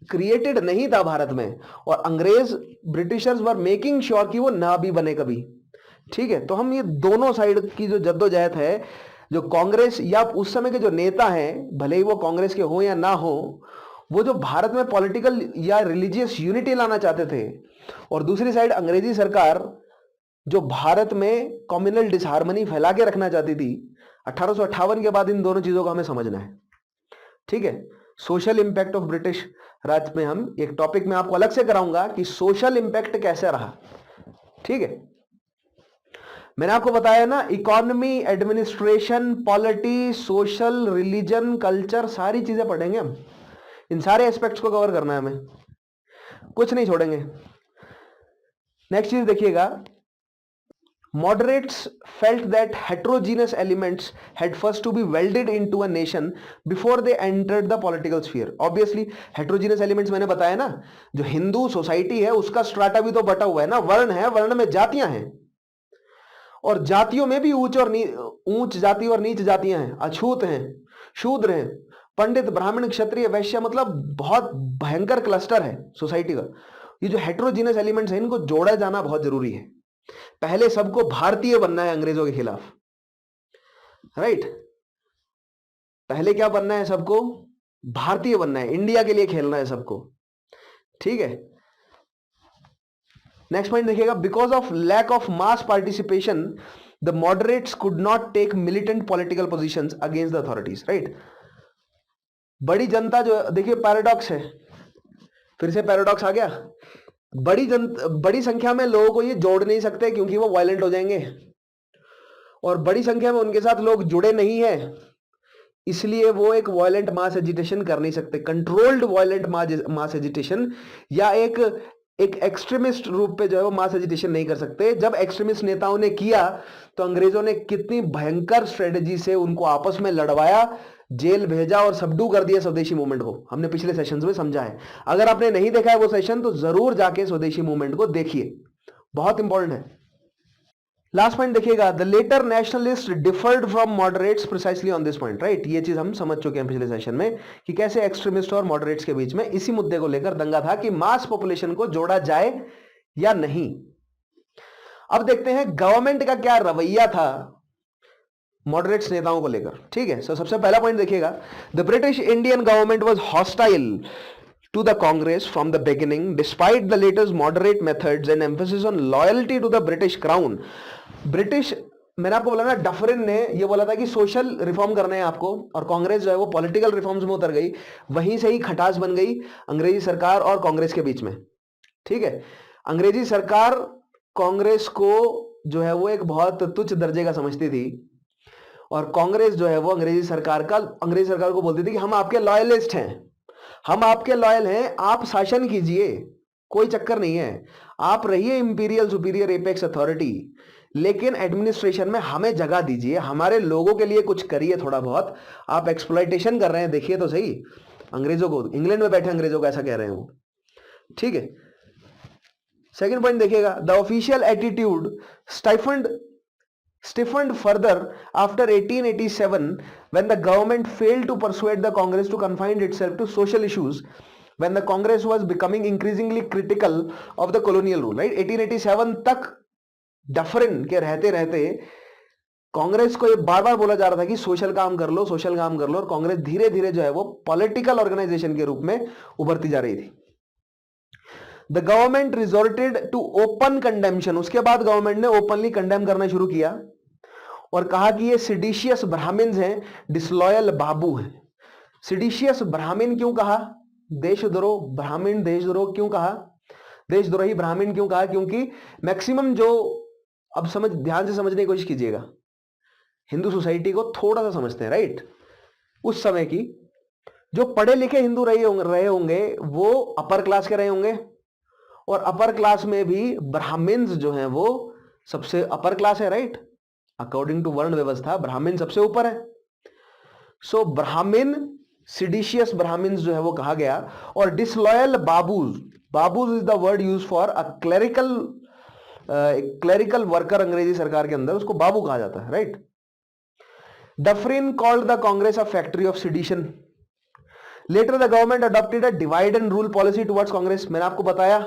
क्रिएटेड नहीं था भारत में, और अंग्रेज ब्रिटिशर्स वर मेकिंग श्योर कि वो ना भी बने कभी। ठीक है, तो हम ये दोनों साइड की जो जद्दोजहद है, जो कांग्रेस या उस समय के जो नेता हैं, भले ही वो कांग्रेस के हो या ना हो, वो जो भारत में पॉलिटिकल या रिलीजियस यूनिटी लाना चाहते थे, और दूसरी साइड अंग्रेजी सरकार जो भारत में कम्युनल डिसहार्मनी फैला के रखना चाहती थी। 1858 के बाद इन दोनों चीजों को हमें समझना है। ठीक है, सोशल इंपैक्ट ऑफ ब्रिटिश राज में हम एक टॉपिक में आपको अलग से कराऊंगा कि सोशल इंपैक्ट कैसे रहा। ठीक है, मैंने आपको बताया ना, economy, administration, polity, social, religion, culture, सारी चीजें पढ़ेंगे हम। इन सारे एस्पेक्ट्स को कवर करना है हमें। कुछ नहीं छोड़ेंगे। नेक्स्ट चीज देखिएगा, moderates felt that heterogeneous elements had first to be welded into a nation before they entered the political sphere. Obviously heterogeneous elements मैंने बताया ना, जो हिंदू सोसाइटी है उसका स्ट्राटा भी तो बटा हुआ है ना, वर्ण है, वर्ण में जातियां हैं, और जातियों में भी ऊंच जाति और नीच जातियां हैं, अछूत हैं, शूद्र हैं, पंडित, ब्राह्मण, क्षत्रिय, वैश्य, मतलब बहुत भयंकर क्लस्टर है सोसाइटी का। ये जो हेटेरोजीनियस एलिमेंट्स हैं इनको जोड़ा जाना बहुत जरूरी है। पहले सबको भारतीय बनना है अंग्रेजों के खिलाफ, राइट? पहले क्या बनना है? सबको भारतीय बनना है, इंडिया के लिए खेलना है सबको, ठीक है। नेक्स्ट पॉइंट देखिएगा, because of lack of mass participation the moderates could not take militant political positions against the authorities, right? बड़ी जनता जो, देखिए पैराडॉक्स है, फिर से पैराडॉक्स आ गया। बड़ी संख्या में लोगों को ये जोड़ नहीं सकते क्योंकि वो वायलेंट हो जाएंगे, और बड़ी संख्या में उनके साथ लोग जुड़े नहीं है, इसलिए वो एक वायलेंट मास एजिटेशन कर नहीं सकते, कंट्रोल्ड वायलेंट मास एजिटेशन या एक एक्सट्रीमिस्ट रूप पे जो है वो मास एजिटेशन नहीं कर सकते। जब एक्सट्रीमिस्ट नेताओं ने किया तो अंग्रेजों ने कितनी भयंकर स्ट्रेटेजी से उनको आपस में लड़वाया, जेल भेजा और सबडू कर दिया स्वदेशी मूवमेंट को। हमने पिछले सेशंस में समझा है, अगर आपने नहीं देखा है वो सेशन तो जरूर जाके स्वदेशी मूवमेंट को देखिए, बहुत इंपॉर्टेंट है। लास्ट पॉइंट देखिएगा, the later nationalist differed from moderates precisely on this point, right? ये चीज हम समझ चुके हैं पिछले सेशन में कि कैसे एक्सट्रीमिस्ट और मॉडरेट्स के बीच में इसी मुद्दे को लेकर दंगा था कि मास पॉपुलेशन को जोड़ा जाए या नहीं। अब देखते हैं गवर्नमेंट का क्या रवैया था मॉडरेट्स नेताओं को लेकर, ठीक है। सबसे पहला पॉइंट देखिएगा, the British Indian government was hostile to the Congress from the beginning, despite the latest moderate methods and emphasis on loyalty to the British Crown. British, मैंने आपको बोला ना, डफरिन ने ये बोला था कि सोशल रिफॉर्म करने हैं आपको, और कांग्रेस जो है वो पॉलिटिकल रिफॉर्म्स में उतर गई, वहीं से ही खटास बन गई अंग्रेजी सरकार और कांग्रेस के बीच में, ठीक है। अंग्रेजी सरकार कांग्रेस को जो है वो एक बहुत तुच्छ दर्जे का समझती थी, और कांग्रेस जो है वो अंग्रेजी सरकार को बोलती थी कि हम आपके लॉयलिस्ट हैं, हम आपके लॉयल हैं, आप शासन कीजिए, कोई चक्कर नहीं है, आप रहिए इंपीरियल सुपीरियर एपेक्स अथॉरिटी, लेकिन एडमिनिस्ट्रेशन में हमें जगह दीजिए, हमारे लोगों के लिए कुछ करिए थोड़ा बहुत, आप एक्सप्लॉइटेशन कर रहे हैं, देखिए तो सही अंग्रेजों को, इंग्लैंड में बैठे अंग्रेजों को ऐसा कह रहे हैं वो, ठीक है। सेकंड पॉइंट देखिएगा, the official attitude stiffened further after 1887 when the government failed to persuade the Congress to confine itself to social issues, when the Congress was becoming increasingly critical of the colonial rule, right? 1887 तक Dufferin के रहते रहते कांग्रेस को ये बार बार बोला जा रहा था कि सोशल काम कर लो, सोशल काम कर लो, और कांग्रेस धीरे धीरे जो है वो पॉलिटिकल ऑर्गेनाइजेशन के रूप में उभरती जा रही थी। द गवर्नमेंट रिजोर्टेड टू ओपन कंडेम्पशन, उसके बाद गवर्नमेंट ने ओपनली कंडेम करना शुरू किया और कहा कि ये सिडिशियस ब्राह्मण्स हैं, डिसलॉयल बाबू हैं। सिडिशियस ब्राह्मण क्यों कहा? देशद्रोह ब्राह्मण, देशद्रोह क्यों कहा? देशद्रोही ब्राह्मण क्यों कहा? क्योंकि मैक्सिमम जो, अब ध्यान से समझने की कोशिश कीजिएगा, हिंदू सोसाइटी को थोड़ा सा समझते हैं, राइट? उस समय की जो पढ़े लिखे हिंदू रहे होंगे वो अपर क्लास के रहे होंगे, और अपर क्लास में भी ब्राह्मण्स जो हैं वो सबसे अपर क्लास है, राइट? अकॉर्डिंग टू वर्ण व्यवस्था ब्राह्मण सबसे ऊपर है। सो ब्राह्मण, सिडिशियस ब्राह्मण्स जो है वो कहा गया, और disloyal babus is the word use for a clerical worker, अंग्रेजी सरकार के अंदर उसको बाबू कहा जाता है, right? Dufferin called the Congress a factory of sedition. Later the government adopted a divide and rule policy towards Congress, मैंने आपको बताया।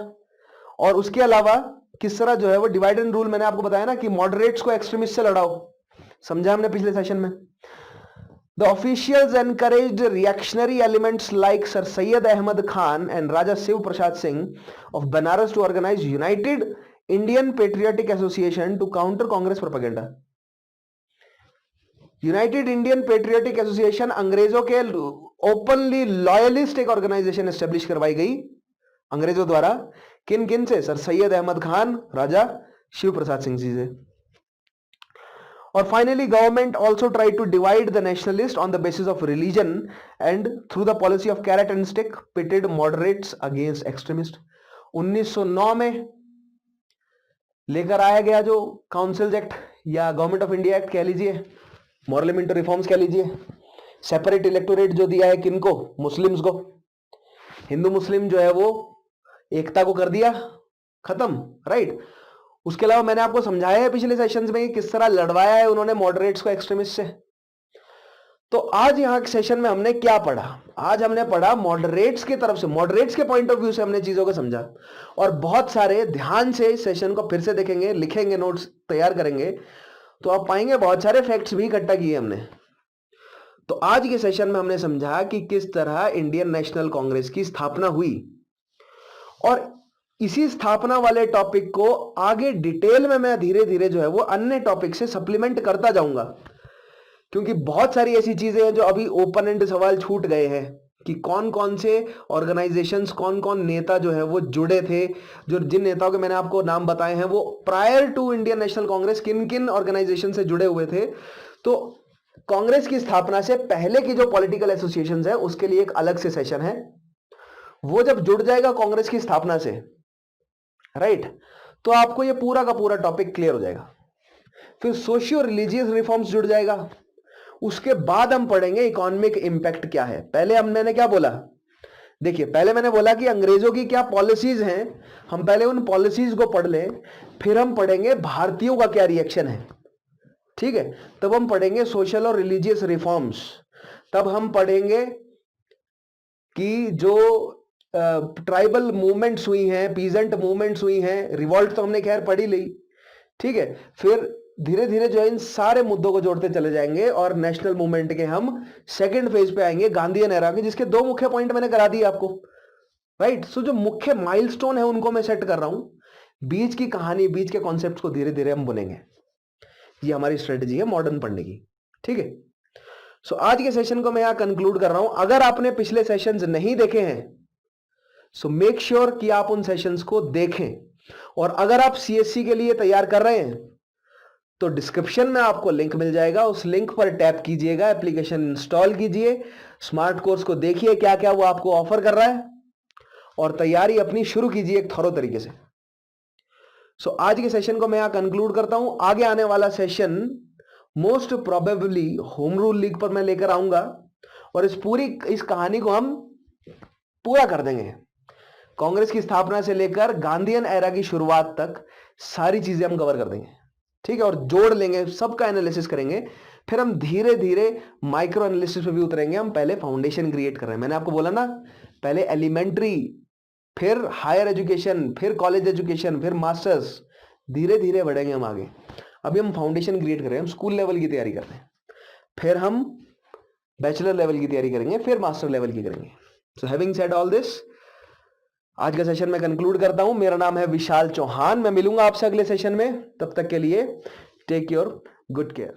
और उसके अलावा किस तरह जो है वो डिवाइड एंड रूल, मैंने आपको बताया ना कि मॉडरेट्स को एक्सट्रीमिस्ट से लड़ाओ, समझा हमने पिछले सेशन में। The officials encouraged reactionary elements like Sir Syed Ahmad Khan and Raja Shiv Prasad Singh of Banaras to organise United Indian Patriotic Association to counter Congress propaganda. United Indian Patriotic Association अंग्रेजों के ओपनली लॉयलिस्ट एक ऑर्गेनाइजेशन एस्टेब्लिश करवाई गई अंग्रेजों द्वारा। किन किन से? सर सैयद अहमद खान, राजा शिव प्रसाद सिंह जी से। और finally government also try to divide the nationalist on the basis of religion and through the policy of carrot and stick pitted moderates against extremist. 1909 में लेकर आया गया जो काउंसिल्स एक्ट या गवर्नमेंट ऑफ इंडिया एक्ट कह लीजिए, moral reforms कह लीजिए। सेपरेट इलेक्टोरेट जो दिया है किनको, मुस्लिम्स को, हिंदू मुस्लिम जो है वो एकता को कर दिया खत्म, राइट। उसके अलावा मैंने आपको समझाया है पिछले सेशंस में कि किस तरह लड़वाया है उन्होंने मॉडरेट्स को एक्सट्रीमिस्ट से। तो आज यहां के सेशन में हमने क्या पढ़ा, आज हमने पढ़ा मॉडरेट्स की तरफ से, मॉडरेट्स के पॉइंट ऑफ व्यू से हमने चीजों को समझा, और बहुत सारे ध्यान से इस सेशन को फिर से देखेंगे, लिखेंगे, नोट्स तैयार करेंगे, तो आप पाएंगे बहुत सारे फैक्ट्स भी इकट्ठा किए हमने। तो आज के सेशन में हमने समझा कि किस तरह इंडियन नेशनल कांग्रेस की स्थापना हुई, और इसी स्थापना वाले टॉपिक को आगे डिटेल में मैं धीरे धीरे जो है वो अन्य टॉपिक से सप्लीमेंट करता जाऊंगा, क्योंकि बहुत सारी ऐसी चीजें हैं जो अभी ओपन एंड सवाल छूट गए हैं कि कौन कौन से ऑर्गेनाइजेशंस, कौन कौन नेता जो है वो जुड़े थे, जो जिन नेताओं के मैंने आपको नाम बताए हैं वो prior to Indian National Congress किन किन ऑर्गेनाइजेशन से जुड़े हुए थे। तो कांग्रेस की स्थापना से पहले की जो पॉलिटिकल एसोसिएशंस है उसके लिए एक अलग से सेशन है, वो जब जुड़ जाएगा कांग्रेस की स्थापना से, राइट, तो आपको ये पूरा का पूरा टॉपिक क्लियर हो जाएगा। फिर सोशियो रिलीजियस रिफॉर्म्स जुड़ जाएगा, उसके बाद हम पढ़ेंगे इकोनॉमिक इंपैक्ट क्या है। पहले मैंने क्या बोला, देखिए पहले मैंने बोला कि अंग्रेजों की क्या पॉलिसीज हैं, हम पहले उन पॉलिसीज को पढ़ लें, फिर हम पढ़ेंगे भारतीयों का क्या रिएक्शन है, ठीक है। तब हम पढ़ेंगे सोशल और रिलीजियस रिफॉर्म्स, तब हम पढ़ेंगे कि जो ट्राइबल मूवमेंट्स हुई हैं, पीजेंट मूवमेंट्स हुई हैं, रिवॉल्ट तो हमने खैर पढ़ी ली, ठीक है। फिर धीरे धीरे जो इन सारे मुद्दों को जोड़ते चले जाएंगे और नेशनल मूवमेंट के हम सेकंड फेज पे आएंगे, गांधीयन एरा के, जिसके दो मुख्य पॉइंट मैंने करा दिए आपको, राइट। सो जो मुख्य माइलस्टोन है उनको मैं सेट कर रहा हूं, बीच की कहानी, बीच के कॉन्सेप्ट को धीरे धीरे हम बुनेंगे। ये हमारी स्ट्रेटेजी है मॉडर्न पढ़ने की, ठीक है। सो आज के सेशन को मैं यहां कंक्लूड कर रहा हूं। अगर आपने पिछले सेशंस नहीं देखे हैं सो मेक श्योर कि आप उन सेशंस को देखें, और अगर आप सीएससी के लिए तैयार कर रहे हैं तो डिस्क्रिप्शन में आपको लिंक मिल जाएगा, उस लिंक पर टैप कीजिएगा, एप्लीकेशन इंस्टॉल कीजिए, स्मार्ट कोर्स को देखिए क्या क्या वो आपको ऑफर कर रहा है, और तैयारी अपनी शुरू कीजिए एक थॉरो तरीके से। सो आज के सेशन को मैं यहां कंक्लूड करता हूं। आगे आने वाला session most probably home rule league पर मैं लेकर आऊंगा, और इस कहानी को हम पूरा कर देंगे, कांग्रेस की स्थापना से लेकर गांधीयन एरा की शुरुआत तक सारी चीजें हम कवर कर देंगे, ठीक है, और जोड़ लेंगे, सबका एनालिसिस करेंगे। फिर हम धीरे धीरे माइक्रो एनालिसिस पे भी उतरेंगे। हम पहले फाउंडेशन क्रिएट कर रहे हैं, मैंने आपको बोला ना, पहले एलिमेंट्री, फिर हायर एजुकेशन, फिर कॉलेज एजुकेशन, फिर मास्टर्स, धीरे धीरे बढ़ेंगे हम आगे। अभी हम फाउंडेशन क्रिएट कर रहे हैं, हम स्कूल लेवल की तैयारी कर रहे हैं, फिर हम बैचलर लेवल की तैयारी करेंगे, फिर मास्टर लेवल की करेंगे। So having said all this, आज का सेशन मैं कंक्लूड करता हूं। मेरा नाम है विशाल चौहान, मैं मिलूंगा आपसे अगले सेशन में, तब तक के लिए टेक योर गुड केयर।